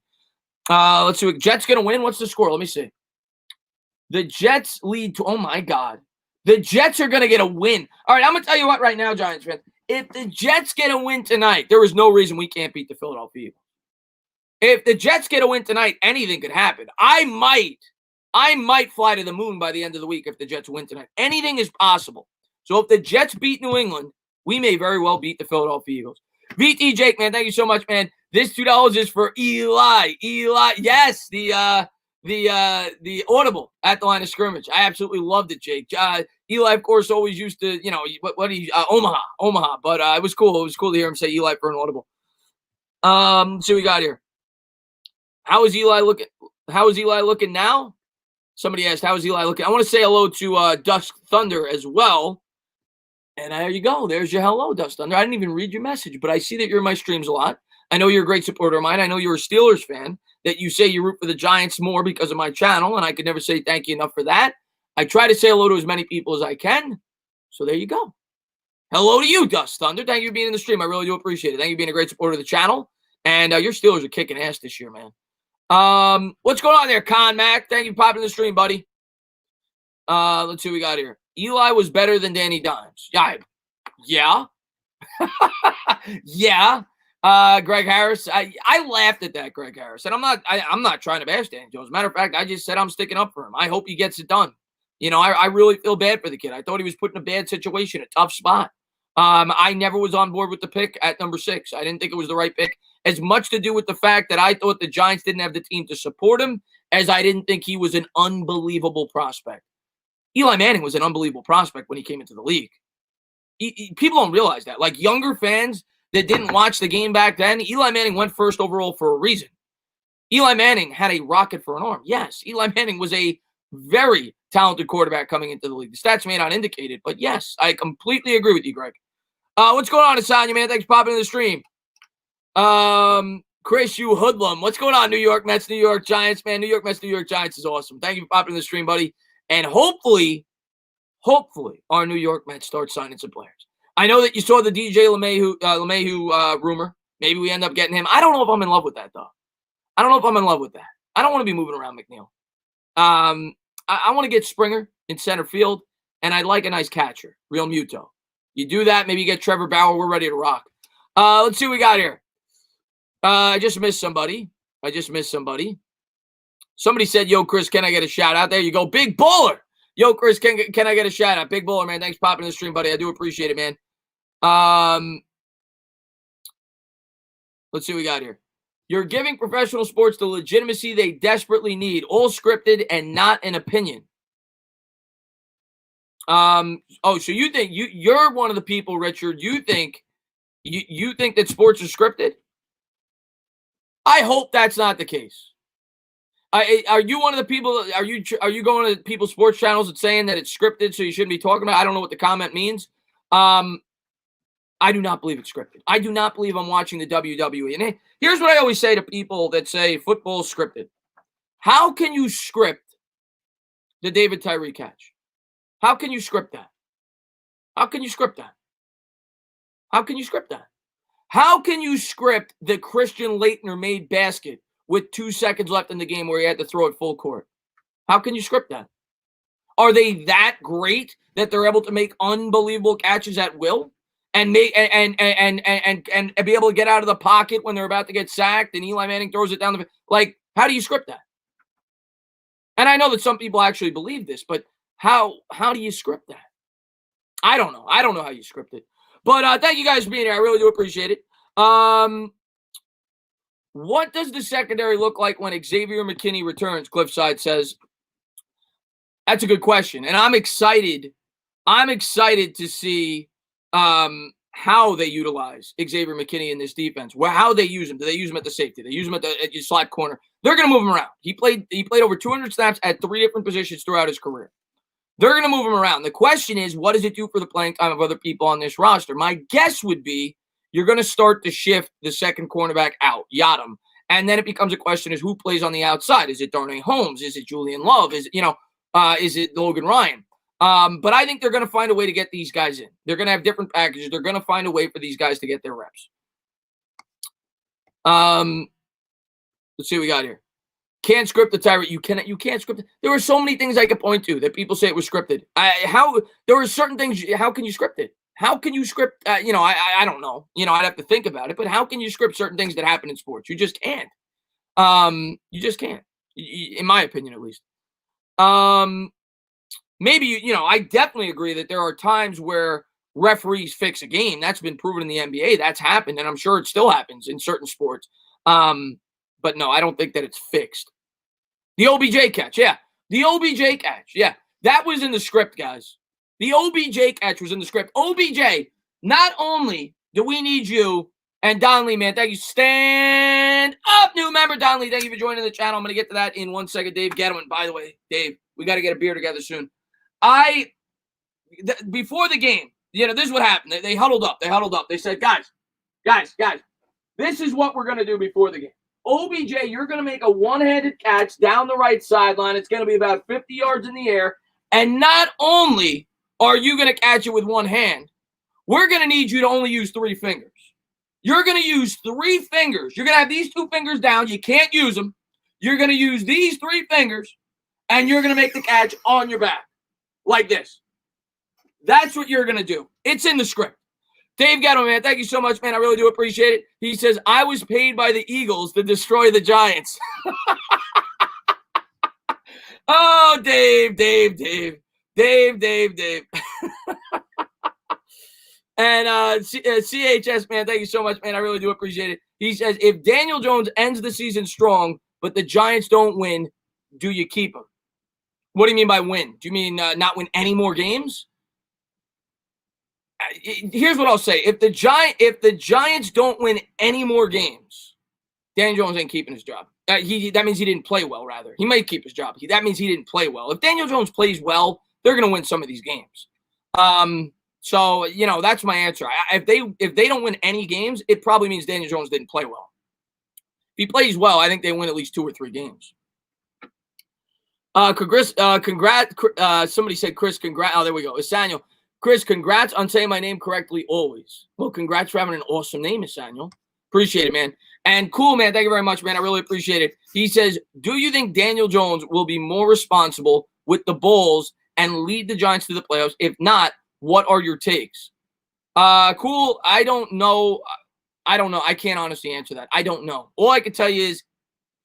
Let's see. Jets going to win? What's the score? Let me see. The Jets lead to, oh, my God. The Jets are going to get a win. All right, I'm going to tell you what right now, Giants fans. If the Jets get a win tonight, there is no reason we can't beat the Philadelphia Eagles. If the Jets get a win tonight, anything could happen. I might fly to the moon by the end of the week if the Jets win tonight. Anything is possible. So if the Jets beat New England, we may very well beat the Philadelphia Eagles. VT Jake, man, thank you so much, man. This $2 is for Eli. Eli, yes, the audible at the line of scrimmage. I absolutely loved it, Jake. Eli, of course, always used to, Omaha. But it was cool. It was cool to hear him say Eli for an audible. So we got here. How is Eli looking now? Somebody asked, how is Eli looking? I want to say hello to Dusk Thunder as well. And there you go. There's your hello, Dusk Thunder. I didn't even read your message, but I see that you're in my streams a lot. I know you're a great supporter of mine. I know you're a Steelers fan, that you say you root for the Giants more because of my channel, and I could never say thank you enough for that. I try to say hello to as many people as I can. So there you go. Hello to you, Dusk Thunder. Thank you for being in the stream. I really do appreciate it. Thank you for being a great supporter of the channel. And your Steelers are kicking ass this year, man. What's going on there, Con Mac? Thank you for popping in the stream, buddy. Let's see what we got here. Eli was better than Danny Dimes. Yeah. Yeah. Greg Harris. I laughed at that, Greg Harris. And I'm not trying to bash Danny Jones. Matter of fact, I just said I'm sticking up for him. I hope he gets it done. I really feel bad for the kid. I thought he was put in a bad situation, a tough spot. I never was on board with the pick at number 6. I didn't think it was the right pick. As much to do with the fact that I thought the Giants didn't have the team to support him as I didn't think he was an unbelievable prospect. Eli Manning was an unbelievable prospect when he came into the league. People don't realize that. Like younger fans that didn't watch the game back then, Eli Manning went first overall for a reason. Eli Manning had a rocket for an arm. Yes, Eli Manning was a very talented quarterback coming into the league. The stats may not indicate it, but yes, I completely agree with you, Greg. What's going on, Asanya, man? Thanks for popping in the stream. Chris, you hoodlum. What's going on, New York Mets, New York Giants, man? New York Mets, New York Giants is awesome. Thank you for popping in the stream, buddy. And hopefully, our New York Mets start signing some players. I know that you saw the DJ LeMahieu rumor. Maybe we end up getting him. I don't know if I'm in love with that, though. I don't want to be moving around McNeil. I want to get Springer in center field, and I'd like a nice catcher, Real Muto. You do that, maybe you get Trevor Bauer. We're ready to rock. Let's see what we got here. I just missed somebody. Somebody said, yo, Chris, can I get a shout out? There you go. Big Baller. Yo, Chris, can I get a shout out? Big Baller, man. Thanks for popping in the stream, buddy. I do appreciate it, man. Let's see what we got here. You're giving professional sports the legitimacy they desperately need, all scripted and not an opinion. So you think you're one of the people, Richard, you think that sports are scripted? I hope that's not the case. Are you one of the people? Are you going to people's sports channels and saying that it's scripted, so you shouldn't be talking about it? I don't know what the comment means. I do not believe it's scripted. I do not believe I'm watching the WWE. And here's what I always say to people that say football's scripted. How can you script the David Tyree catch? How can you script that? How can you script that? How can you script that? How can you script the Christian Laettner made basket with 2 seconds left in the game where he had to throw it full court? How can you script that? Are they that great that they're able to make unbelievable catches at will? and be able to get out of the pocket when they're about to get sacked and Eli Manning throws it down the like, how do you script that? And I know that some people actually believe this, but how do you script that? I don't know. I don't know how you script it. But thank you guys for being here. I really do appreciate it. What does the secondary look like when Xavier McKinney returns? Cliffside says. That's a good question. And I'm excited. I'm excited to see how they utilize Xavier McKinney in this defense. How they use him. Do they use him at the safety? They use him at the slot corner. They're going to move him around. He played over 200 snaps at 3 different positions throughout his career. They're going to move him around. The question is, what does it do for the playing time of other people on this roster? My guess would be you're going to start to shift the second cornerback out, Yadam. And then it becomes a question is who plays on the outside? Is it Darnay Holmes? Is it Julian Love? Is it Logan Ryan? But I think they're going to find a way to get these guys in. They're going to have different packages. They're going to find a way for these guys to get their reps. Let's see what we got here. Can't script the Tyrant. You can't script it. There were so many things I could point to that people say it was scripted. There were certain things. How can you script it? How can you script? I don't know. I'd have to think about it. But how can you script certain things that happen in sports? You just can't. You just can't. In my opinion, at least. Maybe I definitely agree that there are times where referees fix a game. That's been proven in the NBA. That's happened, and I'm sure it still happens in certain sports. But no, I don't think that it's fixed. The OBJ catch, yeah. The OBJ catch, yeah. That was in the script, guys. The OBJ catch was in the script. OBJ, not only do we need you, and Donley, man, thank you. Stand up, new member. Donley, thank you for joining the channel. I'm going to get to that in 1 second. Dave Gettleman, by the way, Dave, we got to get a beer together soon. Before the game, this is what happened. They huddled up. They said, guys, this is what we're going to do before the game. OBJ, you're going to make a one-handed catch down the right sideline. It's going to be about 50 yards in the air. And not only are you going to catch it with one hand, we're going to need you to only use 3 fingers. You're going to use 3 fingers. You're going to have these 2 fingers down. You can't use them. You're going to use these 3 fingers, and you're going to make the catch on your back like this. That's what you're going to do. It's in the script. Dave Gatto, man, thank you so much, man. I really do appreciate it. He says, I was paid by the Eagles to destroy the Giants. Oh, Dave. And CHS, man, thank you so much, man. I really do appreciate it. He says, if Daniel Jones ends the season strong, but the Giants don't win, do you keep him? What do you mean by win? Do you mean not win any more games? Here's what I'll say. If the Giants don't win any more games, Daniel Jones ain't keeping his job. That means he didn't play well, rather. He might keep his job. That means he didn't play well. If Daniel Jones plays well, they're going to win some of these games. So, that's my answer. If they don't win any games, it probably means Daniel Jones didn't play well. If he plays well, I think they win at least 2 or 3 games. Congrats. Somebody said, Chris, congrats. Oh, there we go. Esaniel. Chris, congrats on saying my name correctly always. Well, congrats for having an awesome name, Esaniel. Appreciate it, man. And cool, man. Thank you very much, man. I really appreciate it. He says, do you think Daniel Jones will be more responsible with the Bulls and lead the Giants to the playoffs? If not, what are your takes? Cool. I don't know. I can't honestly answer that. I don't know. All I can tell you is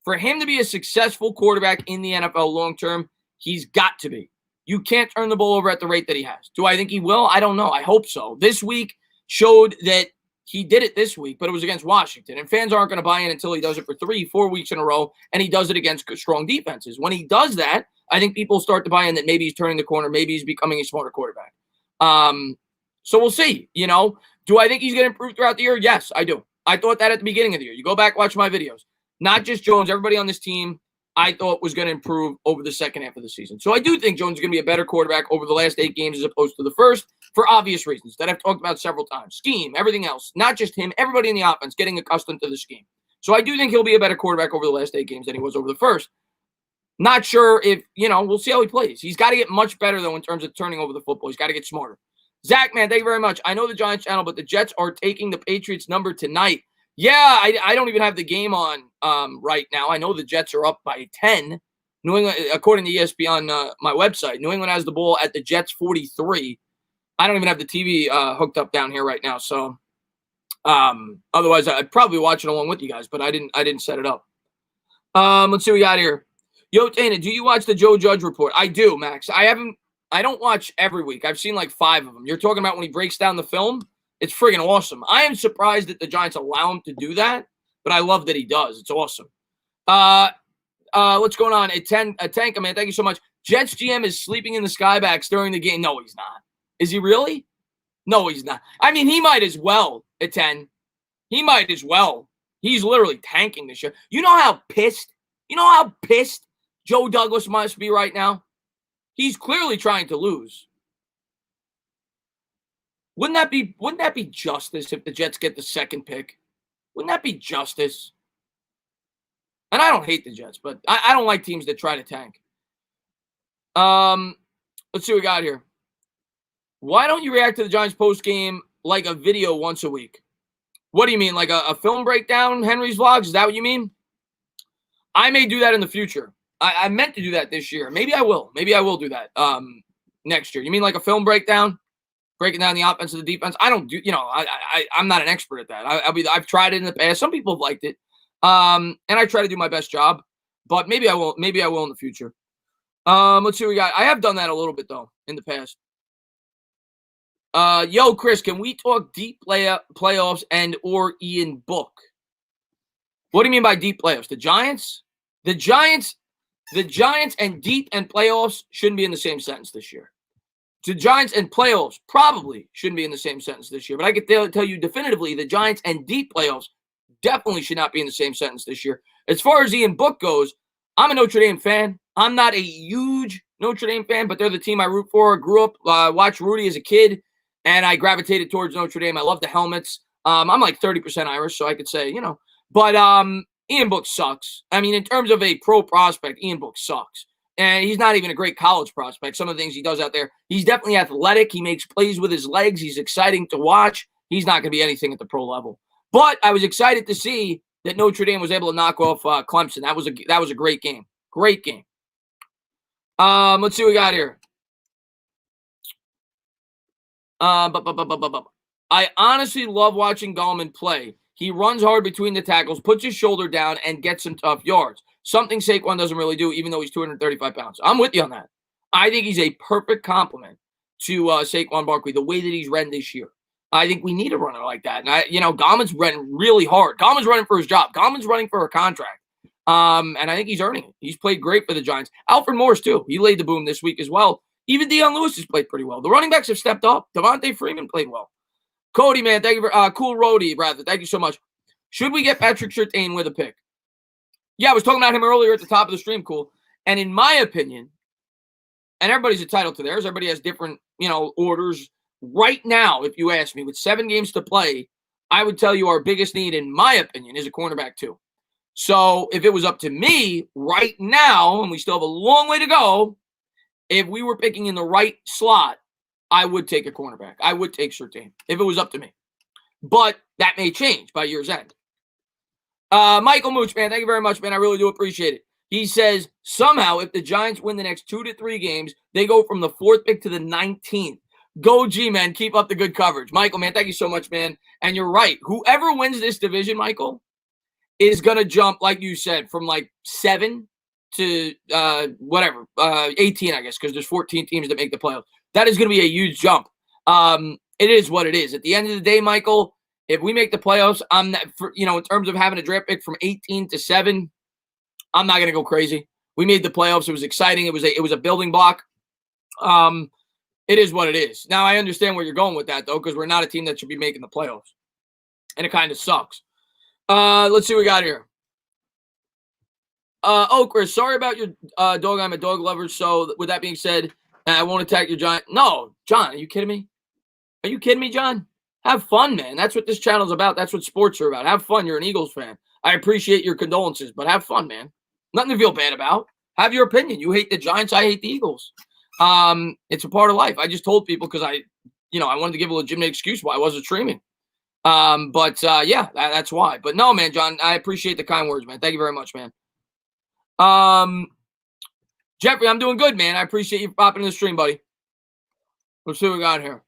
for him to be a successful quarterback in the NFL long-term, he's got to be. You can't turn the ball over at the rate that he has. Do I think he will? I don't know. I hope so. This week showed that he did it this week, but it was against Washington. And fans aren't going to buy in until he does it for 3-4 weeks in a row, and he does it against strong defenses. When he does that, I think people start to buy in that maybe he's turning the corner, maybe he's becoming a smarter quarterback. So we'll see. Do I think he's going to improve throughout the year? Yes, I do. I thought that at the beginning of the year. You go back, watch my videos. Not just Jones, everybody on this team, I thought was going to improve over the second half of the season. So I do think Jones is going to be a better quarterback over the last 8 games as opposed to the first for obvious reasons that I've talked about several times. Scheme, everything else, not just him, everybody in the offense getting accustomed to the scheme. So I do think he'll be a better quarterback over the last 8 games than he was over the first. Not sure if, we'll see how he plays. He's got to get much better, though, in terms of turning over the football. He's got to get smarter. Zach, man, thank you very much. I know the Giants channel, but the Jets are taking the Patriots number tonight. Yeah, I don't even have the game on right now. I know the Jets are up by 10. New England, according to ESPN on my website, New England has the ball at the Jets 43. I don't even have the TV hooked up down here right now, so otherwise I'd probably watch it along with you guys, but I didn't set it up. Let's see what we got here. Yo, Dana, do you watch the Joe Judge report? I do, Max. I don't watch every week. I've seen like 5 of them. You're talking about when he breaks down the film? It's friggin' awesome. I am surprised that the Giants allow him to do that, but I love that he does. It's awesome. What's going on? A Tank, man, thank you so much. Jets GM is sleeping in the Skybacks during the game. No, he's not. Is he really? No, he's not. I mean, he might as well at 10. He might as well. He's literally tanking this year. You know how pissed Joe Douglas must be right now? He's clearly trying to lose. Wouldn't that be justice if the Jets get the 2nd pick? Wouldn't that be justice? And I don't hate the Jets, but I don't like teams that try to tank. Let's see what we got here. Why don't you react to the Giants post game like a video once a week? What do you mean, like a film breakdown, Henry's Vlogs? Is that what you mean? I may do that in the future. I meant to do that this year. Maybe I will. Maybe I will do that next year. You mean like a film breakdown? Breaking down the offense and the defense? I don't do, I'm not an expert at that. I've tried it in the past. Some people have liked it. And I try to do my best job. But maybe I will. Maybe I will in the future. Let's see what we got. I have done that a little bit, though, in the past. Yo, Chris, can we talk deep playoffs and or Ian Book? What do you mean by deep playoffs? The Giants and deep and playoffs shouldn't be in the same sentence this year. The Giants and playoffs probably shouldn't be in the same sentence this year. But I can tell you definitively the Giants and deep playoffs definitely should not be in the same sentence this year. As far as Ian Book goes, I'm a Notre Dame fan. I'm not a huge Notre Dame fan, but they're the team I root for. I grew up, watched Rudy as a kid, and I gravitated towards Notre Dame. I love the helmets. I'm like 30% Irish, so I could say, But Ian Book sucks. I mean, in terms of a pro prospect, Ian Book sucks. And he's not even a great college prospect. Some of the things he does out there, he's definitely athletic. He makes plays with his legs. He's exciting to watch. He's not going to be anything at the pro level. But I was excited to see that Notre Dame was able to knock off Clemson. That was a great game. Great game. Let's see what we got here. I honestly love watching Gallman play. He runs hard between the tackles, puts his shoulder down, and gets some tough yards. Something Saquon doesn't really do, even though he's 235 pounds. I'm with you on that. I think he's a perfect complement to Saquon Barkley, the way that he's run this year. I think we need a runner like that. And, Gallman's running really hard. Gallman's running for his job. Gallman's running for a contract. And I think he's earning it. He's played great for the Giants. Alfred Morris, too. He laid the boom this week as well. Even Deion Lewis has played pretty well. The running backs have stepped up. Devontae Freeman played well. Cody, man, thank you for Cool Roadie, rather. Thank you so much. Should we get Patrick Surtain with a pick? Yeah, I was talking about him earlier at the top of the stream, Cool. And in my opinion, and everybody's entitled to theirs. Everybody has different, orders. Right now, if you ask me, with 7 games to play, I would tell you our biggest need, in my opinion, is a cornerback too. So if it was up to me right now, and we still have a long way to go, if we were picking in the right slot, I would take a cornerback. I would take Surtain if it was up to me. But that may change by year's end. Michael Mooch, man, thank you very much, man. I really do appreciate it. He says, somehow, if the Giants win the next 2 to 3 games, they go from the 4th pick to the 19th. Go G-Man. Keep up the good coverage. Michael, man, thank you so much, man. And you're right. Whoever wins this division, Michael, is going to jump, like you said, from like 7 to 18, I guess, because there's 14 teams that make the playoffs. That is going to be a huge jump. It is what it is. At the end of the day, Michael, if we make the playoffs, I'm not, in terms of having a draft pick from 18 to 7, I'm not going to go crazy. We made the playoffs. It was exciting. It was a building block. It is what it is. Now, I understand where you're going with that, though, because we're not a team that should be making the playoffs. And it kind of sucks. Let's see what we got here. Chris, sorry about your dog. I'm a dog lover. So with that being said, I won't attack your Giant. No, John, are you kidding me? Are you kidding me, John? Have fun, man. That's what this channel's about. That's what sports are about. Have fun. You're an Eagles fan. I appreciate your condolences, but have fun, man. Nothing to feel bad about. Have your opinion. You hate the Giants. I hate the Eagles. It's a part of life. I just told people because I wanted to give a legitimate excuse why I wasn't streaming. Yeah, that's why. But no, man, John, I appreciate the kind words, man. Thank you very much, man. Jeffrey, I'm doing good, man. I appreciate you popping in the stream, buddy. Let's see what we got here.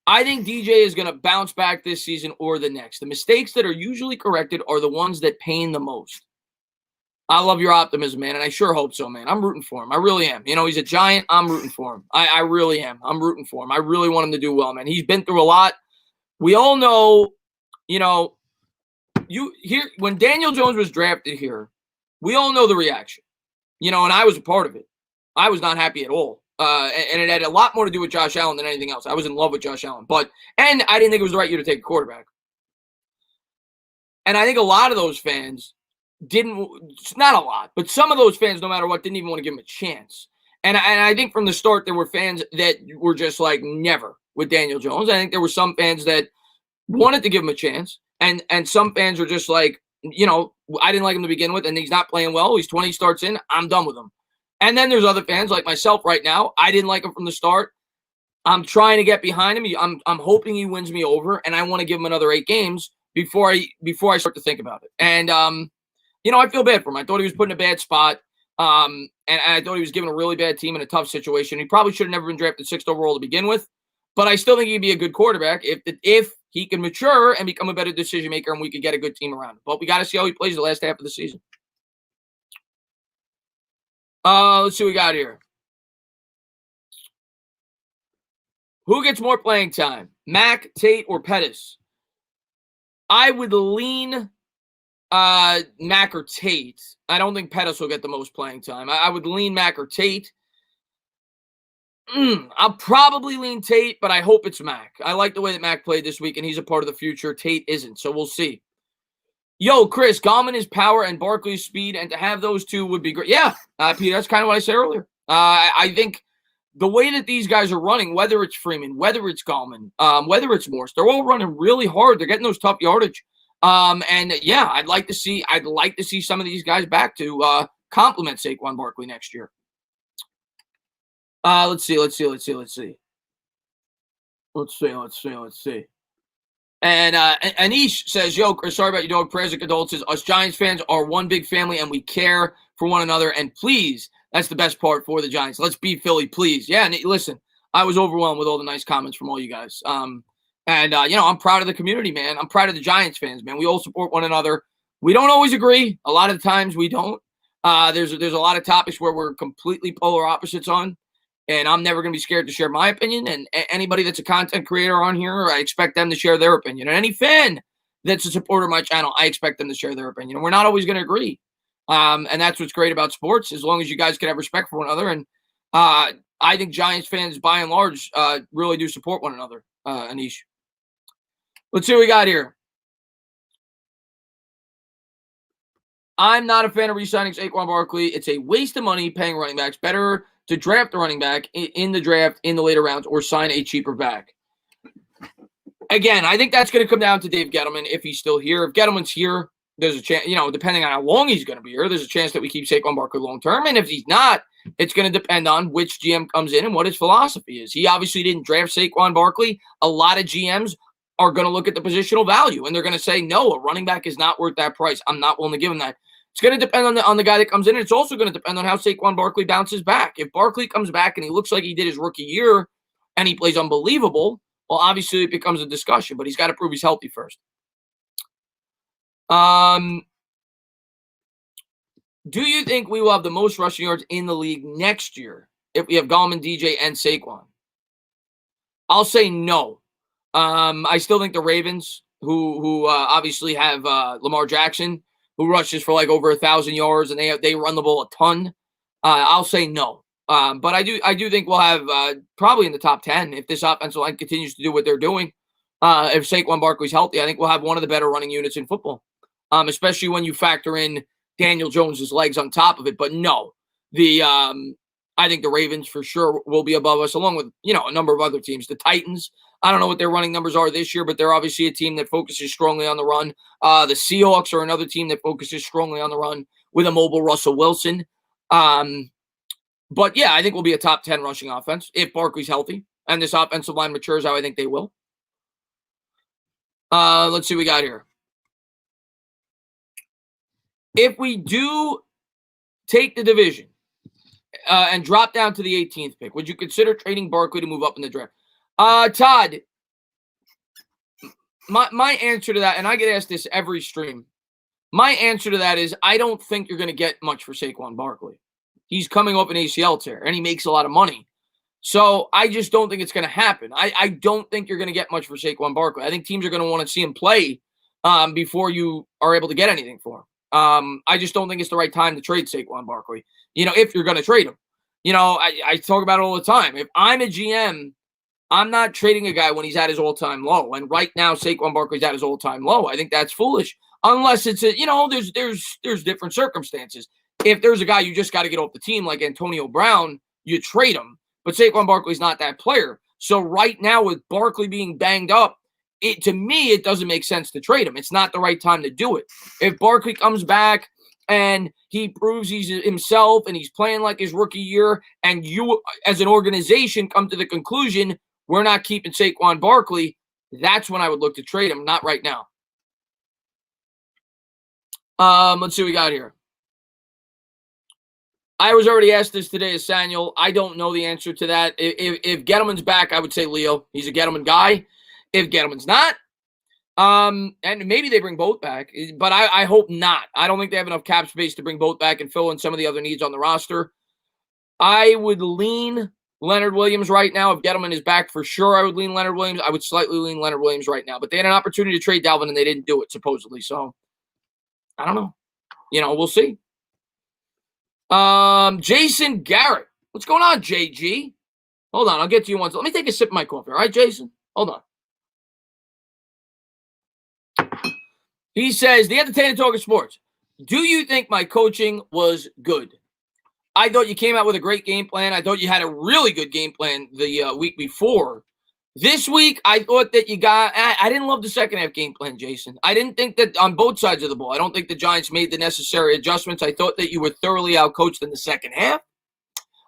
I think DJ is going to bounce back this season or the next. The mistakes that are usually corrected are the ones that pain the most. I love your optimism, man, and I sure hope so, man. I'm rooting for him. I really am. You know, he's a Giant. I'm rooting for him. I really am. I'm rooting for him. I really want him to do well, man. He's been through a lot. We all know, you know, when Daniel Jones was drafted here, we all know the reaction. You know, and I was a part of it. I was not happy at all. And it had a lot more to do with Josh Allen than anything else. I was in love with Josh Allen. And I didn't think it was the right year to take a quarterback. And I think a lot of those fans not a lot, but some of those fans, no matter what, didn't even want to give him a chance. And I think from the start, there were fans that were just like never with Daniel Jones. I think there were some fans that wanted to give him a chance. And some fans were just like, you know, I didn't like him to begin with, and he's not playing well. He's 20 starts in. I'm done with him. And then there's other fans like myself right now. I didn't like him from the start. I'm trying to get behind him. I'm hoping he wins me over, and I want to give him another 8 games before I start to think about it. And you know, I feel bad for him. I thought he was put in a bad spot. And I thought he was given a really bad team in a tough situation. He probably should have never been drafted 6th overall to begin with. But I still think he'd be a good quarterback if he can mature and become a better decision maker, and we could get a good team around him. But we got to see how he plays the last half of the season. Let's see what we got here. Who gets more playing time, Mac, Tate, or Pettis? I would lean Mac or Tate. I don't think Pettis will get the most playing time. I would lean Mac or Tate. I'll probably lean Tate, but I hope it's Mac. I like the way that Mac played this week, and he's a part of the future. Tate isn't, so we'll see. Yo, Chris, Gallman is power and Barkley's speed, and to have those two would be great. Yeah, Pete, that's kind of what I said earlier. I think the way that these guys are running, whether it's Freeman, whether it's Gallman, whether it's Morse, they're all running really hard. They're getting those tough yardage. And yeah, I'd like to see some of these guys back to complement Saquon Barkley next year. Let's see. And Anish says, yo, Chris, sorry about your dog. Prayers and condolences. Us Giants fans are one big family, and we care for one another. And please, that's the best part for the Giants. Let's beat Philly, please. Yeah, and listen, I was overwhelmed with all the nice comments from all you guys. And you know, I'm proud of the community, man. I'm proud of the Giants fans, man. We all support one another. We don't always agree. A lot of the times we don't. There's a lot of topics where we're completely polar opposites on. And I'm never going to be scared to share my opinion. And anybody that's a content creator on here, I expect them to share their opinion. And any fan that's a supporter of my channel, I expect them to share their opinion. And we're not always going to agree. And that's what's great about sports, as long as you guys can have respect for one another. And I think Giants fans, by and large, really do support one another, Anish. Let's see what we got here. I'm not a fan of re-signing Saquon Barkley. It's a waste of money paying running backs. Better to draft the running back in the draft in the later rounds or sign a cheaper back. Again, I think that's going to come down to Dave Gettleman if he's still here. If Gettleman's here, there's a chance, you know, depending on how long he's going to be here, there's a chance that we keep Saquon Barkley long term. And if he's not, it's going to depend on which GM comes in and what his philosophy is. He obviously didn't draft Saquon Barkley. A lot of GMs are going to look at the positional value and they're going to say, no, a running back is not worth that price. I'm not willing to give him that. It's going to depend on the guy that comes in. And it's also going to depend on how Saquon Barkley bounces back. If Barkley comes back and he looks like he did his rookie year and he plays unbelievable, well, obviously it becomes a discussion, but he's got to prove he's healthy first. Do you think we will have the most rushing yards in the league next year if we have Gallman, DJ, and Saquon? I'll say no. I still think the Ravens, who obviously have Lamar Jackson, who rushes for like over 1,000 yards, and they run the ball a ton. I'll say no. But I do think we'll have probably in the top 10 if this offensive line continues to do what they're doing. If Saquon Barkley's healthy, I think we'll have one of the better running units in football, especially when you factor in Daniel Jones's legs on top of it. But no, I think the Ravens for sure will be above us, along with a number of other teams. The Titans, I don't know what their running numbers are this year, but they're obviously a team that focuses strongly on the run. The Seahawks are another team that focuses strongly on the run with a mobile Russell Wilson. But yeah, I think we'll be a top 10 rushing offense if Barkley's healthy and this offensive line matures how I think they will. Let's see what we got here. If we do take the division and drop down to the 18th pick, would you consider trading Barkley to move up in the draft? Todd, my answer to that, and I get asked this every stream. My answer to that is I don't think you're going to get much for Saquon Barkley. He's coming off an ACL tear, and he makes a lot of money. So I just don't think it's going to happen. I don't think you're going to get much for Saquon Barkley. I think teams are going to want to see him play before you are able to get anything for him. I just don't think it's the right time to trade Saquon Barkley, if you're going to trade him. I talk about it all the time. If I'm a GM, I'm not trading a guy when he's at his all-time low. And right now, Saquon Barkley's at his all-time low. I think that's foolish. Unless it's there's different circumstances. If there's a guy you just got to get off the team like Antonio Brown, you trade him. But Saquon Barkley's not that player. So right now with Barkley being banged up, to me, it doesn't make sense to trade him. It's not the right time to do it. If Barkley comes back and he proves he's himself and he's playing like his rookie year, and you as an organization come to the conclusion we're not keeping Saquon Barkley, that's when I would look to trade him, not right now. Let's see what we got here. I was already asked this today as Samuel. I don't know the answer to that. If Gettleman's back, I would say Leo. He's a Gettleman guy. If Gettleman's not, and maybe they bring both back, but I hope not. I don't think they have enough cap space to bring both back and fill in some of the other needs on the roster. I would lean Leonard Williams right now. If Gettleman is back for sure, I would lean Leonard Williams. I would slightly lean Leonard Williams right now. But they had an opportunity to trade Dalvin, and they didn't do it, supposedly. So, I don't know. We'll see. Jason Garrett. What's going on, JG? Hold on, I'll get to you once. Let me take a sip of my coffee, all right, Jason? Hold on. He says, the entertainment talk of sports. Do you think my coaching was good? I thought you came out with a great game plan. I thought you had a really good game plan the week before. This week, I thought that I didn't love the second half game plan, Jason. I didn't think that on both sides of the ball. I don't think the Giants made the necessary adjustments. I thought that you were thoroughly outcoached in the second half.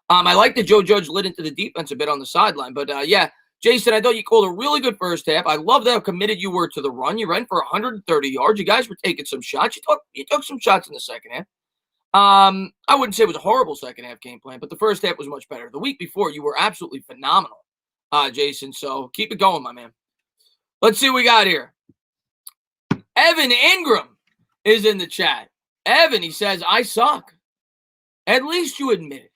I like that Joe Judge lit into the defense a bit on the sideline. But, yeah, Jason, I thought you called a really good first half. I love how committed you were to the run. You ran for 130 yards. You guys were taking some shots. You took some shots in the second half. I wouldn't say it was a horrible second half game plan, but the first half was much better. The week before, you were absolutely phenomenal. Jason, so keep it going, my man. Let's see what we got here. Evan Ingram is in the chat. Evan, he says, I suck. At least you admit it.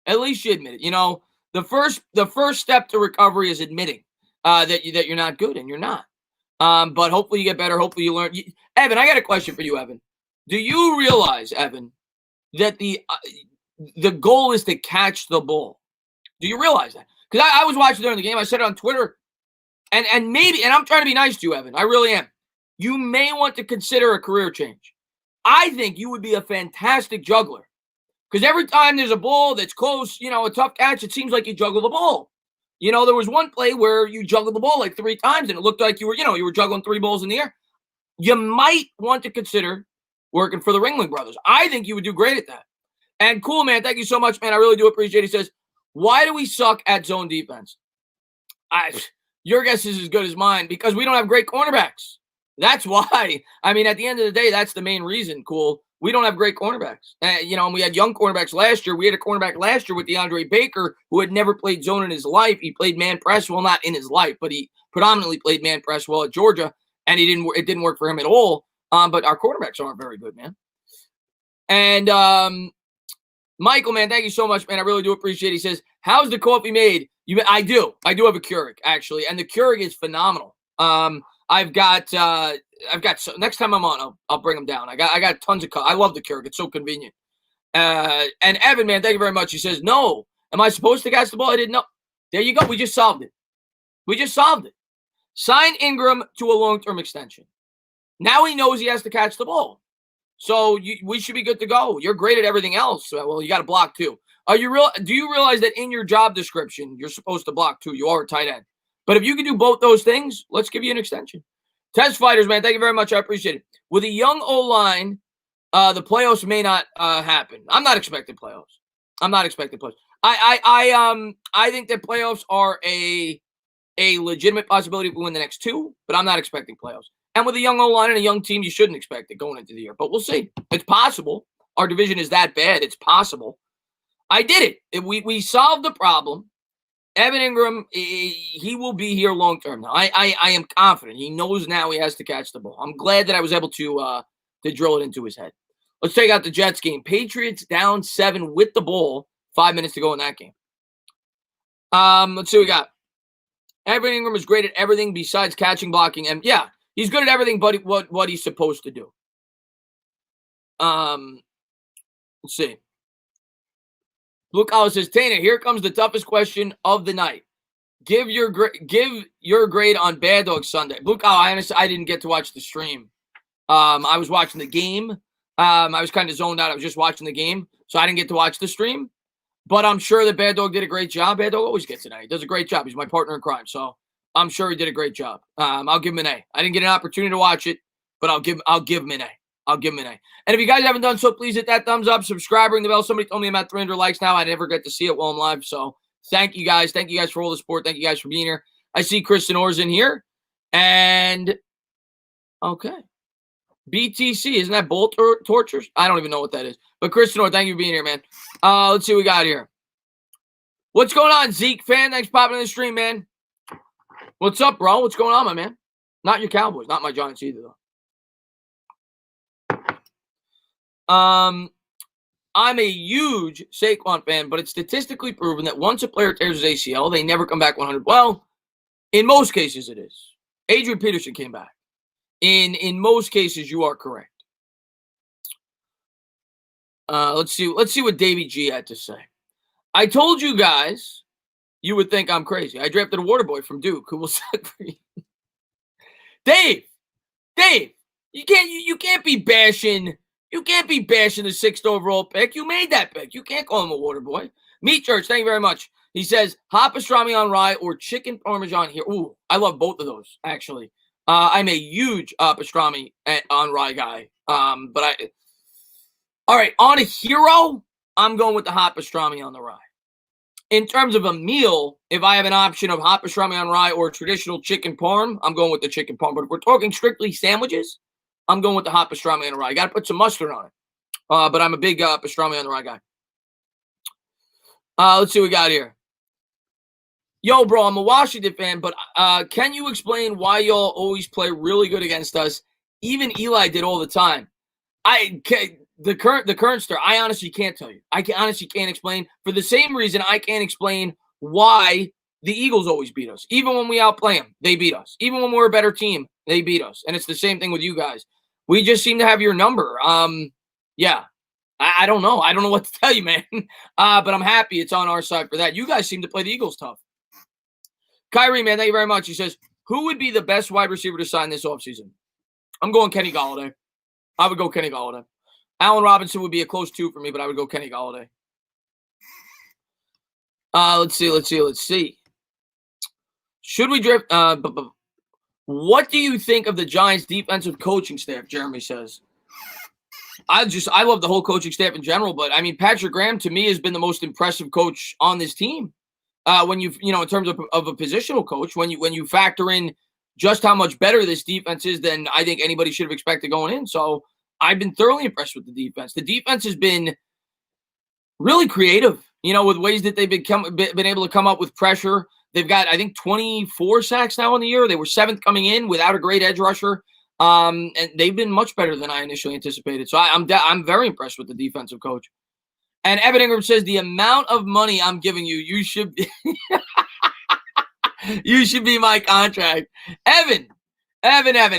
At least you admit it. The first step to recovery is admitting that you're not good, and you're not. But hopefully you get better. Hopefully you learn. Evan, I got a question for you, Evan. Do you realize, Evan, that the goal is to catch the ball? Do you realize that? Because I was watching during the game. I said it on Twitter. And I'm trying to be nice to you, Evan. I really am. You may want to consider a career change. I think you would be a fantastic juggler. Because every time there's a ball that's close, a tough catch, it seems like you juggle the ball. There was one play where you juggled the ball like 3 times, and it looked like you were juggling 3 balls in the air. You might want to consider working for the Ringling Brothers. I think you would do great at that. And cool, man. Thank you so much, man. I really do appreciate it. He says, why do we suck at zone defense? Your guess is as good as mine, because we don't have great cornerbacks. That's why. I mean, at the end of the day, that's the main reason, cool. We don't have great cornerbacks. And we had young cornerbacks last year. We had a cornerback last year with DeAndre Baker, who had never played zone in his life. He played man press, well, not in his life, but he predominantly played man press well at Georgia, and it didn't work for him at all. But our quarterbacks aren't very good, man. And Michael, man, thank you so much, man. I really do appreciate it. He says, how's the coffee made? I do have a Keurig, actually, and the Keurig is phenomenal. I've got next time I'm on, I'll bring them down. I got tons of I love the Keurig. It's so convenient. And Evan, man, thank you very much. He says, no, am I supposed to catch the ball? I didn't know. There you go. We just solved it. Sign Ingram to a long-term extension. Now he knows he has to catch the ball. So we should be good to go. You're great at everything else. Well, you got to block too. Do you realize that in your job description, you're supposed to block too? You are a tight end. But if you can do both those things, let's give you an extension. Test fighters, man, thank you very much. I appreciate it. With a young O-line, the playoffs may not happen. I'm not expecting playoffs. I think that playoffs are a legitimate possibility if we win the next 2, but I'm not expecting playoffs. And with a young O-line and a young team, you shouldn't expect it going into the year. But we'll see. It's possible. Our division is that bad. It's possible. I did it. We solved the problem. Evan Ingram, he will be here long term. Now, I am confident. He knows now he has to catch the ball. I'm glad that I was able to drill it into his head. Let's take out the Jets game. Patriots down 7 with the ball. 5 minutes to go in that game. Let's see what we got. Evan Ingram is great at everything besides catching, blocking, and yeah, he's good at everything but what he's supposed to do. Let's see. Luke Hollis says, Tana, here comes the toughest question of the night. Give your grade on Bad Dog Sunday. Luke, I didn't get to watch the stream. I was watching the game. I was kind of zoned out. I was just watching the game, so I didn't get to watch the stream. But I'm sure that Bad Dog did a great job. Bad Dog always gets an A. He does a great job. He's my partner in crime, so I'm sure he did a great job. I'll give him an A. I didn't get an opportunity to watch it, but I'll give him an A. I'll give him an A. And if you guys haven't done so, please hit that thumbs up, subscribe, ring the bell. Somebody told me I'm at 300 likes now. I never get to see it while I'm live. So thank you guys. Thank you guys for all the support. Thank you guys for being here. I see Kristen Orr's in here. And, okay. BTC, isn't that Bolt Tortures? I don't even know what that is. But Kristen Orr, thank you for being here, man. Let's see what we got here. What's going on, Zeke fan? Thanks for popping in the stream, man. What's up, bro? What's going on, my man? Not your Cowboys. Not my Giants either, though. I'm a huge Saquon fan, but it's statistically proven that once a player tears his ACL, they never come back 100. Well, in most cases, it is. Adrian Peterson came back. In most cases, you are correct. Let's see what Davey G had to say. I told you guys you would think I'm crazy. I drafted a water boy from Duke who will suck for you. Dave, you can't be bashing. You can't be bashing the 6th overall pick. You made that pick. You can't call him a water boy. Meat Church, thank you very much. He says, hot pastrami on rye or chicken parmesan here. Ooh, I love both of those, actually. I'm a huge pastrami on rye guy. All right, on a hero, I'm going with the hot pastrami on the rye. In terms of a meal, if I have an option of hot pastrami on rye or traditional chicken parm, I'm going with the chicken parm. But if we're talking strictly sandwiches, I'm going with the hot pastrami on the rye. You got to put some mustard on it. But I'm a big pastrami on the rye guy. Let's see what we got here. Yo, bro, I'm a Washington fan, but can you explain why y'all always play really good against us? Even Eli did all the time. The current star, I honestly can't tell you. I honestly can't explain. For the same reason, I can't explain why the Eagles always beat us. Even when we outplay them, they beat us. Even when we're a better team, they beat us. And it's the same thing with you guys. We just seem to have your number. Yeah. I don't know. I don't know what to tell you, man. But I'm happy it's on our side for that. You guys seem to play the Eagles tough. Kyrie, man, thank you very much. He says, who would be the best wide receiver to sign this offseason? I'm going Kenny Golladay. I would go Kenny Golladay. Allen Robinson would be a close 2 for me, but I would go Kenny Golladay. Let's see. Should we drift? What do you think of the Giants' defensive coaching staff? Jeremy says. I love the whole coaching staff in general, but I mean, Patrick Graham to me has been the most impressive coach on this team. When in terms of a positional coach, when you factor in just how much better this defense is than I think anybody should have expected going in. So I've been thoroughly impressed with the defense. The defense has been really creative, with ways that they've been able to come up with pressure. They've got, I think, 24 sacks now in the year. They were 7th coming in without a great edge rusher. And they've been much better than I initially anticipated. So I'm very impressed with the defensive coach. And Evan Ingram says, the amount of money I'm giving you, you should be you should be my contract. Evan,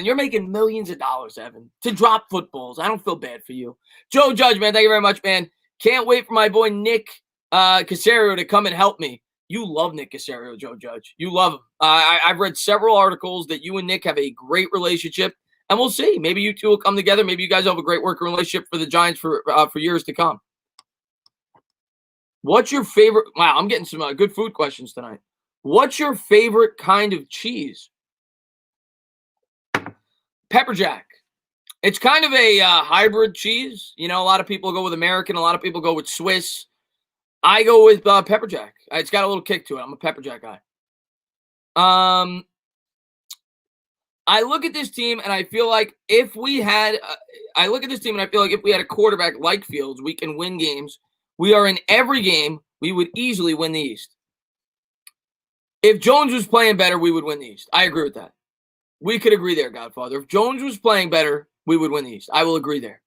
you're making millions of dollars, Evan, to drop footballs. I don't feel bad for you. Joe Judge, man, thank you very much, man. Can't wait for my boy Nick Casario to come and help me. You love Nick Casario, Joe Judge. You love him. I've read several articles that you and Nick have a great relationship, and we'll see. Maybe you two will come together. Maybe you guys have a great working relationship for the Giants for years to come. What's your favorite? Wow, I'm getting some good food questions tonight. What's your favorite kind of cheese? Pepper Jack. It's kind of a hybrid cheese. A lot of people go with American. A lot of people go with Swiss. I go with Pepper Jack. It's got a little kick to it. I'm a Pepper Jack guy. I look at this team and I feel like if we had a quarterback like Fields, we can win games. We are in every game. We would easily win the East. If Jones was playing better, we would win the East. I agree with that. We could agree there, Godfather. If Jones was playing better, we would win the East. I will agree there.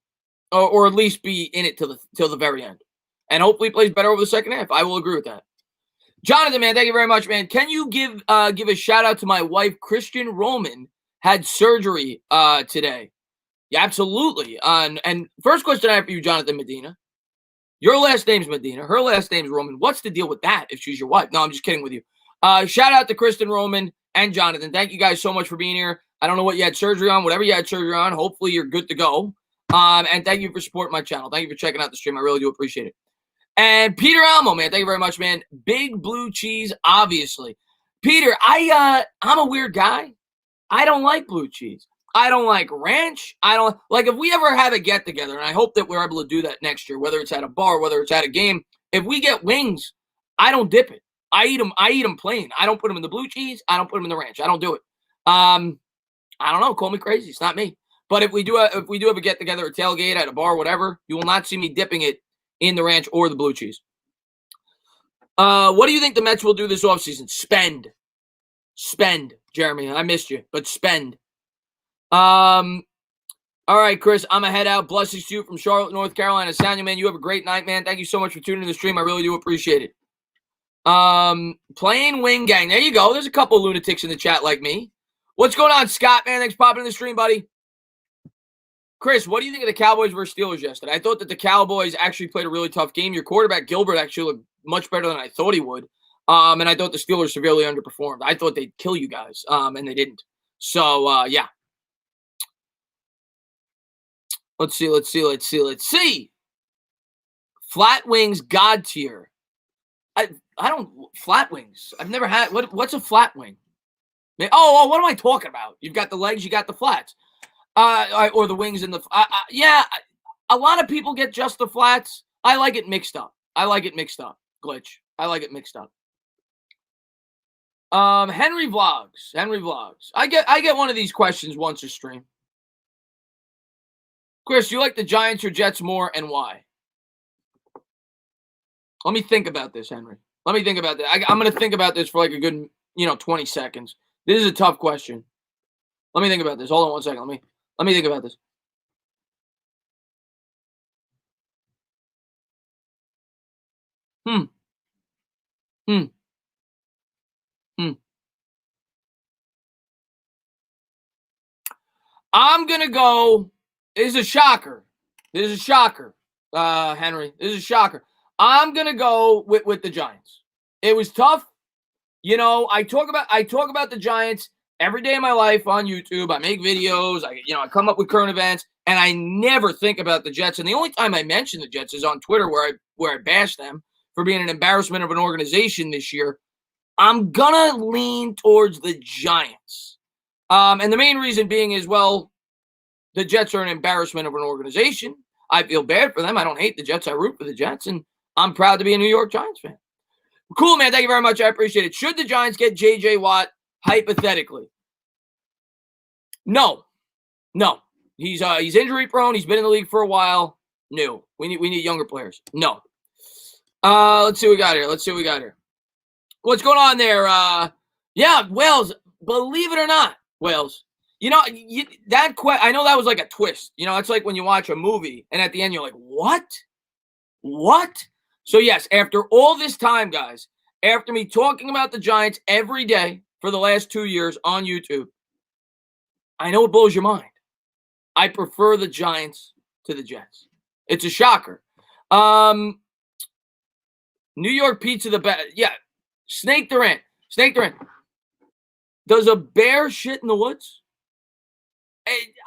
Or at least be in it till the very end. And hopefully plays better over the second half. I will agree with that. Jonathan, man, thank you very much, man. Can you give a shout out to my wife, Christian Roman, had surgery today? Yeah, absolutely. And first question I have for you, Jonathan Medina. Your last name's Medina. Her last name's Roman. What's the deal with that if she's your wife? No, I'm just kidding with you. Shout out to Kristen Roman and Jonathan. Thank you guys so much for being here. I don't know what you had surgery on. Whatever you had surgery on, hopefully you're good to go. And thank you for supporting my channel. Thank you for checking out the stream. I really do appreciate it. And Peter Almo, man, thank you very much, man. Big blue cheese, obviously. Peter, I'm a weird guy. I don't like blue cheese. I don't like ranch. I don't like if we ever have a get together, and I hope that we're able to do that next year, whether it's at a bar, whether it's at a game. If we get wings, I don't dip it. I eat them plain. I don't put them in the blue cheese. I don't put them in the ranch. I don't do it. I don't know. Call me crazy. It's not me. But if we do have a get together, a tailgate at a bar, whatever, you will not see me dipping it in the ranch or the blue cheese. What do you think the Mets will do this offseason? Spend, Jeremy. I missed you, but spend. All right, Chris, I'm a head out. Blessings to you from Charlotte, North Carolina. Sound you, man. You have a great night, man. Thank you so much for tuning in the stream. I really do appreciate it. Plain Wing Gang. There you go. There's a couple of lunatics in the chat like me. What's going on, Scott, man? Thanks for popping in the stream, buddy. Chris, what do you think of the Cowboys versus Steelers yesterday? I thought that the Cowboys actually played a really tough game. Your quarterback, Gilbert, actually looked much better than I thought he would. And I thought the Steelers severely underperformed. I thought they'd kill you guys, and they didn't. So, yeah. Let's see. Flat wings, God tier. I don't flat wings. I've never had. What's a flat wing? Oh, what am I talking about? You've got the legs, you got the flats. Or the wings and the yeah. A lot of people get just the flats. I like it mixed up. Glitch. I like it mixed up. Henry Vlogs. I get one of these questions once a stream. Chris, do you like the Giants or Jets more, and why? Let me think about this, Henry. Let me think about that. I'm going to think about this for like a good, 20 seconds. This is a tough question. Let me think about this. Hold on one second. Let me think about this. I'm going to go. This is a shocker. Henry. This is a shocker. I'm going to go with the Giants. It was tough. I talk about the Giants every day of my life on YouTube. I make videos. I come up with current events, and I never think about the Jets. And the only time I mention the Jets is on Twitter, where I bash them for being an embarrassment of an organization this year. I'm gonna lean towards the Giants, and the main reason being is, well, the Jets are an embarrassment of an organization. I feel bad for them. I don't hate the Jets. I root for the Jets, and I'm proud to be a New York Giants fan. Cool, man. Thank you very much. I appreciate it. Should the Giants get J.J. Watt? Hypothetically, no. He's injury prone. He's been in the league for a while. No, we need younger players. No. Let's see what we got here. What's going on there? Yeah, Wales. Believe it or not, Wales. I know that was like a twist. It's like when you watch a movie and at the end you're like, what? So yes, after all this time, guys, after me talking about the Giants every day for the last 2 years on YouTube, I know it blows your mind. I prefer the Giants to the Jets. It's a shocker. New York pizza, the best. Yeah, Snake Durant. Does a bear shit in the woods?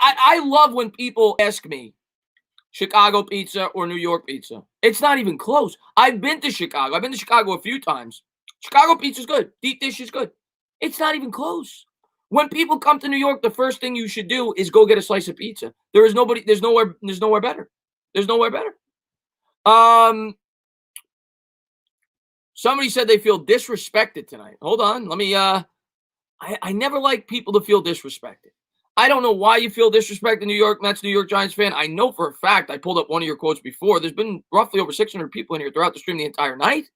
I love when people ask me Chicago pizza or New York pizza. It's not even close. I've been to Chicago. I've been to Chicago a few times. Chicago pizza's good. Deep dish is good. It's not even close. When people come to New York, the first thing you should do is go get a slice of pizza. There's nowhere better. Somebody said they feel disrespected tonight. Hold on. Let me I never like people to feel disrespected. I don't know why you feel disrespected, New York Mets, New York Giants fan. I know for a fact, I pulled up one of your quotes before. There's been roughly over 600 people in here throughout the stream the entire night.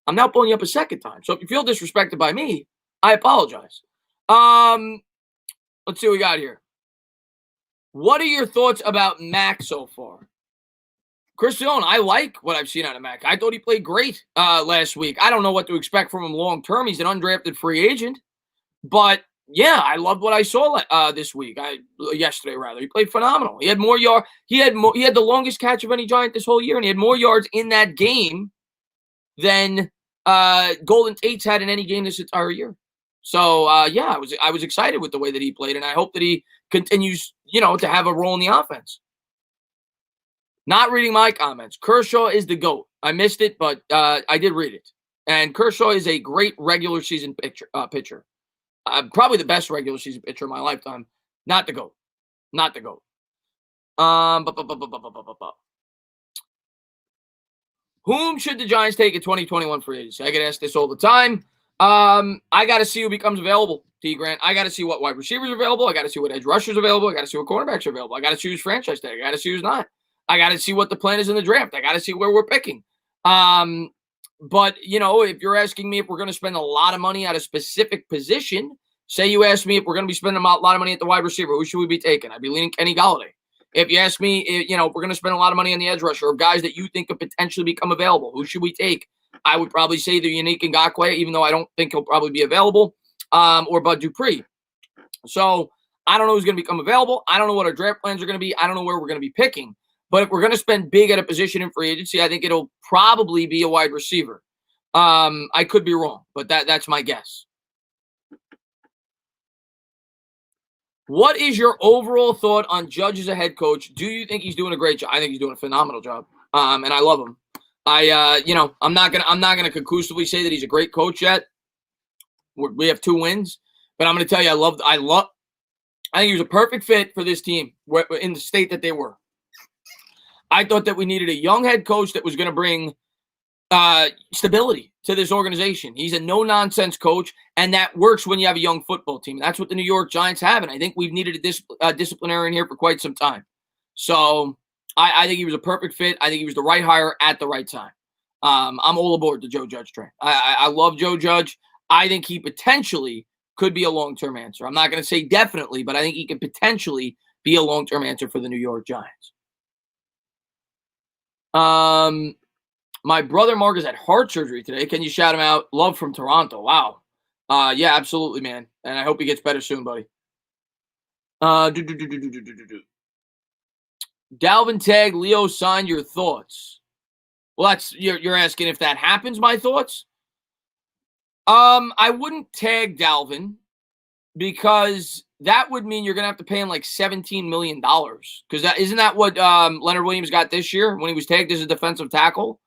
I'm now pulling you up a second time. So if you feel disrespected by me, I apologize. Let's see what we got here. What are your thoughts about Mac so far? Chris Leone, I like what I've seen out of Mac. I thought he played great last week. I don't know what to expect from him long term. He's an undrafted free agent. But yeah, I loved what I saw this week. Yesterday rather, he played phenomenal. He had more yards. He had the longest catch of any Giant this whole year, and he had more yards in that game than Golden Tate's had in any game this entire year. So yeah, I was excited with the way that he played, and I hope that he continues, to have a role in the offense. Not reading my comments. Kershaw is the GOAT. I missed it, but I did read it. And Kershaw is a great regular season pitcher. Probably the best regular season pitcher in my lifetime. Not the GOAT. Not the GOAT. Whom should the Giants take in 2021 free agency? I get asked this all the time. I got to see who becomes available, T. Grant. I got to see what wide receivers are available. I got to see what edge rushers are available. I got to see what cornerbacks are available. I got to see who's franchise tag. I got to see who's not. I got to see what the plan is in the draft. I got to see where we're picking. But, if you're asking me if we're going to spend a lot of money at a specific position, say you ask me if we're going to be spending a lot of money at the wide receiver, who should we be taking? I'd be leaning Kenny Golladay. If you ask me, if we're going to spend a lot of money on the edge rusher or guys that you think could potentially become available, who should we take? I would probably say the Unique Ngakoue, even though I don't think he'll probably be available, or Bud Dupree. So I don't know who's going to become available. I don't know what our draft plans are going to be. I don't know where we're going to be picking. But if we're going to spend big at a position in free agency, I think it'll probably be a wide receiver. I could be wrong, but that's my guess. What is your overall thought on Judge as a head coach? Do you think he's doing a great job? I think he's doing a phenomenal job, and I love him. I'm not gonna conclusively say that he's a great coach yet. We have 2 wins, but I'm gonna tell you, I think he was a perfect fit for this team in the state that they were. I thought that we needed a young head coach that was going to bring stability to this organization. He's a no-nonsense coach, and that works when you have a young football team. That's what the New York Giants have, and I think we've needed a disciplinarian here for quite some time. So I think he was a perfect fit. I think he was the right hire at the right time. I'm all aboard the Joe Judge train. I love Joe Judge. I think he potentially could be a long-term answer. I'm not going to say definitely, but I think he could potentially be a long-term answer for the New York Giants. My brother Mark is at heart surgery today. Can you shout him out? Love from Toronto. Wow. Yeah, absolutely, man. And I hope he gets better soon, buddy. Dalvin tag, Leo sign, your thoughts. Well, you're asking if that happens, my thoughts? I wouldn't tag Dalvin because that would mean you're going to have to pay him like $17 million. Because isn't that what Leonard Williams got this year when he was tagged as a defensive tackle?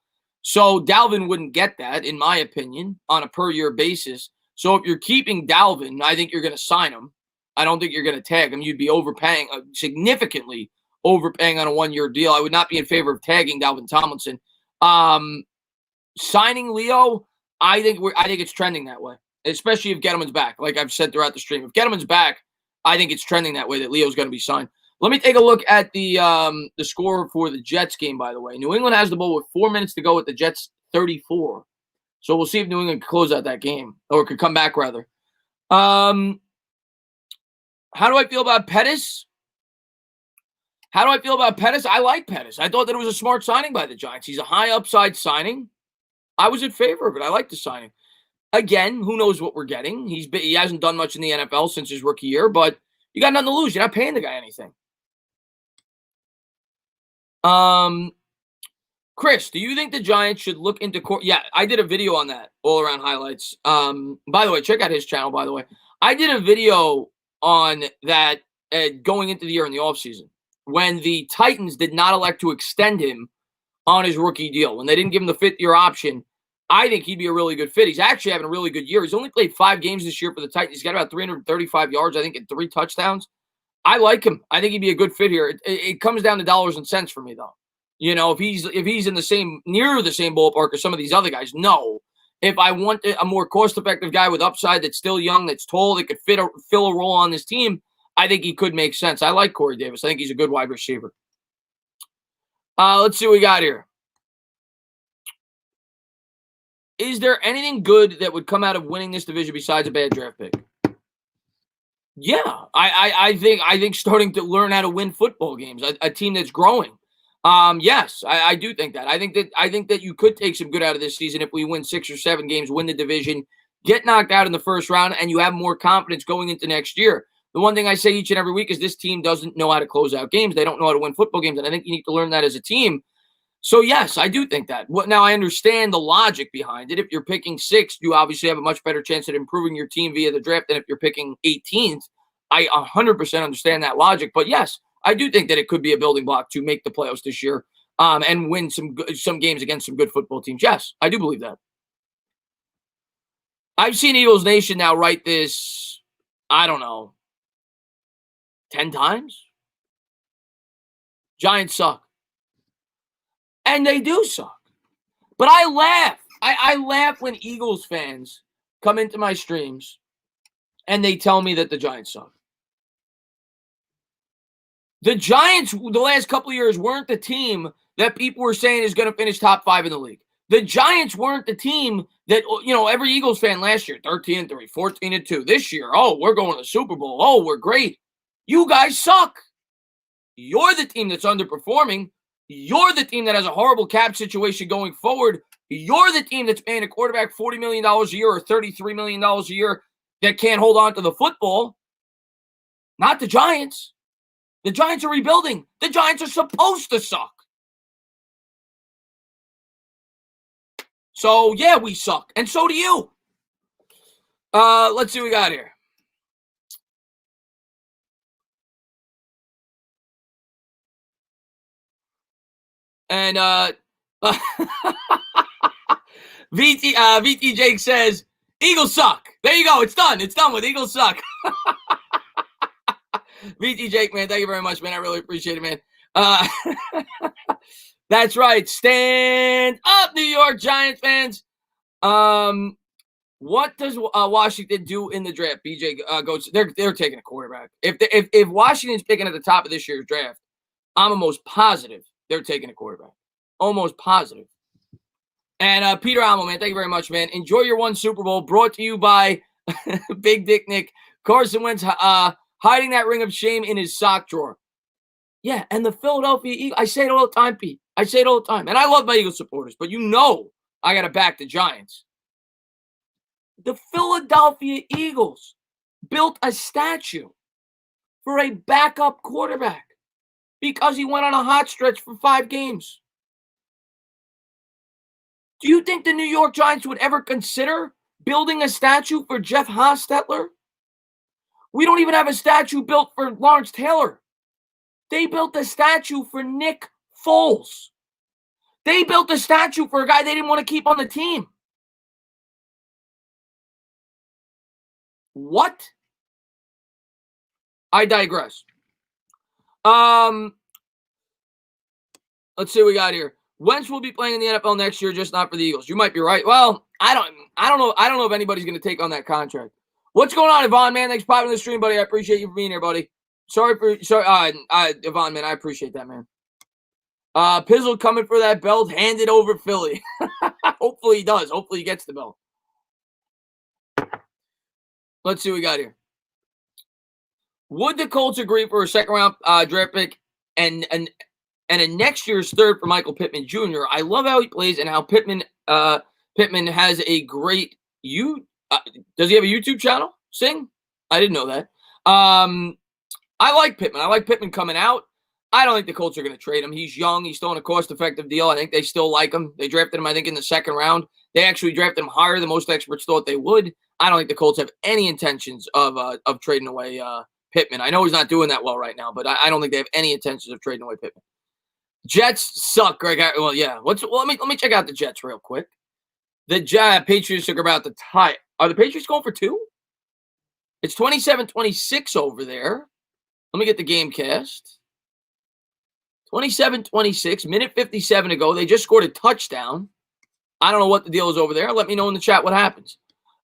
So Dalvin wouldn't get that, in my opinion, on a per-year basis. So if you're keeping Dalvin, I think you're going to sign him. I don't think you're going to tag him. You'd be overpaying, significantly overpaying on a one-year deal. I would not be in favor of tagging Dalvin Tomlinson. Signing Leo, I think it's trending that way, especially if Gettleman's back. Like I've said throughout the stream, if Gettleman's back, I think it's trending that way that Leo's going to be signed. Let me take a look at the score for the Jets game, by the way. New England has the ball with 4 minutes to go with the Jets 34. So we'll see if New England can close out that game, or could come back, rather. How do I feel about Pettis? I like Pettis. I thought that it was a smart signing by the Giants. He's a high upside signing. I was in favor of it. I like the signing. Again, who knows what we're getting? He hasn't done much in the NFL since his rookie year, but you got nothing to lose. You're not paying the guy anything. Chris, do you think the Giants should look into court? Yeah, I did a video on that, all around highlights. By the way, check out his channel, by the way. I did a video on that going into the year in the offseason when the Titans did not elect to extend him on his rookie deal. When they didn't give him the 5th-year option, I think he'd be a really good fit. He's actually having a really good year. He's only played 5 games this year for the Titans. He's got about 335 yards, I think, and 3 touchdowns. I like him. I think he'd be a good fit here. It comes down to dollars and cents for me, though. You know, if he's in near the same ballpark as some of these other guys, no. If I want a more cost-effective guy with upside that's still young, that's tall, that could fill a role on this team, I think he could make sense. I like Corey Davis. I think he's a good wide receiver. Let's see what we got here. is there anything good that would come out of winning this division besides a bad draft pick? Yeah, I think starting to learn how to win football games, a team that's growing. Yes, I do think that. I think that you could take some good out of this season if we win 6 or 7 games, win the division, get knocked out in the first round, and you have more confidence going into next year. The one thing I say each and every week is this team doesn't know how to close out games. They don't know how to win football games, and I think you need to learn that as a team. So, yes, I do think that. Now, I understand the logic behind it. If you're picking 6th, you obviously have a much better chance at improving your team via the draft than if you're picking 18th. I 100% understand that logic. But, yes, I do think that it could be a building block to make the playoffs this year and win some games against some good football teams. Yes, I do believe that. I've seen Eagles Nation now write this, I don't know, 10 times. Giants suck. And they do suck. But I laugh. I laugh when Eagles fans come into my streams and they tell me that the Giants suck. The Giants, the last couple of years, weren't the team that people were saying is going to finish top 5 in the league. The Giants weren't the team that, every Eagles fan last year, 13-3, 14-2. This year, we're going to the Super Bowl. Oh, we're great. You guys suck. You're the team that's underperforming. You're the team that has a horrible cap situation going forward. You're the team that's paying a quarterback $40 million a year or $33 million a year that can't hold on to the football. Not the Giants. The Giants are rebuilding. The Giants are supposed to suck. So, yeah, we suck. And so do you. Let's see what we got here. And VT Jake says, Eagles suck. There you go. It's done. It's done with Eagles suck. VT Jake, man, thank you very much, man. I really appreciate it, man. That's right. Stand up, New York Giants fans. What does Washington do in the draft? BJ goes. They're taking a quarterback. If Washington's picking at the top of this year's draft, I'm almost positive they're taking a quarterback. Almost positive. And Peter Almo, man, thank you very much, man. Enjoy your one Super Bowl. Brought to you by Big Dick Nick. Carson Wentz hiding that ring of shame in his sock drawer. Yeah, and the Philadelphia Eagles. I say it all the time, Pete. I say it all the time. And I love my Eagles supporters, but I got to back the Giants. The Philadelphia Eagles built a statue for a backup quarterback because he went on a hot stretch for 5 games. Do you think the New York Giants would ever consider building a statue for Jeff Hostetler? We don't even have a statue built for Lawrence Taylor. They built a statue for Nick Foles. They built a statue for a guy they didn't want to keep on the team. What? I digress. Let's see what we got here. Wentz will be playing in the NFL next year, just not for the Eagles. You might be right. Well, I don't know. I don't know if anybody's going to take on that contract. What's going on, Yvonne, man? Thanks for popping in the stream, buddy. I appreciate you for being here, buddy. Sorry, Yvonne, man. I appreciate that, man. Pizzle coming for that belt. Hand it over Philly. Hopefully he does. Hopefully he gets the belt. Let's see what we got here. Would the Colts agree for a second-round draft pick and a next year's third for Michael Pittman Jr.? I love how he plays and how Pittman has a great does he have a YouTube channel? Sing? I didn't know that. I like Pittman. I like Pittman coming out. I don't think the Colts are going to trade him. He's young. He's still on a cost-effective deal. I think they still like him. They drafted him, I think, in the second round. They actually drafted him higher than most experts thought they would. I don't think the Colts have any intentions of trading away Pittman. I know he's not doing that well right now, but I don't think they have any intentions of trading away Pittman. Jets suck, Greg. Well, yeah. Let me check out the Jets real quick. The Patriots are about to tie. Are the Patriots going for 2? It's 27-26 over there. Let me get the game cast. 27-26, minute 57 to go. They just scored a touchdown. I don't know what the deal is over there. Let me know in the chat what happens.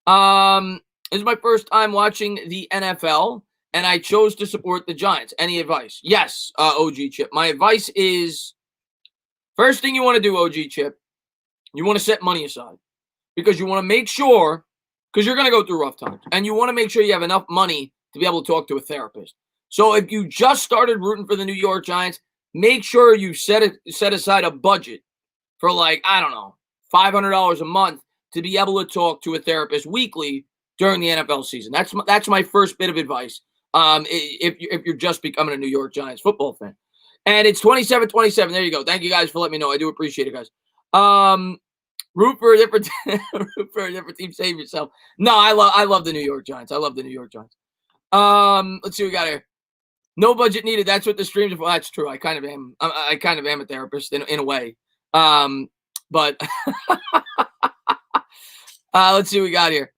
This is my first time watching the NFL, and I chose to support the Giants. Any advice? Yes, OG Chip. My advice is, first thing you want to do, OG Chip, you want to set money aside. because you want to make sure, because you're going to go through rough times, and you want to make sure you have enough money to be able to talk to a therapist. So if you just started rooting for the New York Giants, make sure you set aside a budget for, like, I don't know, $500 a month to be able to talk to a therapist weekly during the NFL season. That's my first bit of advice. If you're just becoming a New York Giants football fan. And it's 27-27. There you go. Thank you guys for letting me know. I do appreciate it, guys. Root for a different root for a different team. Save yourself. No, I love the New York Giants. I love the New York Giants. Let's see what we got here. No budget needed. That's what the streams are for. That's true. I kind of am. I kind of am a therapist in a way. But let's see what we got here.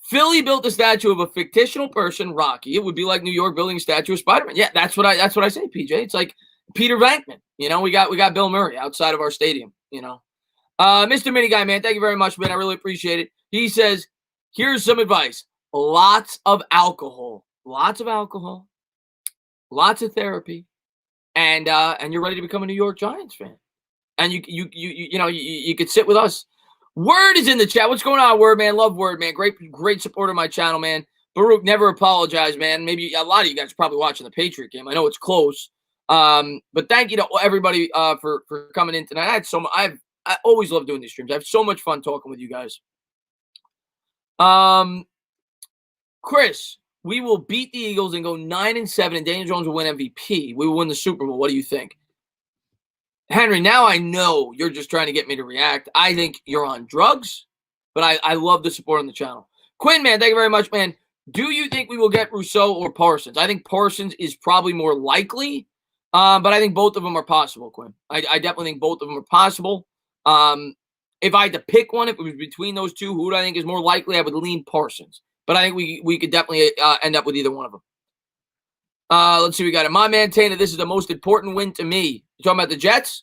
Philly built a statue of a fictional person, Rocky. It would be like New York building a statue of Spider-Man. Yeah, that's what I say, PJ. It's like Peter Venkman. You know, we got Bill Murray outside of our stadium. You know, Mr. Mini Guy, man, thank you very much, man. I really appreciate it. He says, here's some advice: lots of alcohol, lots of therapy, and you're ready to become a New York Giants fan. And you could sit with us. Word is in the chat. What's going on, Word, man? Love Word, man. Great supporter of my channel, man. Baruch, never apologize, man. Maybe a lot of you guys are probably watching the Patriot game. I know it's close. But thank you to everybody for coming in tonight. I always love doing these streams. I have so much fun talking with you guys. Chris, we will beat the Eagles and go 9-7, and Daniel Jones will win MVP. We will win the Super Bowl. What do you think? Henry, now I know you're just trying to get me to react. I think you're on drugs, but I love the support on the channel. Quinn, man, thank you very much, man. Do you think we will get Rousseau or Parsons? I think Parsons is probably more likely, but I think both of them are possible, Quinn. I definitely think both of them are possible. If I had to pick one, if it was between those two, who do I think is more likely? I would lean Parsons, but I think we could definitely end up with either one of them. Let's see, we got it. My man Tana, this is the most important win to me. You talking about the Jets?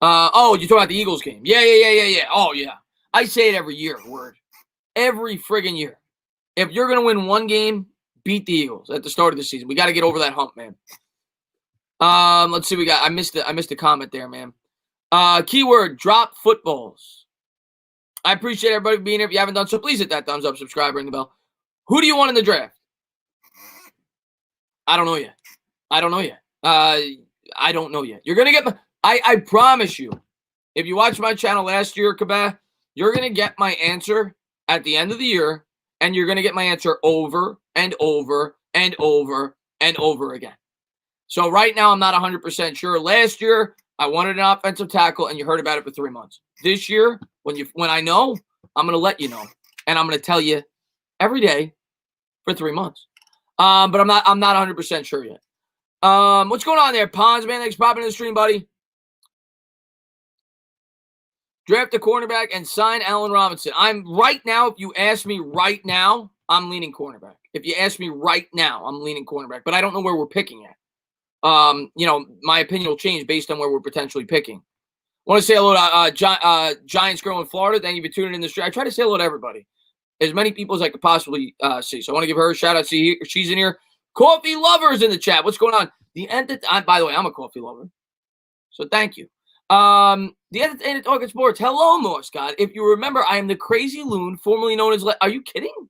You're talking about the Eagles game. Yeah. Oh, yeah. I say it every year, Word. Every friggin' year. If you're going to win one game, beat the Eagles at the start of the season. We got to get over that hump, man. Let's see, we got. I missed a comment there, man. Keyword, drop footballs. I appreciate everybody being here. If you haven't done so, please hit that thumbs up, subscribe, ring the bell. Who do you want in the draft? I don't know yet. I don't know yet. You're going to get I promise you, if you watched my channel last year, Kabah, you're going to get my answer at the end of the year, and you're going to get my answer over and over and over and over again. So right now, I'm not 100% sure. Last year, I wanted an offensive tackle, and you heard about it for 3 months. This year, when I know, I'm going to let you know, and I'm going to tell you every day for 3 months. But I'm not 100% sure yet. What's going on there, Pons, man? Thanks for popping in the stream, buddy. Draft a cornerback and sign Allen Robinson. Right now, if you ask me right now, I'm leaning cornerback. If you ask me right now, I'm leaning cornerback. But I don't know where we're picking at. My opinion will change based on where we're potentially picking. I want to say hello to Giants Girl in Florida. Thank you for tuning in the stream. I try to say hello to everybody. As many people as I could possibly see. So I want to give her a shout out. See, she's in here. Coffee lovers in the chat. What's going on? By the way, I'm a coffee lover. So thank you. The Entertainment Talking Sports. Hello, Morse God. If you remember, I am the Crazy Loon, formerly known as. Are you kidding?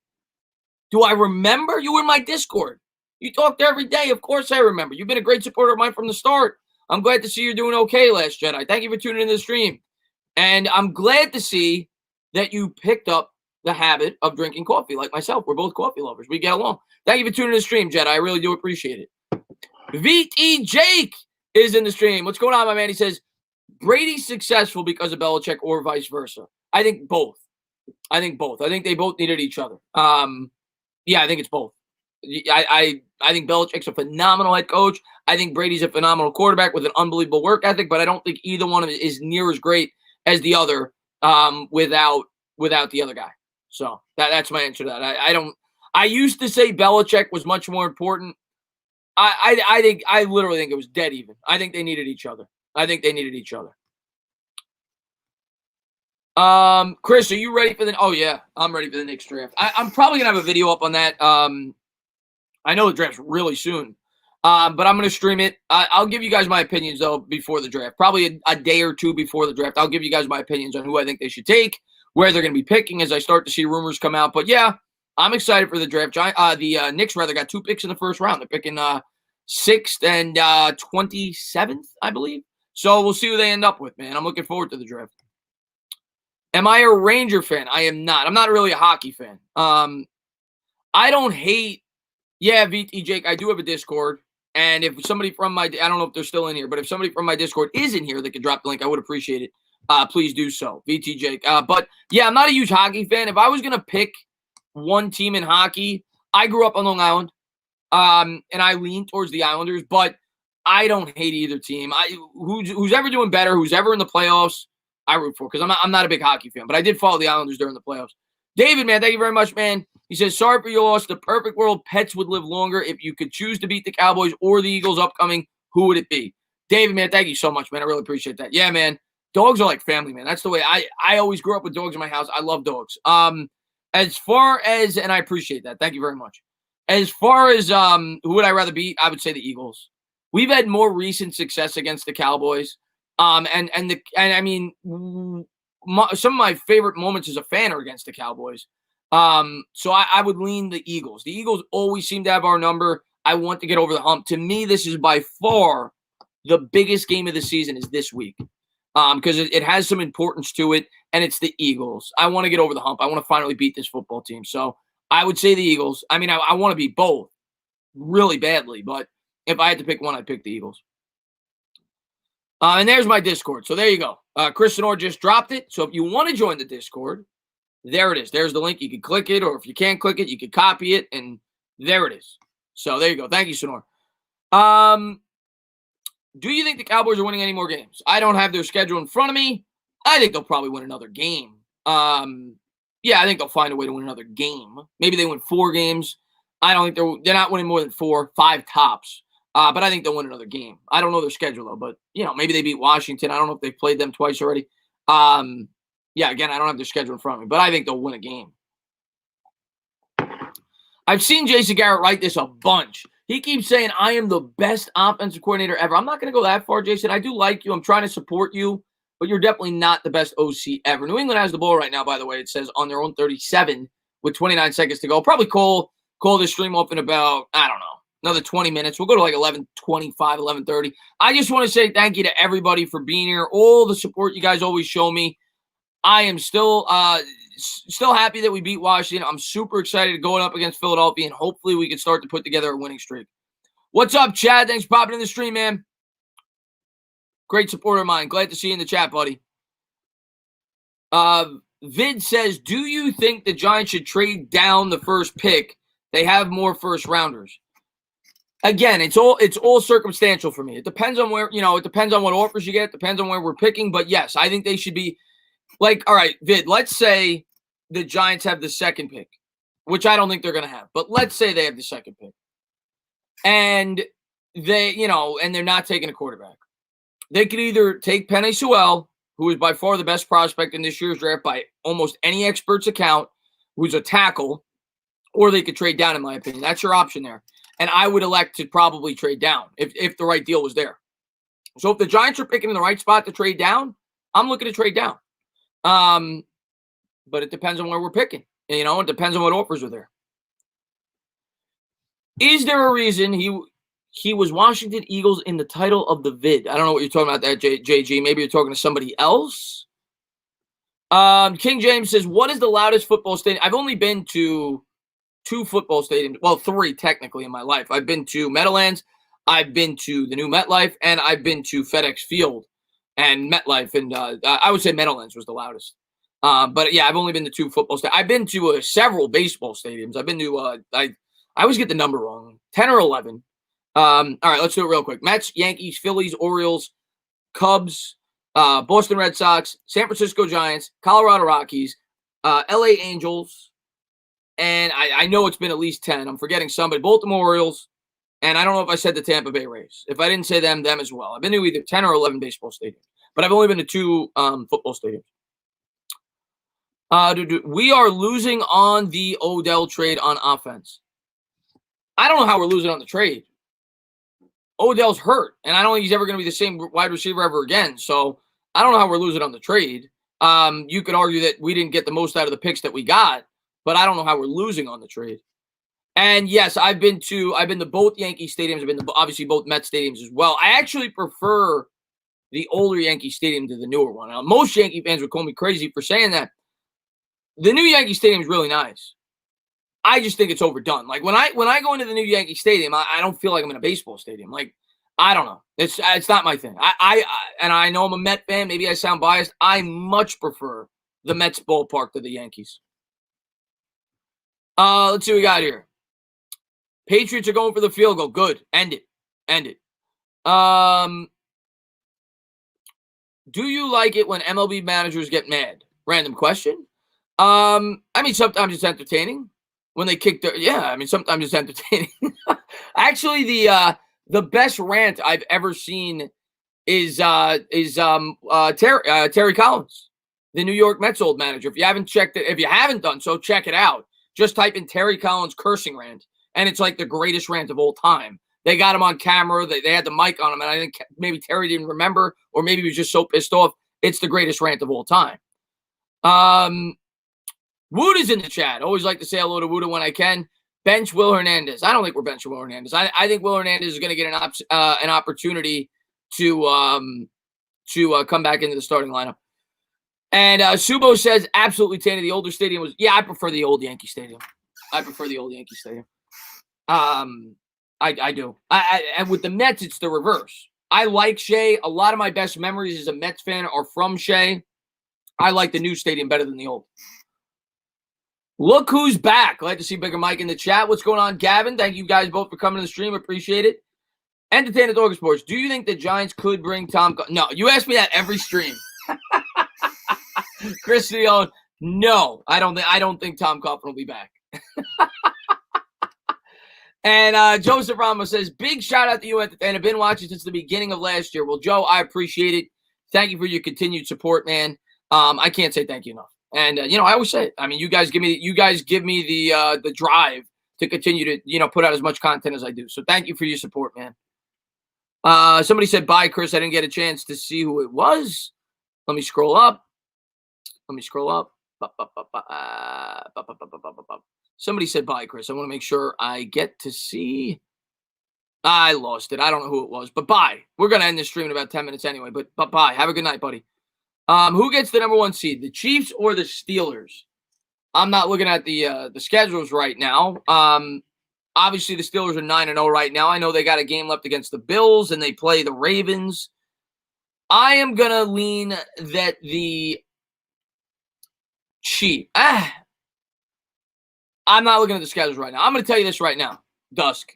Do I remember? You were in my Discord. You talked every day. Of course I remember. You've been a great supporter of mine from the start. I'm glad to see you're doing okay, Last Jedi. Thank you for tuning in the stream. And I'm glad to see that you picked up the habit of drinking coffee like myself. We're both coffee lovers. We get along. Thank you for tuning in the stream, Jedi. I really do appreciate it. VT Jake is in the stream. What's going on, my man? He says, Brady's successful because of Belichick or vice versa. I think both. I think they both needed each other. Yeah, I think it's both. I think Belichick's a phenomenal head coach. I think Brady's a phenomenal quarterback with an unbelievable work ethic, but I don't think either one of them is near as great as the other without the other guy. So that's my answer to that. I used to say Belichick was much more important. I literally think it was dead even. I think they needed each other. Chris, are you ready for the? Oh yeah, I'm ready for the next draft. I'm probably gonna have a video up on that. I know the draft's really soon. But I'm going to stream it. I'll give you guys my opinions, though, before the draft. Probably a day or two before the draft. I'll give you guys my opinions on who I think they should take, where they're going to be picking as I start to see rumors come out. But, yeah, I'm excited for the draft. The Knicks, rather, got 2 picks in the first round. They're picking 6th and 27th, I believe. So we'll see who they end up with, man. I'm looking forward to the draft. Am I a Ranger fan? I am not. I'm not really a hockey fan. I don't hate. Yeah, VT Jake, I do have a Discord. And if somebody from my, I don't know if they're still in here, but if somebody from my Discord is in here that could drop the link, I would appreciate it. Please do so, VT Jake. But yeah, I'm not a huge hockey fan. If I was going to pick one team in hockey, I grew up on Long Island, and I lean towards the Islanders, but I don't hate either team. Who's ever doing better, who's ever in the playoffs, I root for, because I'm not a big hockey fan, but I did follow the Islanders during the playoffs. David, man, thank you very much, man. He says, sorry for your loss. The perfect world, pets would live longer. If you could choose to beat the Cowboys or the Eagles upcoming, who would it be? David, man, thank you so much, man. I really appreciate that. Yeah, man. Dogs are like family, man. That's the way I always grew up with dogs in my house. I love dogs. As far as, and I appreciate that. Thank you very much. As far as who would I rather beat, I would say the Eagles. We've had more recent success against the Cowboys. And I mean, some of my favorite moments as a fan are against the Cowboys. So I would lean the Eagles. The Eagles always seem to have our number. I want to get over the hump. To me, this is by far the biggest game of the season is this week. Because it has some importance to it, and it's the Eagles. I want to get over the hump. I want to finally beat this football team. So I would say the Eagles. I mean, I want to beat both really badly, but if I had to pick one, I'd pick the Eagles. And there's my Discord. So there you go. Chris Sonor just dropped it. So if you want to join the Discord, there it is. There's the link. You can click it, or if you can't click it, you can copy it, and there it is. So there you go. Thank you, Sonor. Do you think the Cowboys are winning any more games? I don't have their schedule in front of me. I think they'll probably win another game. Yeah, I think they'll find a way to win another game. Maybe they win 4 games. I don't think they're not winning more than 4, 5 tops. But I think they'll win another game. I don't know their schedule, though. But, maybe they beat Washington. I don't know if they've played them twice already. Yeah, again, I don't have their schedule in front of me. But I think they'll win a game. I've seen Jason Garrett write this a bunch. He keeps saying, I am the best offensive coordinator ever. I'm not going to go that far, Jason. I do like you. I'm trying to support you. But you're definitely not the best OC ever. New England has the ball right now, by the way. It says on their own 37 with 29 seconds to go. Probably call this stream off in about, I don't know, another 20 minutes. We'll go to like 11:25, 11:30. I just want to say thank you to everybody for being here. All the support you guys always show me. I am still happy that we beat Washington. I'm super excited going up against Philadelphia, and hopefully we can start to put together a winning streak. What's up, Chad? Thanks for popping in the stream, man. Great supporter of mine. Glad to see you in the chat, buddy. Vid says, do you think the Giants should trade down the first pick? They have more first rounders. Again, it's all circumstantial for me. It depends on where, it depends on what offers you get. It depends on where we're picking. But yes, I think they should be like, all right, Vid, let's say the Giants have the second pick, which I don't think they're going to have. But let's say they have the second pick. And they, and they're not taking a quarterback. They could either take Penei Sewell, who is by far the best prospect in this year's draft by almost any expert's account, who's a tackle, or they could trade down, in my opinion. That's your option there. And I would elect to probably trade down if the right deal was there. So if the Giants are picking in the right spot to trade down, I'm looking to trade down. But it depends on where we're picking. It depends on what offers are there. Is there a reason he was Washington Eagles in the title of the vid? I don't know what you're talking about there, JG. Maybe you're talking to somebody else. King James says, what is the loudest football stadium? I've only been to 2 football stadiums. Well, 3 technically in my life. I've been to Meadowlands, I've been to the new MetLife, and I've been to FedEx Field and MetLife. And I would say Meadowlands was the loudest. But yeah, I've only been to 2 football stadiums. I've been to several baseball stadiums. I've been to, I always get the number wrong, 10 or 11. All right, let's do it real quick. Mets, Yankees, Phillies, Orioles, Cubs, Boston Red Sox, San Francisco Giants, Colorado Rockies, LA Angels, and I know it's been at least 10. I'm forgetting somebody. Baltimore Orioles, and I don't know if I said the Tampa Bay Rays. If I didn't say them as well. I've been to either 10 or 11 baseball stadiums, but I've only been to 2 football stadiums. We are losing on the Odell trade on offense. I don't know how we're losing on the trade. Odell's hurt, and I don't think he's ever going to be the same wide receiver ever again. So I don't know how we're losing on the trade. You could argue that we didn't get the most out of the picks that we got, but I don't know how we're losing on the trade. And yes, I've been to both Yankee stadiums. I've been to obviously both Mets stadiums as well. I actually prefer the older Yankee Stadium to the newer one. Now, most Yankee fans would call me crazy for saying that. The new Yankee Stadium is really nice. I just think it's overdone. Like when I go into the new Yankee Stadium, I don't feel like I'm in a baseball stadium. Like I don't know. It's not my thing. And I know I'm a Met fan. Maybe I sound biased. I much prefer the Mets ballpark to the Yankees. Let's see what we got here. Patriots are going for the field goal. Good. End it. Do you like it when MLB managers get mad? Random question. I mean, sometimes it's entertaining when they kick their. Yeah, I mean, sometimes it's entertaining. Actually, the best rant I've ever seen is Terry Collins, the New York Mets old manager. If you haven't done so, check it out. Just type in Terry Collins cursing rant, and it's like the greatest rant of all time. They got him on camera. They had the mic on him, and I think maybe Terry didn't remember, or maybe he was just so pissed off. It's the greatest rant of all time. Wood is in the chat. Always like to say hello to Wood when I can. Bench Will Hernandez. I don't think we're benching Will Hernandez. I think Will Hernandez is going to get an opportunity to come back into the starting lineup. And Subo says, absolutely, Tanny, the older stadium was... Yeah, I prefer the old Yankee Stadium. I do. And with the Mets, it's the reverse. I like Shea. A lot of my best memories as a Mets fan are from Shea. I like the new stadium better than the old. Look who's back. Glad to see Bigger Mike in the chat. What's going on, Gavin? Thank you guys both for coming to the stream. Appreciate it. Entertainment Dog Sports. Do you think the Giants could bring Tom? No, you ask me that every stream. Chris Leone. No, I don't think Tom Coughlin will be back. And Joseph Ramos says, big shout out to you, and I've been watching since the beginning of last year. Well, Joe, I appreciate it. Thank you for your continued support, man. I can't say thank you enough. And I always say it. I mean, you guys give me the drive to continue to put out as much content as I do. So thank you for your support, man. Somebody said bye, Chris. I didn't get a chance to see who it was. Let me scroll up. Somebody said bye, Chris. I want to make sure I get to see. I lost it. I don't know who it was, but bye. We're going to end this stream in about 10 minutes anyway, but bye. Have a good night, buddy. Who gets the number one seed, the Chiefs or the Steelers? I'm not looking at the schedules right now. Obviously, the Steelers are 9-0 right now. I know they got a game left against the Bills, and they play the Ravens. I am going to lean that the Chiefs. I'm not looking at the schedules right now. I'm going to tell you this right now, Dusk.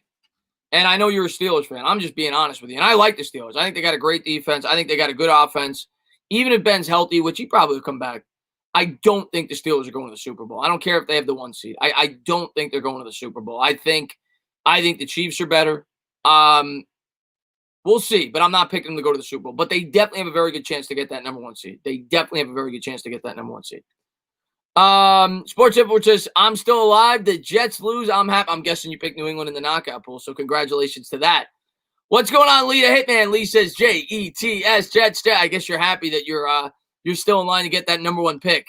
And I know you're a Steelers fan. I'm just being honest with you. And I like the Steelers. I think they got a great defense. I think they got a good offense. Even if Ben's healthy, which he probably will come back, I don't think the Steelers are going to the Super Bowl. I don't care if they have the one seed. I don't think they're going to the Super Bowl. I think the Chiefs are better. We'll see, but I'm not picking them to go to the Super Bowl. But they definitely have a very good chance to get that number one seed. Sports Info says, I'm still alive. The Jets lose. I'm happy. I'm guessing you picked New England in the knockout pool, so congratulations to that. What's going on, Lee the Hitman? Lee says Jets, Jets. I guess you're happy that you're still in line to get that number one pick.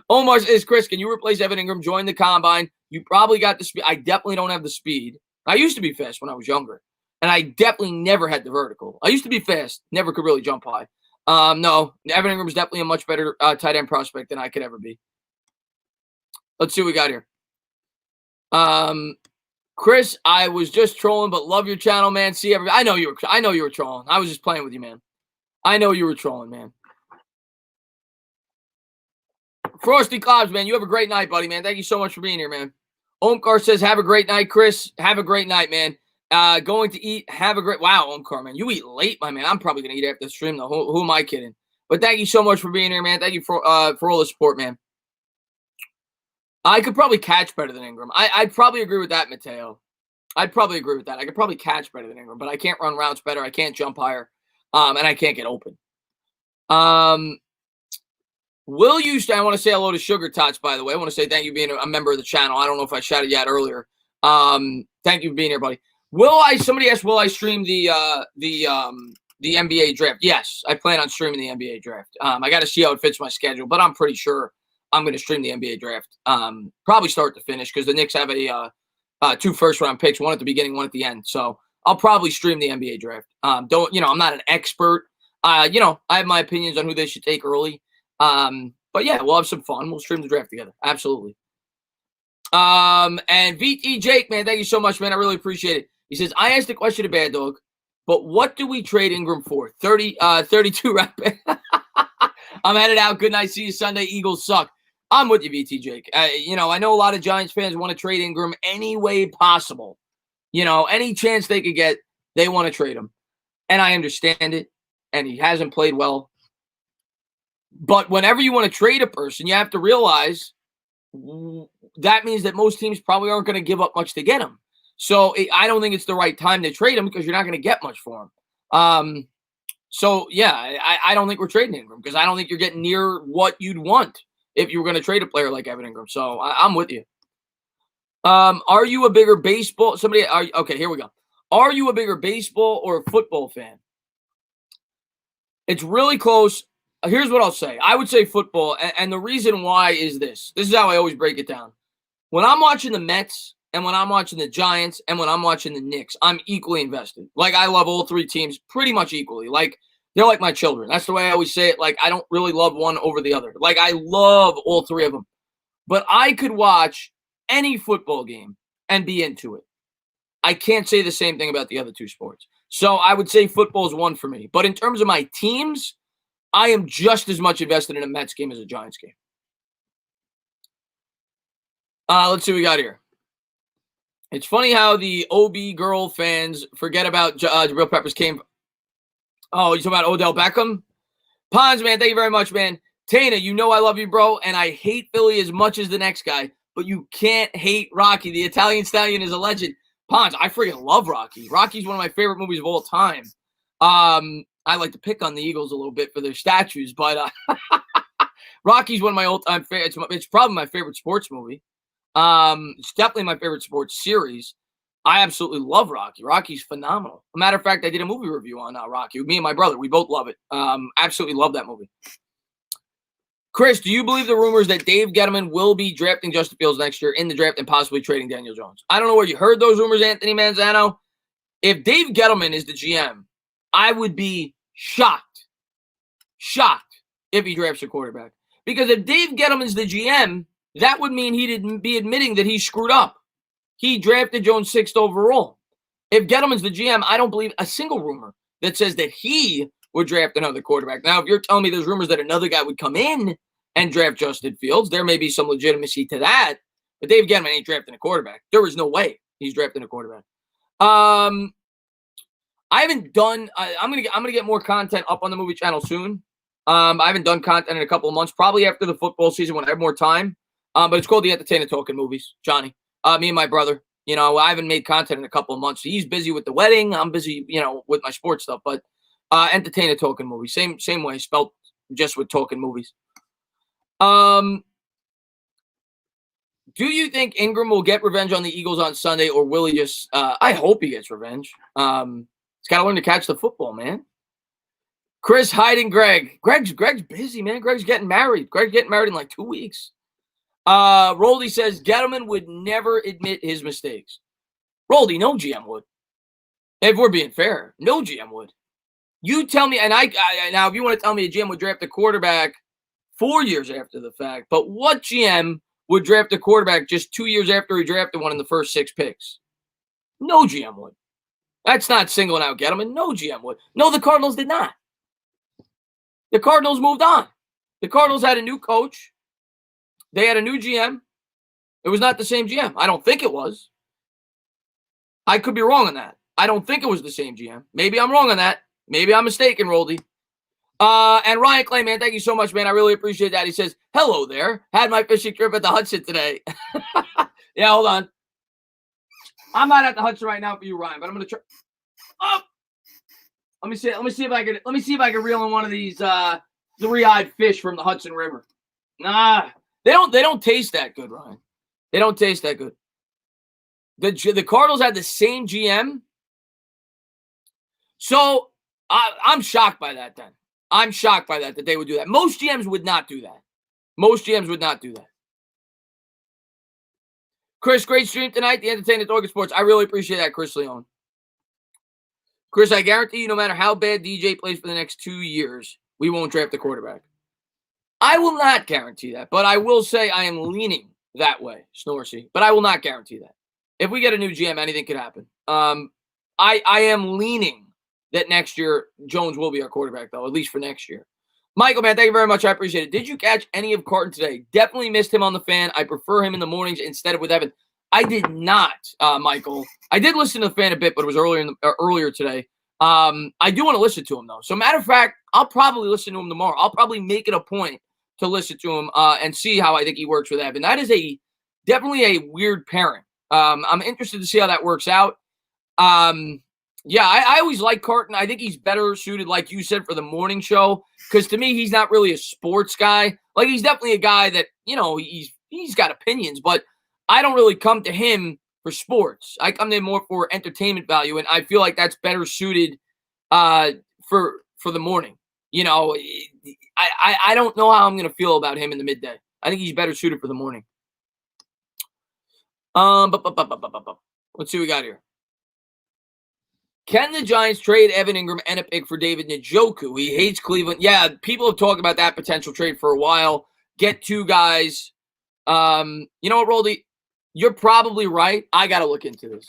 Omar says, Chris, can you replace Evan Ingram? Join the combine. You probably got the speed. I definitely don't have the speed. I used to be fast when I was younger, and I definitely never had the vertical. I used to be fast, never could really jump high. No, Evan Ingram is definitely a much better tight end prospect than I could ever be. Let's see what we got here. Chris, I was just trolling, but love your channel, man. See everybody. I know you were trolling. I was just playing with you, man. I know you were trolling, man. Frosty Clouds, man. You have a great night, buddy, man. Thank you so much for being here, man. Omkar says, have a great night, Chris. Have a great night, man. Going to eat. Have a great. Wow, Omkar, man. You eat late, my man. I'm probably gonna eat after the stream, though. Who am I kidding? But thank you so much for being here, man. Thank you for all the support, man. I could probably catch better than Ingram. I'd probably agree with that, Mateo. I'd probably agree with that. I could probably catch better than Ingram, but I can't run routes better. I can't jump higher, and I can't get open. I want to say hello to Sugar Tots, by the way. I want to say thank you for being a member of the channel. I don't know if I shouted you out earlier. Thank you for being here, buddy. Somebody asked, will I stream the NBA draft? Yes, I plan on streaming the NBA draft. I got to see how it fits my schedule, but I'm pretty sure I'm going to stream the NBA draft. Probably start to finish because the Knicks have two first-round picks, one at the beginning, one at the end. So I'll probably stream the NBA draft. I'm not an expert. I have my opinions on who they should take early. But yeah, we'll have some fun. We'll stream the draft together. Absolutely. And VT Jake, man, thank you so much, man. I really appreciate it. He says, I asked the question to Bad Dog, but what do we trade Ingram for? 32 rep. I'm headed out. Good night. See you Sunday. Eagles suck. I'm with you, VT Jake. I know a lot of Giants fans want to trade Ingram any way possible. Any chance they could get, they want to trade him. And I understand it. And he hasn't played well. But whenever you want to trade a person, you have to realize that means that most teams probably aren't going to give up much to get him. So I don't think it's the right time to trade him because you're not going to get much for him. So, yeah, I don't think we're trading Ingram because I don't think you're getting near what you'd want if you were going to trade a player like Evan Ingram. So I'm with you. Are you a bigger baseball? Okay, here we go. Are you a bigger baseball or football fan? It's really close. Here's what I'll say. I would say football, and the reason why is this. This is how I always break it down. When I'm watching the Mets, and when I'm watching the Giants, and when I'm watching the Knicks, I'm equally invested. Like, I love all three teams pretty much equally. Like, they're like my children. That's the way I always say it. Like, I don't really love one over the other. Like, I love all three of them. But I could watch any football game and be into it. I can't say the same thing about the other two sports. So I would say football is one for me. But in terms of my teams, I am just as much invested in a Mets game as a Giants game. Let's see what we got here. It's funny how the OB girl fans forget about Jabril Peppers came. Oh, you talking about Odell Beckham? Pons, man, thank you very much, man. Tana, I love you, bro, and I hate Philly as much as the next guy, but you can't hate Rocky. The Italian Stallion is a legend. Pons, I freaking love Rocky. Rocky's one of my favorite movies of all time. I like to pick on the Eagles a little bit for their statues, but Rocky's one of my all-time favorites. It's probably my favorite sports movie. It's definitely my favorite sports series. I absolutely love Rocky. Rocky's phenomenal. As a matter of fact, I did a movie review on Rocky with me and my brother. We both love it. Absolutely love that movie. Chris, do you believe the rumors that Dave Gettleman will be drafting Justin Fields next year in the draft and possibly trading Daniel Jones? I don't know where you heard those rumors, Anthony Manzano. If Dave Gettleman is the GM, I would be shocked if he drafts a quarterback. Because if Dave Gettleman's the GM, that would mean he'd be admitting that he screwed up. He drafted Jones 6th overall. If Gettleman's the GM, I don't believe a single rumor that says that he would draft another quarterback. Now, if you're telling me there's rumors that another guy would come in and draft Justin Fields, there may be some legitimacy to that. But Dave Gettleman ain't drafting a quarterback. There is no way he's drafting a quarterback. I haven't done. I'm gonna get more content up on the movie channel soon. I haven't done content in a couple of months, probably after the football season when I have more time. But it's called the Entertainer Talking Movies, Johnny. Me and my brother. I haven't made content in a couple of months. He's busy with the wedding. I'm busy, with my sports stuff. But Entertainer Talking Movies, same way, spelled just with talking movies. Do you think Ingram will get revenge on the Eagles on Sunday, or will he just? I hope he gets revenge. He's got to learn to catch the football, man. Chris hiding Greg. Greg's busy, man. Greg's getting married. Greg's getting married in like 2 weeks. Roldy says Gettleman would never admit his mistakes. Roldy, no GM would. If we're being fair, no GM would. You tell me, and now if you want to tell me a GM would draft a quarterback 4 years after the fact, but what GM would draft a quarterback just 2 years after he drafted one in the first 6 picks? No GM would. That's not singling out Gettleman. No GM would. No, the Cardinals did not. The Cardinals moved on. The Cardinals had a new coach. They had a new GM. It was not the same GM. I don't think it was. I could be wrong on that. I don't think it was the same GM. Maybe I'm wrong on that. Maybe I'm mistaken, Roldy. And Ryan Clay, man, thank you so much, man. I really appreciate that. He says, hello there. Had my fishing trip at the Hudson today. Yeah, hold on. I'm not at the Hudson right now for you, Ryan, but I'm gonna try. Oh, let me see if I can reel in one of these three-eyed fish from the Hudson River. Nah, they don't taste that good, Ryan. They don't taste that good. The Cardinals had the same GM. So I'm shocked by that then. I'm shocked by that they would do that. Most GMs would not do that. Most GMs would not do that. Chris, great stream tonight. The Entertainment Organ Sports. I really appreciate that, Chris Leone. Chris, I guarantee you, no matter how bad DJ plays for the next 2 years, we won't draft the quarterback. I will not guarantee that, but I will say I am leaning that way, Snorsy. But I will not guarantee that. If we get a new GM, anything could happen. I am leaning that next year Jones will be our quarterback, though, at least for next year. Michael, man, thank you very much. I appreciate it. Did you catch any of Carton today? Definitely missed him on the Fan. I prefer him in the mornings instead of with Evan. I did not, Michael. I did listen to the Fan a bit, but it was earlier today. I do want to listen to him, though. So, matter of fact, I'll probably listen to him tomorrow. I'll probably make it a point to listen to him and see how I think he works with Evan. That is definitely a weird pairing. I'm interested to see how that works out. Yeah, I always like Carton. I think he's better suited, like you said, for the morning show. Because to me, he's not really a sports guy. Like, he's definitely a guy that, he's got opinions. But I don't really come to him for sports. I come to him more for entertainment value. And I feel like that's better suited for the morning. I don't know how I'm going to feel about him in the midday. I think he's better suited for the morning. Let's see what we got here. Can the Giants trade Evan Ingram and a pick for David Njoku? He hates Cleveland. Yeah, people have talked about that potential trade for a while. Get 2 guys. You know what, Roldy? You're probably right. I got to look into this.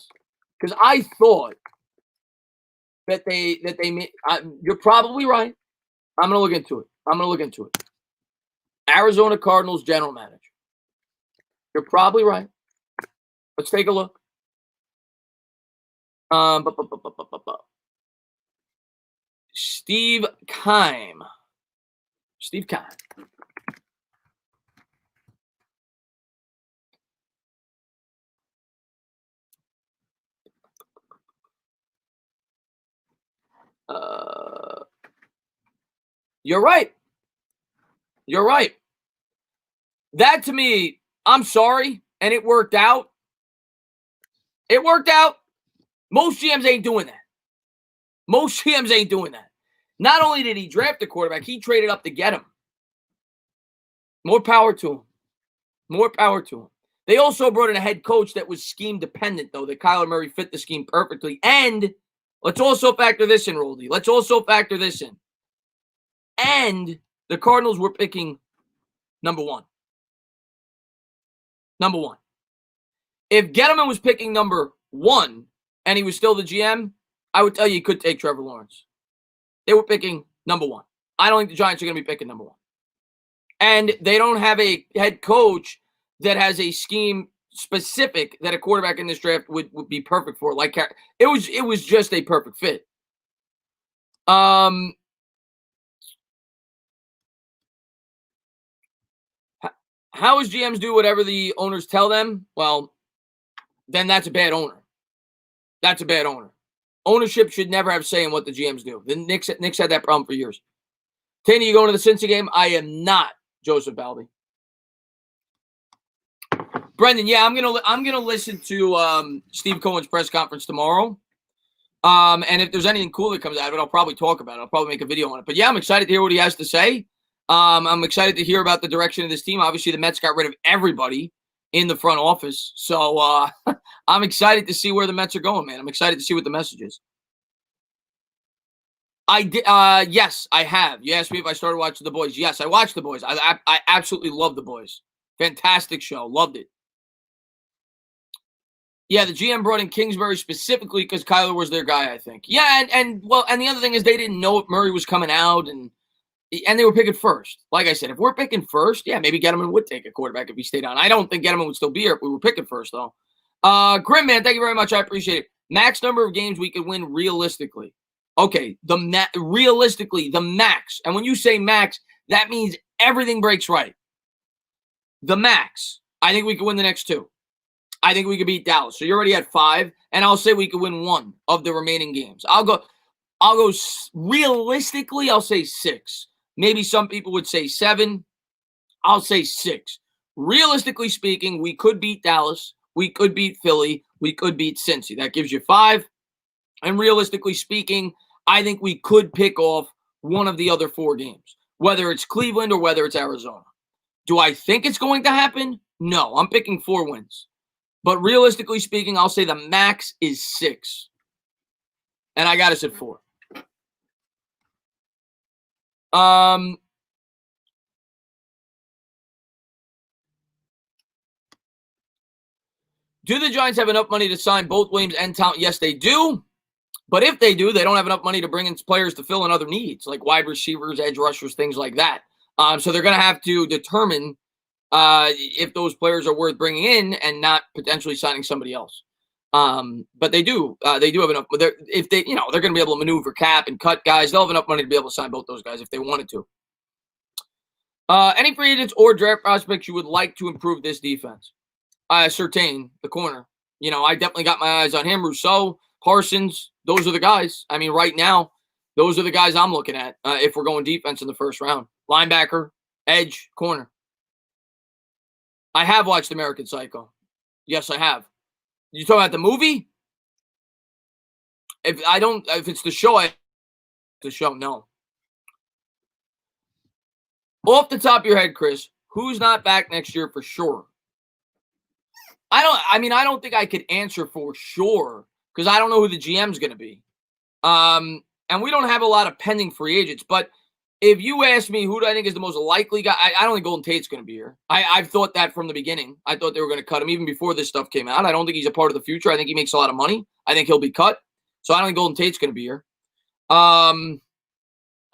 Because I thought that they made you're probably right. I'm going to look into it. Arizona Cardinals general manager. You're probably right. Let's take a look. Steve Keim. You're right. That to me, I'm sorry, and it worked out. Most GMs ain't doing that. Not only did he draft a quarterback, he traded up to get him. More power to him. They also brought in a head coach that was scheme dependent, though, that Kyler Murray fit the scheme perfectly. And let's also factor this in, Roldy. And the Cardinals were picking number one. If Gettleman was picking number 1 and he was still the GM, I would tell you he could take Trevor Lawrence. They were picking number 1. I don't think the Giants are going to be picking number 1. And they don't have a head coach that has a scheme specific that a quarterback in this draft would be perfect for. Like, it was just a perfect fit. How is GMs do whatever the owners tell them? Well, then that's a bad owner. Ownership should never have say in what the GMs do. The Knicks had that problem for years. Taney, you going to the Cincy game? I am not, Joseph Balby. Brendan, yeah, I'm gonna listen to Steve Cohen's press conference tomorrow. And if there's anything cool that comes out of it, I'll probably talk about it. I'll probably make a video on it. But yeah, I'm excited to hear what he has to say. I'm excited to hear about the direction of this team. Obviously, the Mets got rid of everybody in the front office. So I'm excited to see where the Mets are going, man. I'm excited to see what the message is. I did. Yes, I have. You asked me if I started watching The Boys. Yes, I watched The Boys. I absolutely love The Boys. Fantastic show. Loved it. Yeah, the GM brought in Kingsbury specifically because Kyler was their guy, I think. Yeah, and the other thing is they didn't know if Murray was coming out, and they were picking first. Like I said, if we're picking first, yeah, maybe Gettleman would take a quarterback if he stayed on. I don't think Gettleman would still be here if we were picking first, though. Grim, man, thank you very much. I appreciate it. Max number of games we could win realistically. Okay, realistically, the max. And when you say max, that means everything breaks right. The max. I think we could win the next 2. I think we could beat Dallas. So you're already at 5, and I'll say we could win 1 of the remaining games. I'll go realistically, I'll say 6. Maybe some people would say 7. I'll say 6. Realistically speaking, we could beat Dallas. We could beat Philly. we could beat Cincy. That gives you 5. And realistically speaking, I think we could pick off one of the other 4 games, whether it's Cleveland or whether it's Arizona. Do I think it's going to happen? No, I'm picking 4 wins. But realistically speaking, I'll say the max is 6. And I got us at 4. Do the Giants have enough money to sign both Williams and Tom? Yes, they do. But if they do, they don't have enough money to bring in players to fill in other needs, like wide receivers, edge rushers, things like that. So they're going to have to determine if those players are worth bringing in and not potentially signing somebody else. But they do have enough. If they, they're going to be able to maneuver cap and cut guys. They'll have enough money to be able to sign both those guys if they wanted to. Any free agents or draft prospects you would like to improve this defense? Surtain, the corner. I definitely got my eyes on him. Rousseau, Parsons, those are the guys. I mean, right now, those are the guys I'm looking at if we're going defense in the first round. Linebacker, edge, corner. I have watched American Psycho. Yes, I have. You talking about the movie? If it's the show, no. Off the top of your head, Chris, who's not back next year for sure? I don't think I could answer for sure because I don't know who the GM's going to be. And we don't have a lot of pending free agents. But if you ask me who do I think is the most likely guy, I don't think Golden Tate's going to be here. I've thought that from the beginning. I thought they were going to cut him even before this stuff came out. I don't think he's a part of the future. I think he makes a lot of money. I think he'll be cut. So I don't think Golden Tate's going to be here. I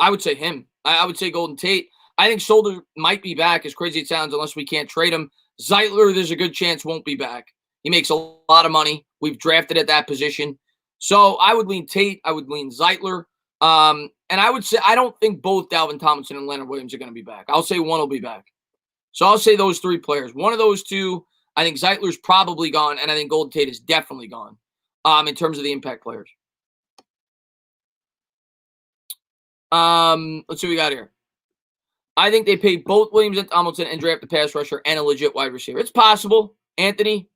would say him. I would say Golden Tate. I think Solder might be back, as crazy it sounds, unless we can't trade him. Zeitler, there's a good chance won't be back. He makes a lot of money. We've drafted at that position. So I would lean Tate. I would lean Zeitler. And I would say I don't think both Dalvin Tomlinson and Leonard Williams are going to be back. I'll say one will be back. So I'll say those 3 players. One of those 2, I think Zeitler's probably gone, and I think Golden Tate is definitely gone in terms of the impact players. Let's see what we got here. I think they pay both Williams and Tomlinson and draft a pass rusher and a legit wide receiver. It's possible, Anthony.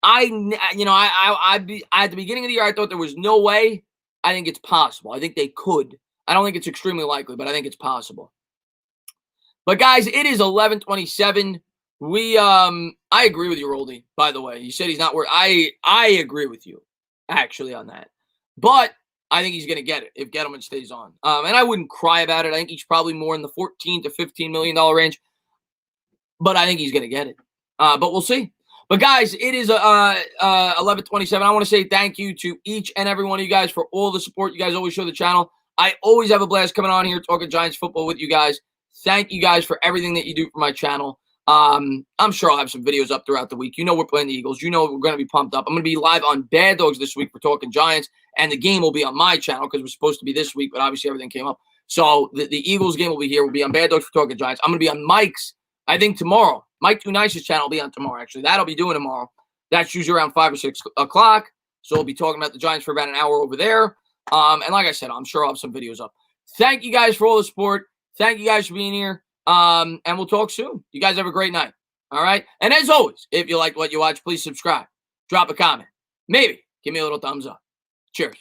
At the beginning of the year, I thought there was no way. I think it's possible. I think they could. I don't think it's extremely likely, but I think it's possible. But guys, it is 11:27. I agree with you, Roldy. By the way, you said he's not worth. I agree with you, actually, on that. But I think he's going to get it if Gettleman stays on. And I wouldn't cry about it. I think he's probably more in the $14 to $15 million range. But I think he's going to get it. But we'll see. But, guys, it is 11:27. I want to say thank you to each and every one of you guys for all the support you guys always show the channel. I always have a blast coming on here talking Giants football with you guys. Thank you guys for everything that you do for my channel. I'm sure I'll have some videos up throughout the week. We're playing the Eagles. We're going to be pumped up. I'm going to be live on Bad Dogs this week for Talking Giants, and the game will be on my channel because it was supposed to be this week, but obviously everything came up. So the Eagles game will be here. We'll be on Bad Dogs for Talking Giants. I'm going to be on Mike's, I think, tomorrow. Mike Too Nice's channel will be on tomorrow, actually. That'll be doing tomorrow. That's usually around 5 or 6 o'clock. So we'll be talking about the Giants for about an hour over there. And like I said, I'm sure I'll have some videos up. Thank you guys for all the support. Thank you guys for being here. And we'll talk soon. You guys have a great night. All right? And as always, if you like what you watch, please subscribe. Drop a comment. Maybe give me a little thumbs up. Cheers.